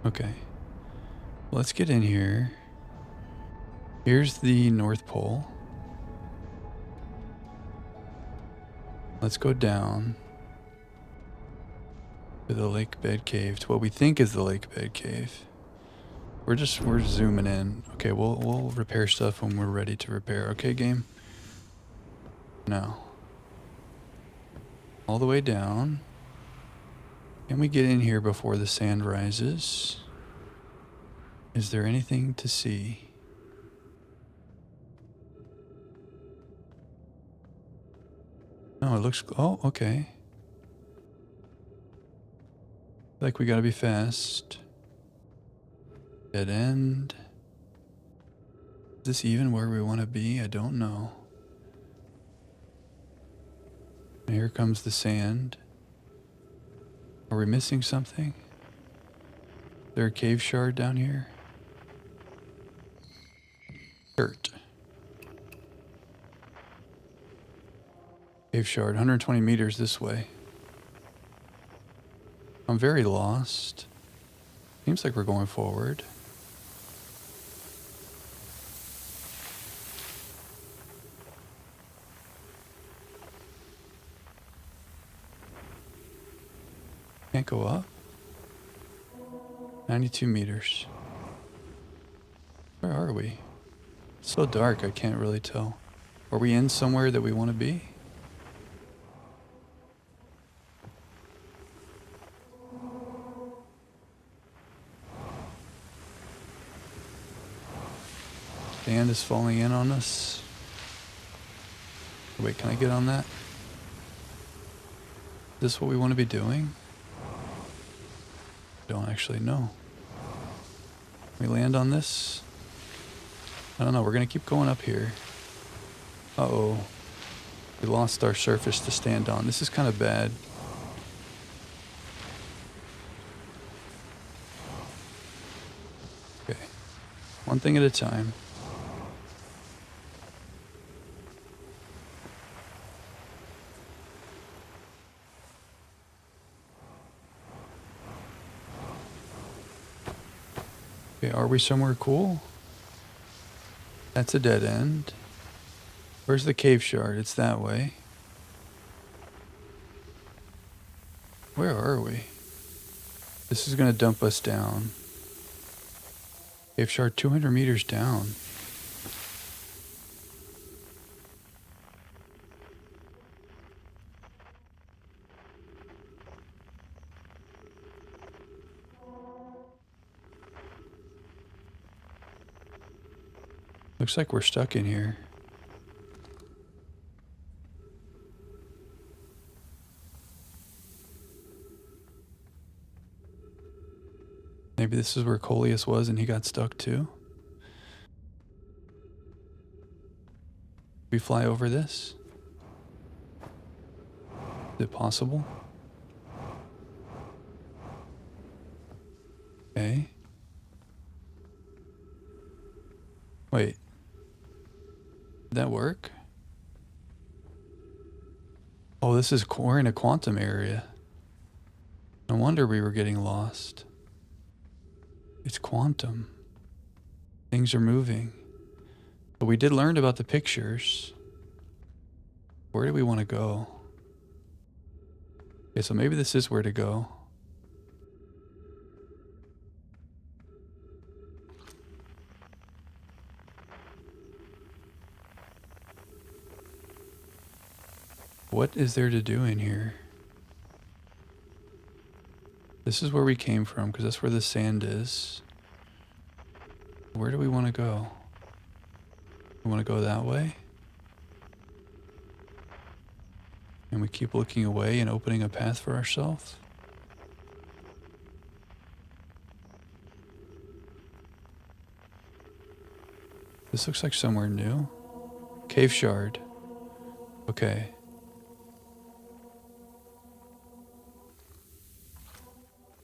Okay. Let's get in here. Here's the North Pole. Let's go down to the lake bed cave, to what we think is the lake bed cave. We're zooming in. Okay, we'll repair stuff when we're ready to repair. Okay, game? Now. All the way down. Can we get in here before the sand rises? Is there anything to see? No, it looks... Oh, okay. Like we gotta be fast. Dead end. Is this even where we want to be? I don't know. And here comes the sand. Are we missing something? there a cave shard down here? Dirt. Cave shard, 120 meters this way. I'm very lost. Seems like we're going forward. Can't go up. 92 meters. Where are we? It's so dark, I can't really tell. Are we in somewhere that we want to be? Sand is falling in on us. Wait, can I get on that? Is this what we want to be doing? Don't actually know. Can we land on this? I don't know, we're gonna keep going up here. Uh-oh. We lost our surface to stand on. This is kind of bad. Okay. One thing at a time. Okay, are we somewhere cool? That's a dead end. Where's the cave shard? It's that way. Where are we? This is gonna dump us down. Cave shard 200 meters down. Looks like we're stuck in here. Maybe this is where Coleus was and he got stuck too. We fly over this? Is it possible? Okay. Wait. Did that work? Oh, this is, we're in a quantum area. No wonder we were getting lost. It's quantum. Things are moving. But we did learn about the pictures. Where do we want to go? Okay, so maybe this is where to go. What is there to do in here? This is where we came from, because that's where the sand is. Where do we want to go? We want to go that way? And we keep looking away and opening a path for ourselves? This looks like somewhere new. Cave shard. Okay.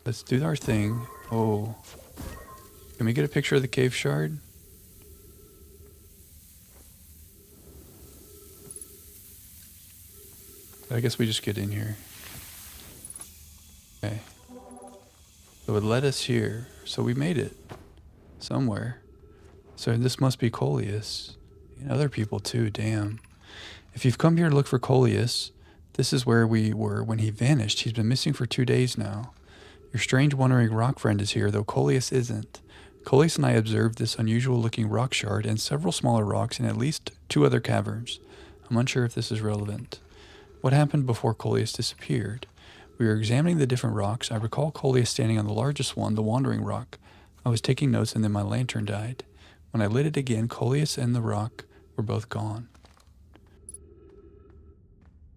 Let's do our thing. Oh. Can we get a picture of the cave shard? I guess we just get in here. Okay. So it led us here. So we made it. Somewhere. So this must be Coleus. And other people too, damn. If you've come here to look for Coleus, this is where we were when he vanished. He's been missing for 2 days now. Your strange wandering rock friend is here, though Coleus isn't. Coleus and I observed this unusual looking rock shard and several smaller rocks in at least 2 other caverns. I'm unsure if this is relevant. What happened before Coleus disappeared? We were examining the different rocks. I recall Coleus standing on the largest one, the wandering rock. I was taking notes and then my lantern died. When I lit it again, Coleus and the rock were both gone.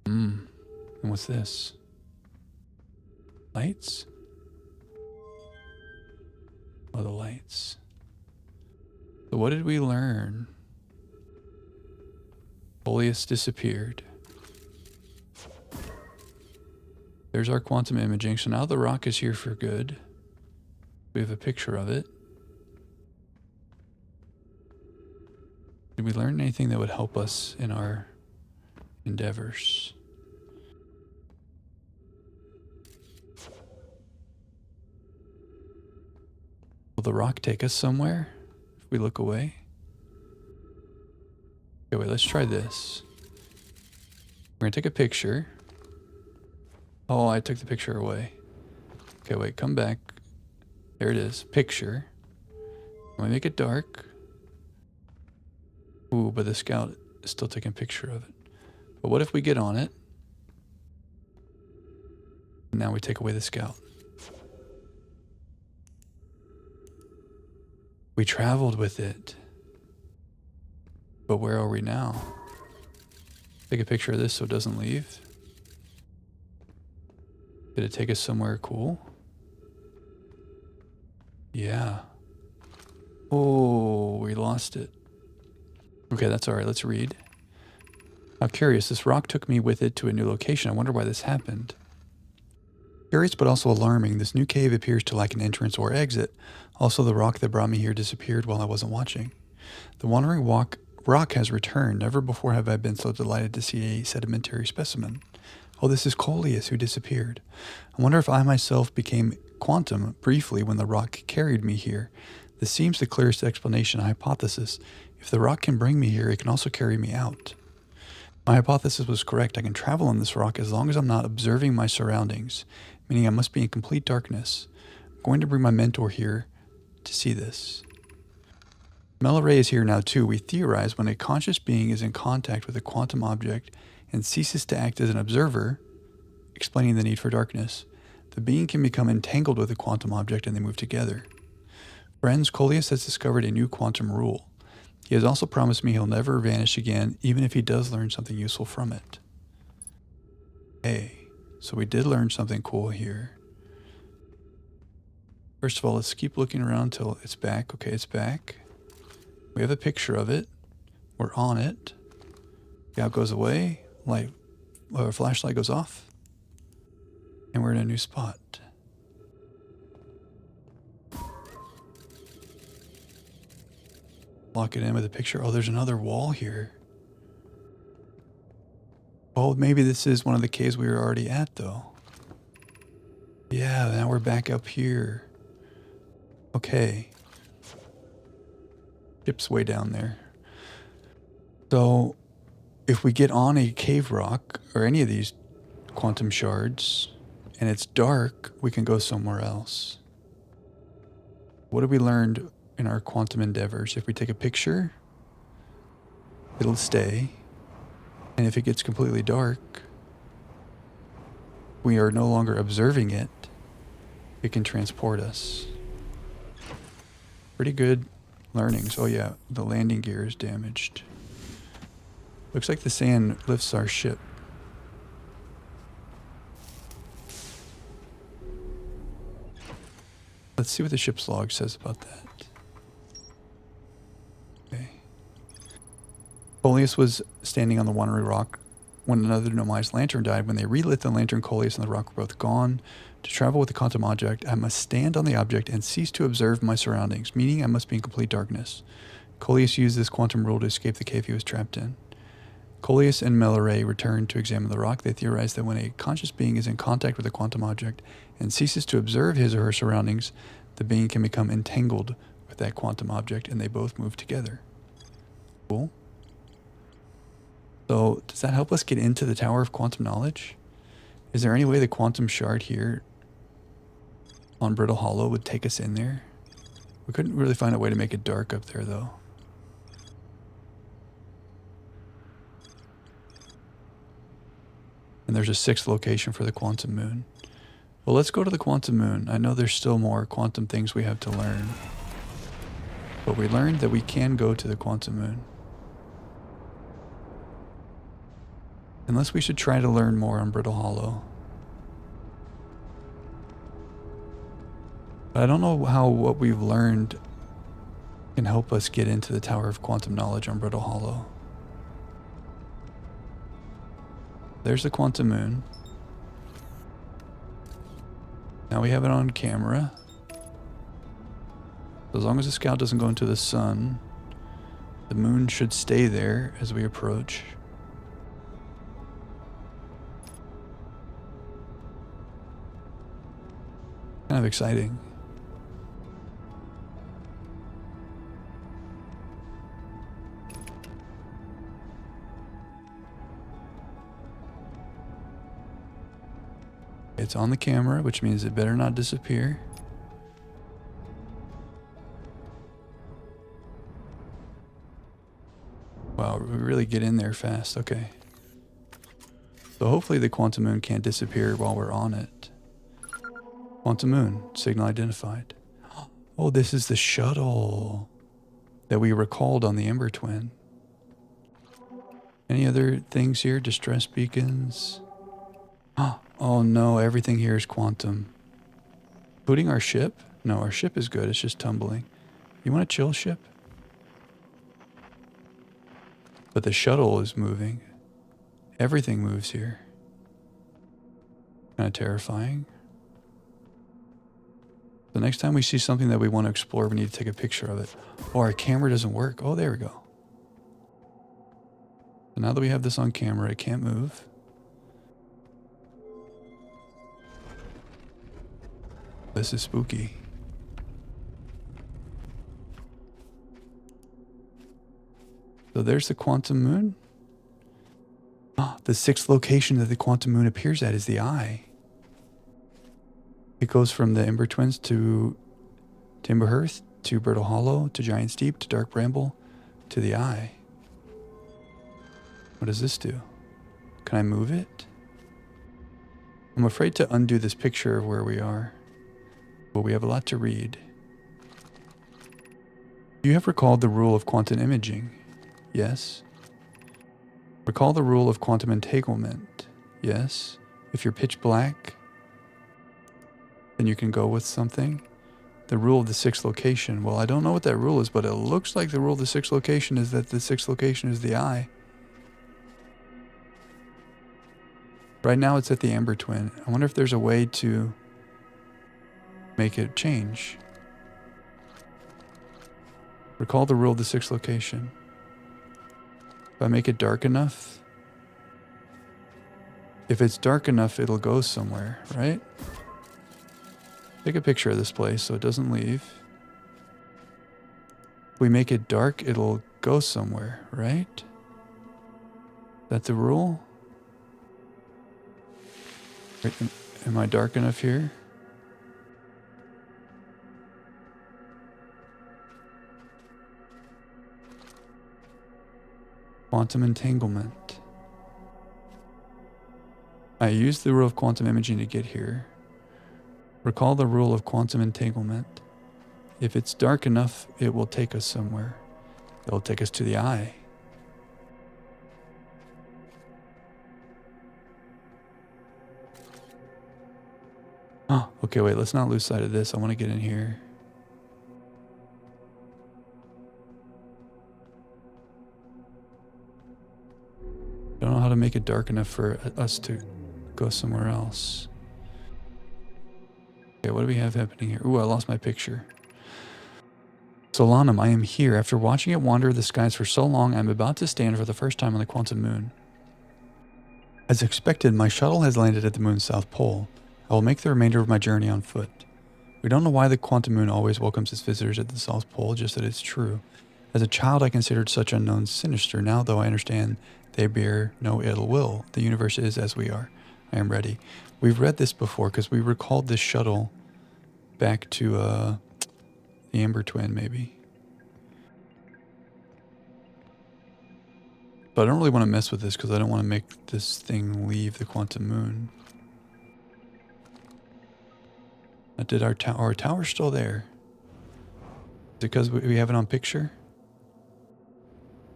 And what's this? Lights? Oh, the lights. So what did we learn? Coleus disappeared. There's our quantum imaging. So now the rock is here for good. We have a picture of it. Did we learn anything that would help us in our endeavors? Will the rock take us somewhere if we look away? Okay, wait, let's try this. We're gonna take a picture. Oh, I took the picture away. Okay, wait, come back. There it is, picture. I'm gonna make it dark. Ooh, but the scout is still taking a picture of it. But what if we get on it? And now we take away the scout. We traveled with it. But where are we now? Take a picture of this so it doesn't leave. Did it take us somewhere cool? Yeah. Oh, we lost it. Okay, that's all right. Let's read. How curious. This rock took me with it to a new location. I wonder why this happened. Curious but also alarming. This new cave appears to lack an entrance or exit. Also, the rock that brought me here disappeared while I wasn't watching. The wandering rock has returned. Never before have I been so delighted to see a sedimentary specimen. Oh, this is Coleus who disappeared. I wonder if I myself became quantum briefly when the rock carried me here. This seems the clearest explanation, a hypothesis. If the rock can bring me here, it can also carry me out. My hypothesis was correct. I can travel on this rock as long as I'm not observing my surroundings, meaning I must be in complete darkness. I'm going to bring my mentor here to see this. Melaray is here now too. We theorize when a conscious being is in contact with a quantum object and ceases to act as an observer, explaining the need for darkness, the being can become entangled with the quantum object and they move together. Friends, Coleus has discovered a new quantum rule. He has also promised me he'll never vanish again, even if he does learn something useful from it. Hey, so we did learn something cool here. First of all, let's keep looking around till it's back. Okay, it's back. We have a picture of it. We're on it. Scout goes away. Flashlight goes off. And we're in a new spot. Lock it in with a picture. Oh, there's another wall here. Oh, maybe this is one of the caves we were already at, though. Yeah, now we're back up here. Okay. Ship's way down there. So, if we get on a cave rock, or any of these quantum shards, and it's dark, we can go somewhere else. What have we learned in our quantum endeavors? If we take a picture, it'll stay. And if it gets completely dark, we are no longer observing it. It can transport us. Pretty good learnings. Oh yeah, the landing gear is damaged. Looks like the sand lifts our ship. Let's see what the ship's log says about that. Okay. Coleus was standing on the wandering rock when another Nomai's lantern died. When they relit the lantern, Coleus and the rock were both gone. To travel with the quantum object, I must stand on the object and cease to observe my surroundings, meaning I must be in complete darkness. Coleus used this quantum rule to escape the cave he was trapped in. Coleus and Melaray returned to examine the rock. They theorized that when a conscious being is in contact with a quantum object and ceases to observe his or her surroundings, the being can become entangled with that quantum object and they both move together. Cool. So, does that help us get into the Tower of Quantum Knowledge? Is there any way the quantum shard here on Brittle Hollow would take us in there? We couldn't really find a way to make it dark up there, though. And there's a 6th location for the quantum moon. Well, let's go to the quantum moon. I know there's still more quantum things we have to learn. But we learned that we can go to the quantum moon. Unless we should try to learn more on Brittle Hollow. But I don't know how what we've learned can help us get into the Tower of Quantum Knowledge on Brittle Hollow. There's the quantum moon. Now we have it on camera. As long as the scout doesn't go into the sun, the moon should stay there as we approach. Kind of exciting. It's on the camera, which means it better not disappear. Wow, we really get in there fast. Okay. So hopefully the quantum moon can't disappear while we're on it. Quantum moon, signal identified. Oh, this is the shuttle that we recalled on the Ember Twin. Any other things here? Distress beacons. Oh no, everything here is quantum. Including our ship? No, our ship is good. It's just tumbling. You want a chill ship? But the shuttle is moving. Everything moves here. Kind of terrifying. The next time we see something that we want to explore, we need to take a picture of it. Oh, our camera doesn't work. Oh, there we go. So now that we have this on camera, it can't move. This is spooky. So there's the quantum moon. The sixth location that the quantum moon appears at is the eye. It goes from the Ember Twins to Timberhearth, to Brittle Hollow, to Giant's Deep, to Dark Bramble, to the eye. What does this do? Can I move it? I'm afraid to undo this picture of where we are, but we have a lot to read. You have recalled the rule of quantum imaging. Yes. Recall the rule of quantum entanglement. Yes. If you're pitch black, then you can go with something. The rule of the sixth location. Well, I don't know what that rule is, but it looks like the rule of the sixth location is that the sixth location is the eye. Right now it's at the Ember Twin. I wonder if there's a way to make it change. Recall the rule of the sixth location. If I make it dark enough, if it's dark enough, it'll go somewhere, right? Take a picture of this place so it doesn't leave. If we make it dark, it'll go somewhere, right? That's the rule? Wait, am I dark enough here? Quantum entanglement. I used the rule of quantum imaging to get here. Recall the rule of quantum entanglement. If it's dark enough, it will take us somewhere. It'll take us to the eye. Oh, okay, wait, let's not lose sight of this. I want to get in here. I don't know how to make it dark enough for us to go somewhere else. Okay, what do we have happening here? Ooh, I lost my picture. Solanum, I am here. After watching it wander the skies for so long, I am about to stand for the first time on the quantum moon. As expected, my shuttle has landed at the moon's south pole. I will make the remainder of my journey on foot. We don't know why the quantum moon always welcomes its visitors at the south pole, just that it's true. As a child, I considered such unknowns sinister. Now, though, I understand they bear no ill will. The universe is as we are. I am ready. We've read this before because we recalled this shuttle back to the Ember Twin, maybe. But I don't really want to mess with this because I don't want to make this thing leave the quantum moon. Did our tower's still there? Is it because we have it on picture?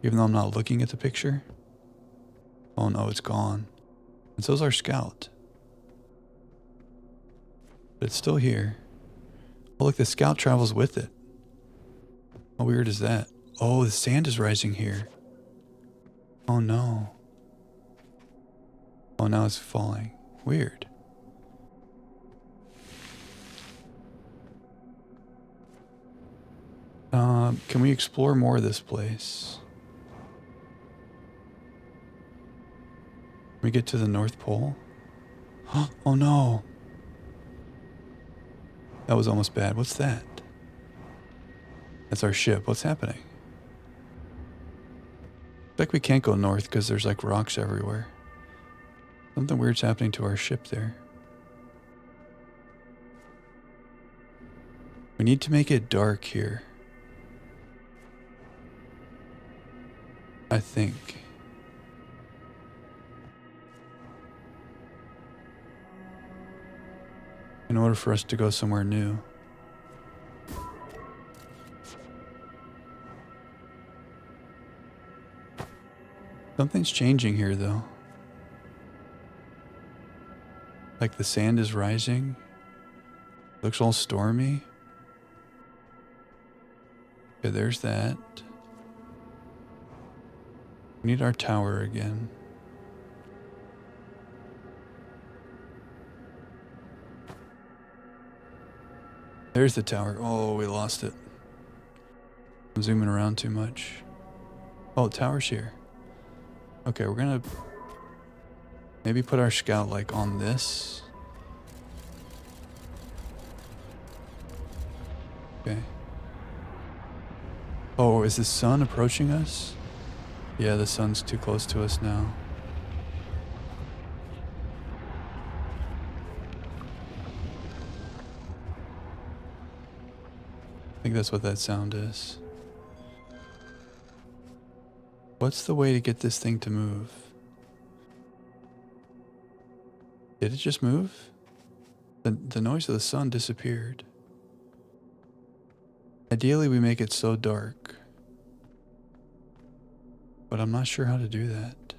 Even though I'm not looking at the picture? Oh no, it's gone. And so's our scout. But it's still here. Oh look, the scout travels with it. How weird is that? Oh, the sand is rising here. Oh no. Oh, now it's falling. Weird. Can we explore more of this place? Can we get to the North Pole? Oh no! That was almost bad. What's that? That's our ship. What's happening? Like we can't go north because there's like rocks everywhere. Something weird's happening to our ship there. We need to make it dark here. I think. In order for us to go somewhere new. Something's changing here though. Like the sand is rising. Looks all stormy. Okay, there's that. We need our tower again. There's the tower. Oh, we lost it. I'm zooming around too much. Oh, tower's here. Okay, we're gonna maybe put our scout like on this. Okay. Oh, is the sun approaching us? Yeah, the sun's too close to us now. I think that's what that sound is. What's the way to get this thing to move? Did it just move? The noise of the sun disappeared. Ideally, we make it so dark. But I'm not sure how to do that.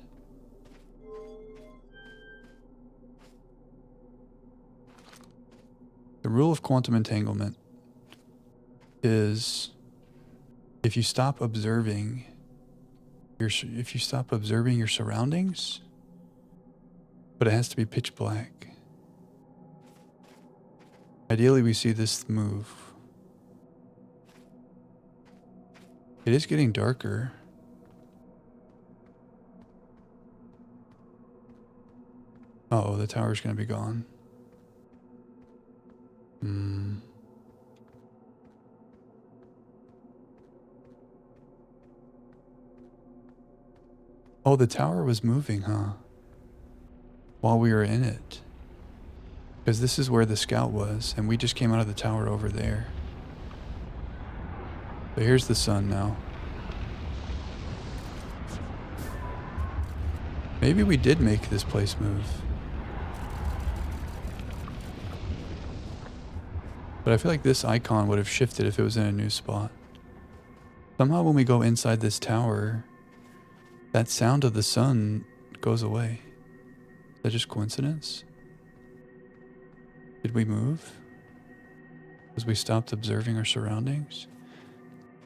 The rule of quantum entanglement is if you stop observing your surroundings, but it has to be pitch black. Ideally, we see this move. It is getting darker. Oh, the tower's gonna be gone. Oh, the tower was moving, huh? While we were in it. Because this is where the scout was, and we just came out of the tower over there. But here's the sun now. Maybe we did make this place move. But I feel like this icon would have shifted if it was in a new spot. Somehow when we go inside this tower, that sound of the sun goes away. Is that just coincidence? Did we move? Because we stopped observing our surroundings?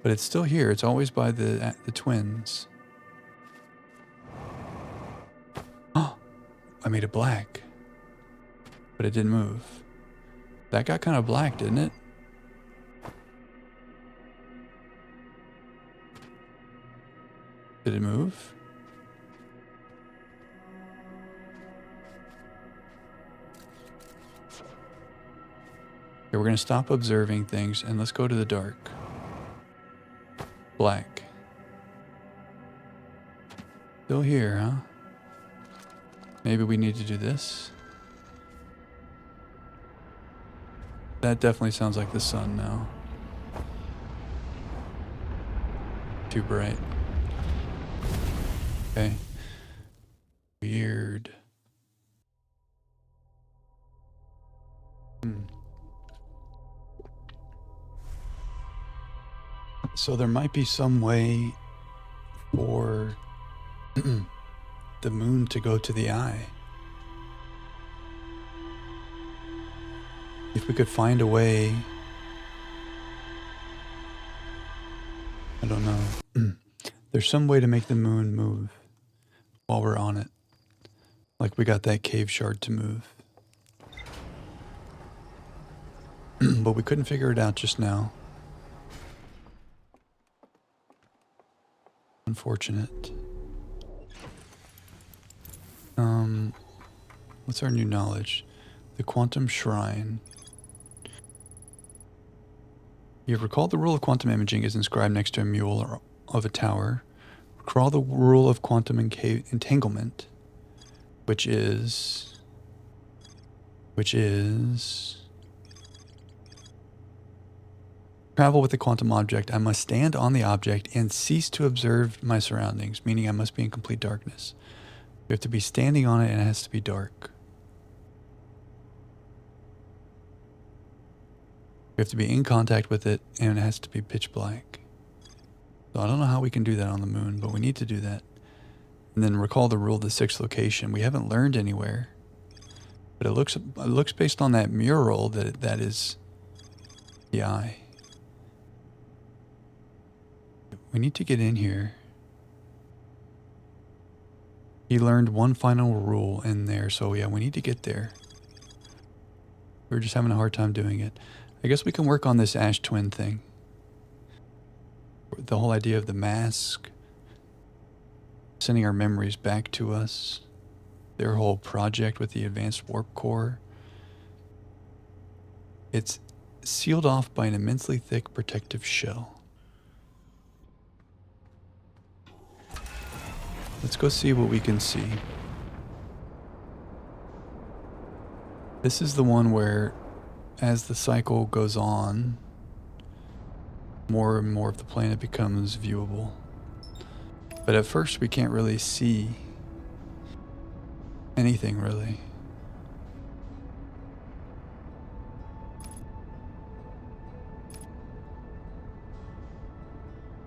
But it's still here. It's always by the twins. Oh, I made it black. But it didn't move. That got kind of black, didn't it? Did it move? Okay, we're going to stop observing things and let's go to the dark. Black. Still here, huh? Maybe we need to do this. That definitely sounds like the sun now. Too bright. Okay. Weird. So there might be some way for the moon to go to the eye. If we could find a way, I don't know. There's some way to make the moon move while we're on it. Like we got that cave shard to move. But we couldn't figure it out just now. unfortunate. What's our new knowledge? The quantum shrine. You have recalled the rule of quantum imaging is inscribed next to a mule of a tower. Recall the rule of quantum entanglement, which is travel with the quantum object. I must stand on the object and cease to observe my surroundings, meaning I must be in complete darkness. We have to be standing on it and it has to be dark. We have to be in contact with it and it has to be pitch black. So I don't know how we can do that on the moon, but we need to do that. And then recall the rule of the sixth location. We haven't learned anywhere, but it looks based on that mural that is the eye. We need to get in here. He learned one final rule in there, so yeah, we need to get there. We're just having a hard time doing it. I guess we can work on this Ash Twin thing. The whole idea of the mask, sending our memories back to us, their whole project with the advanced warp core. It's sealed off by an immensely thick protective shell. Let's go see what we can see. This is the one where, as the cycle goes on, more and more of the planet becomes viewable. But at first we can't really see anything, really.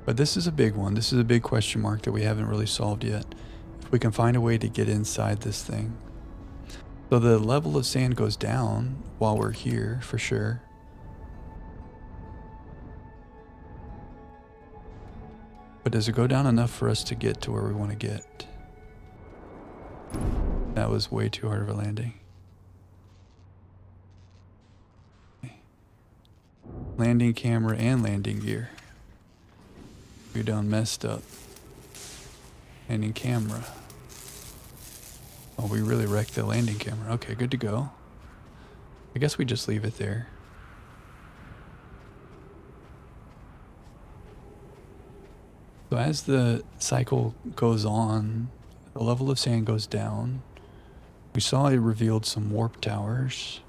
But this is a big one. This is a big question mark that we haven't really solved yet. If we can find a way to get inside this thing. So the level of sand goes down while we're here, for sure. But does it go down enough for us to get to where we want to get? That was way too hard of a landing. Landing camera and landing gear. You're done messed up. Landing camera. Oh, we really wrecked the landing camera. Okay, good to go. I guess we just leave it there. So as the cycle goes on, the level of sand goes down. We saw it revealed some warp towers.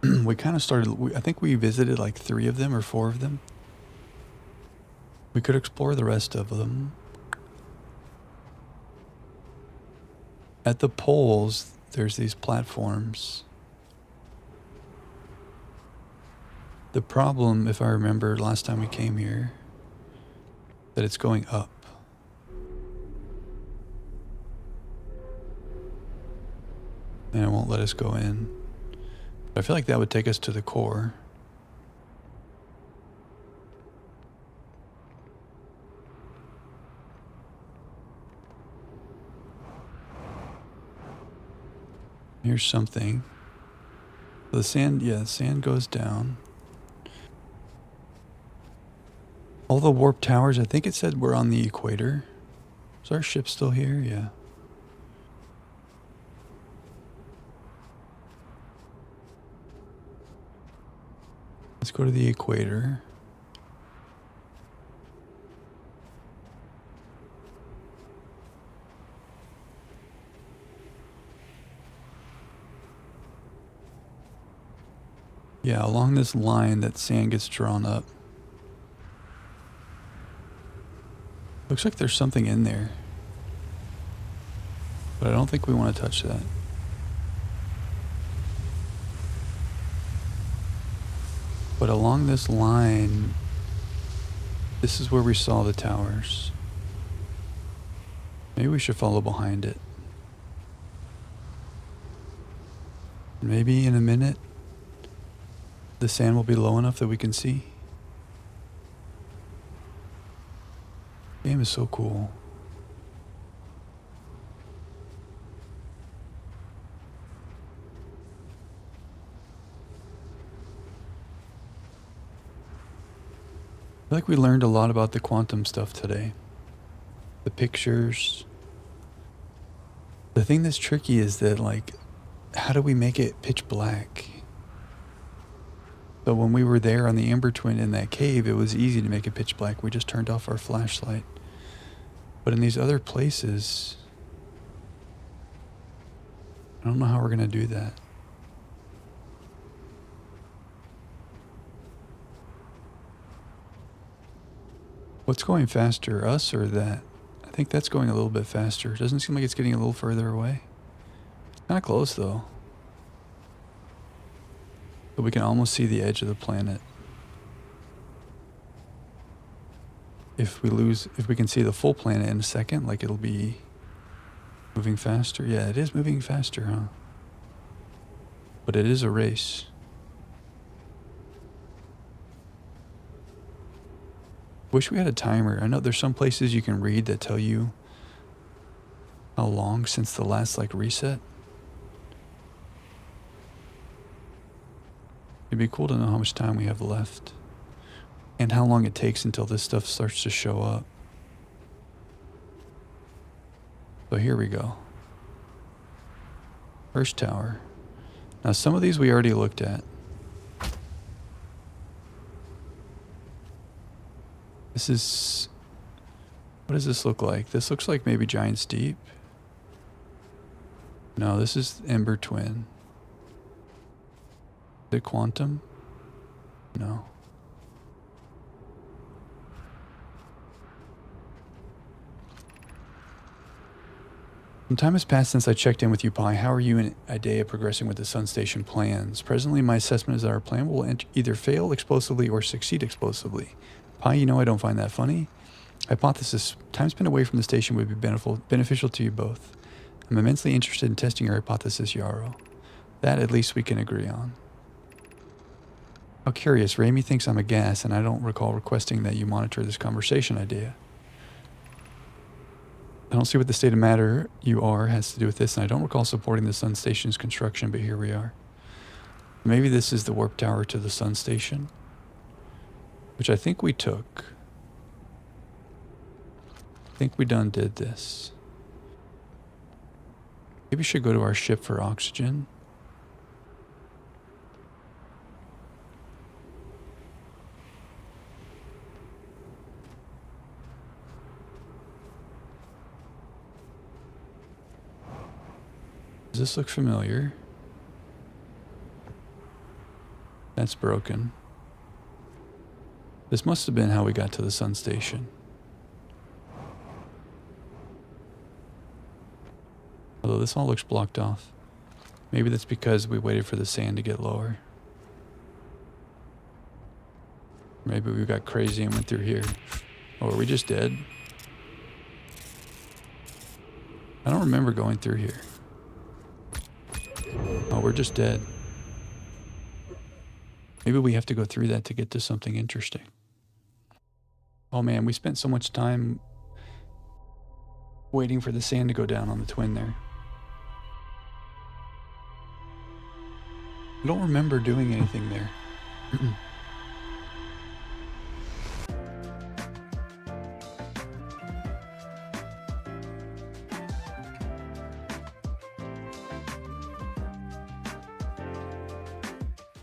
We kind of started, I think we visited like 3 of them or 4 of them. We could explore the rest of them. At the poles, there's these platforms. The problem, if I remember last time we came here, that it's going up. And it won't let us go in. But I feel like that would take us to the core. Here's something. The sand, yeah, the sand goes down. All the warp towers, I think it said we're on the equator. Is our ship still here? Yeah. Let's go to the equator. Yeah, along this line that sand gets drawn up. Looks like there's something in there. But I don't think we want to touch that. But along this line, this is where we saw the towers. Maybe we should follow behind it. Maybe in a minute, the sand will be low enough that we can see. The game is so cool. feel like we learned a lot about the quantum stuff today. The pictures. The thing that's tricky is that, like, how do we make it pitch black? So when we were there on the Amber Twin in that cave, it was easy to make it pitch black. We just turned off our flashlight. But in these other places, I don't know how we're going to do that. What's going faster, us or that? I think that's going a little bit faster. It doesn't seem like it's getting a little further away. It's kind of close though. But we can almost see the edge of the planet. If we can see the full planet in a second, like it'll be moving faster. Yeah, it is moving faster, huh? But it is a race. Wish we had a timer. I know there's some places you can read that tell you how long since the last reset. It'd be cool to know how much time we have left and how long it takes until this stuff starts to show up. So here we go. First tower. Now some of these we already looked at. This is, what does this look like? This looks like maybe Giant's Deep. No, this is Ember Twin. Is it Quantum? No. Some time has passed since I checked in with you, Pi. How are you and Idea progressing with the Sun Station plans? Presently, my assessment is that our plan will either fail explosively or succeed explosively. Pi, you know I don't find that funny. Hypothesis. Time spent away from the station would be beneficial to you both. I'm immensely interested in testing your hypothesis, Yarrow. That at least we can agree on. How curious. Raimi thinks I'm a gas, and I don't recall requesting that you monitor this conversation, Idea. I don't see what the state of matter you are has to do with this, and I don't recall supporting the Sun Station's construction, but here we are. Maybe this is the warp tower to the Sun Station, which I think we took. I think we done did this. Maybe we should go to our ship for oxygen. Does this look familiar? That's broken. This must have been how we got to the Sun Station. Although this all looks blocked off. Maybe that's because we waited for the sand to get lower. Maybe we got crazy and went through here. Oh, are we just dead? I don't remember going through here. Oh, we're just dead. Maybe we have to go through that to get to something interesting. Oh man, we spent so much time waiting for the sand to go down on the twin there. I don't remember doing anything there.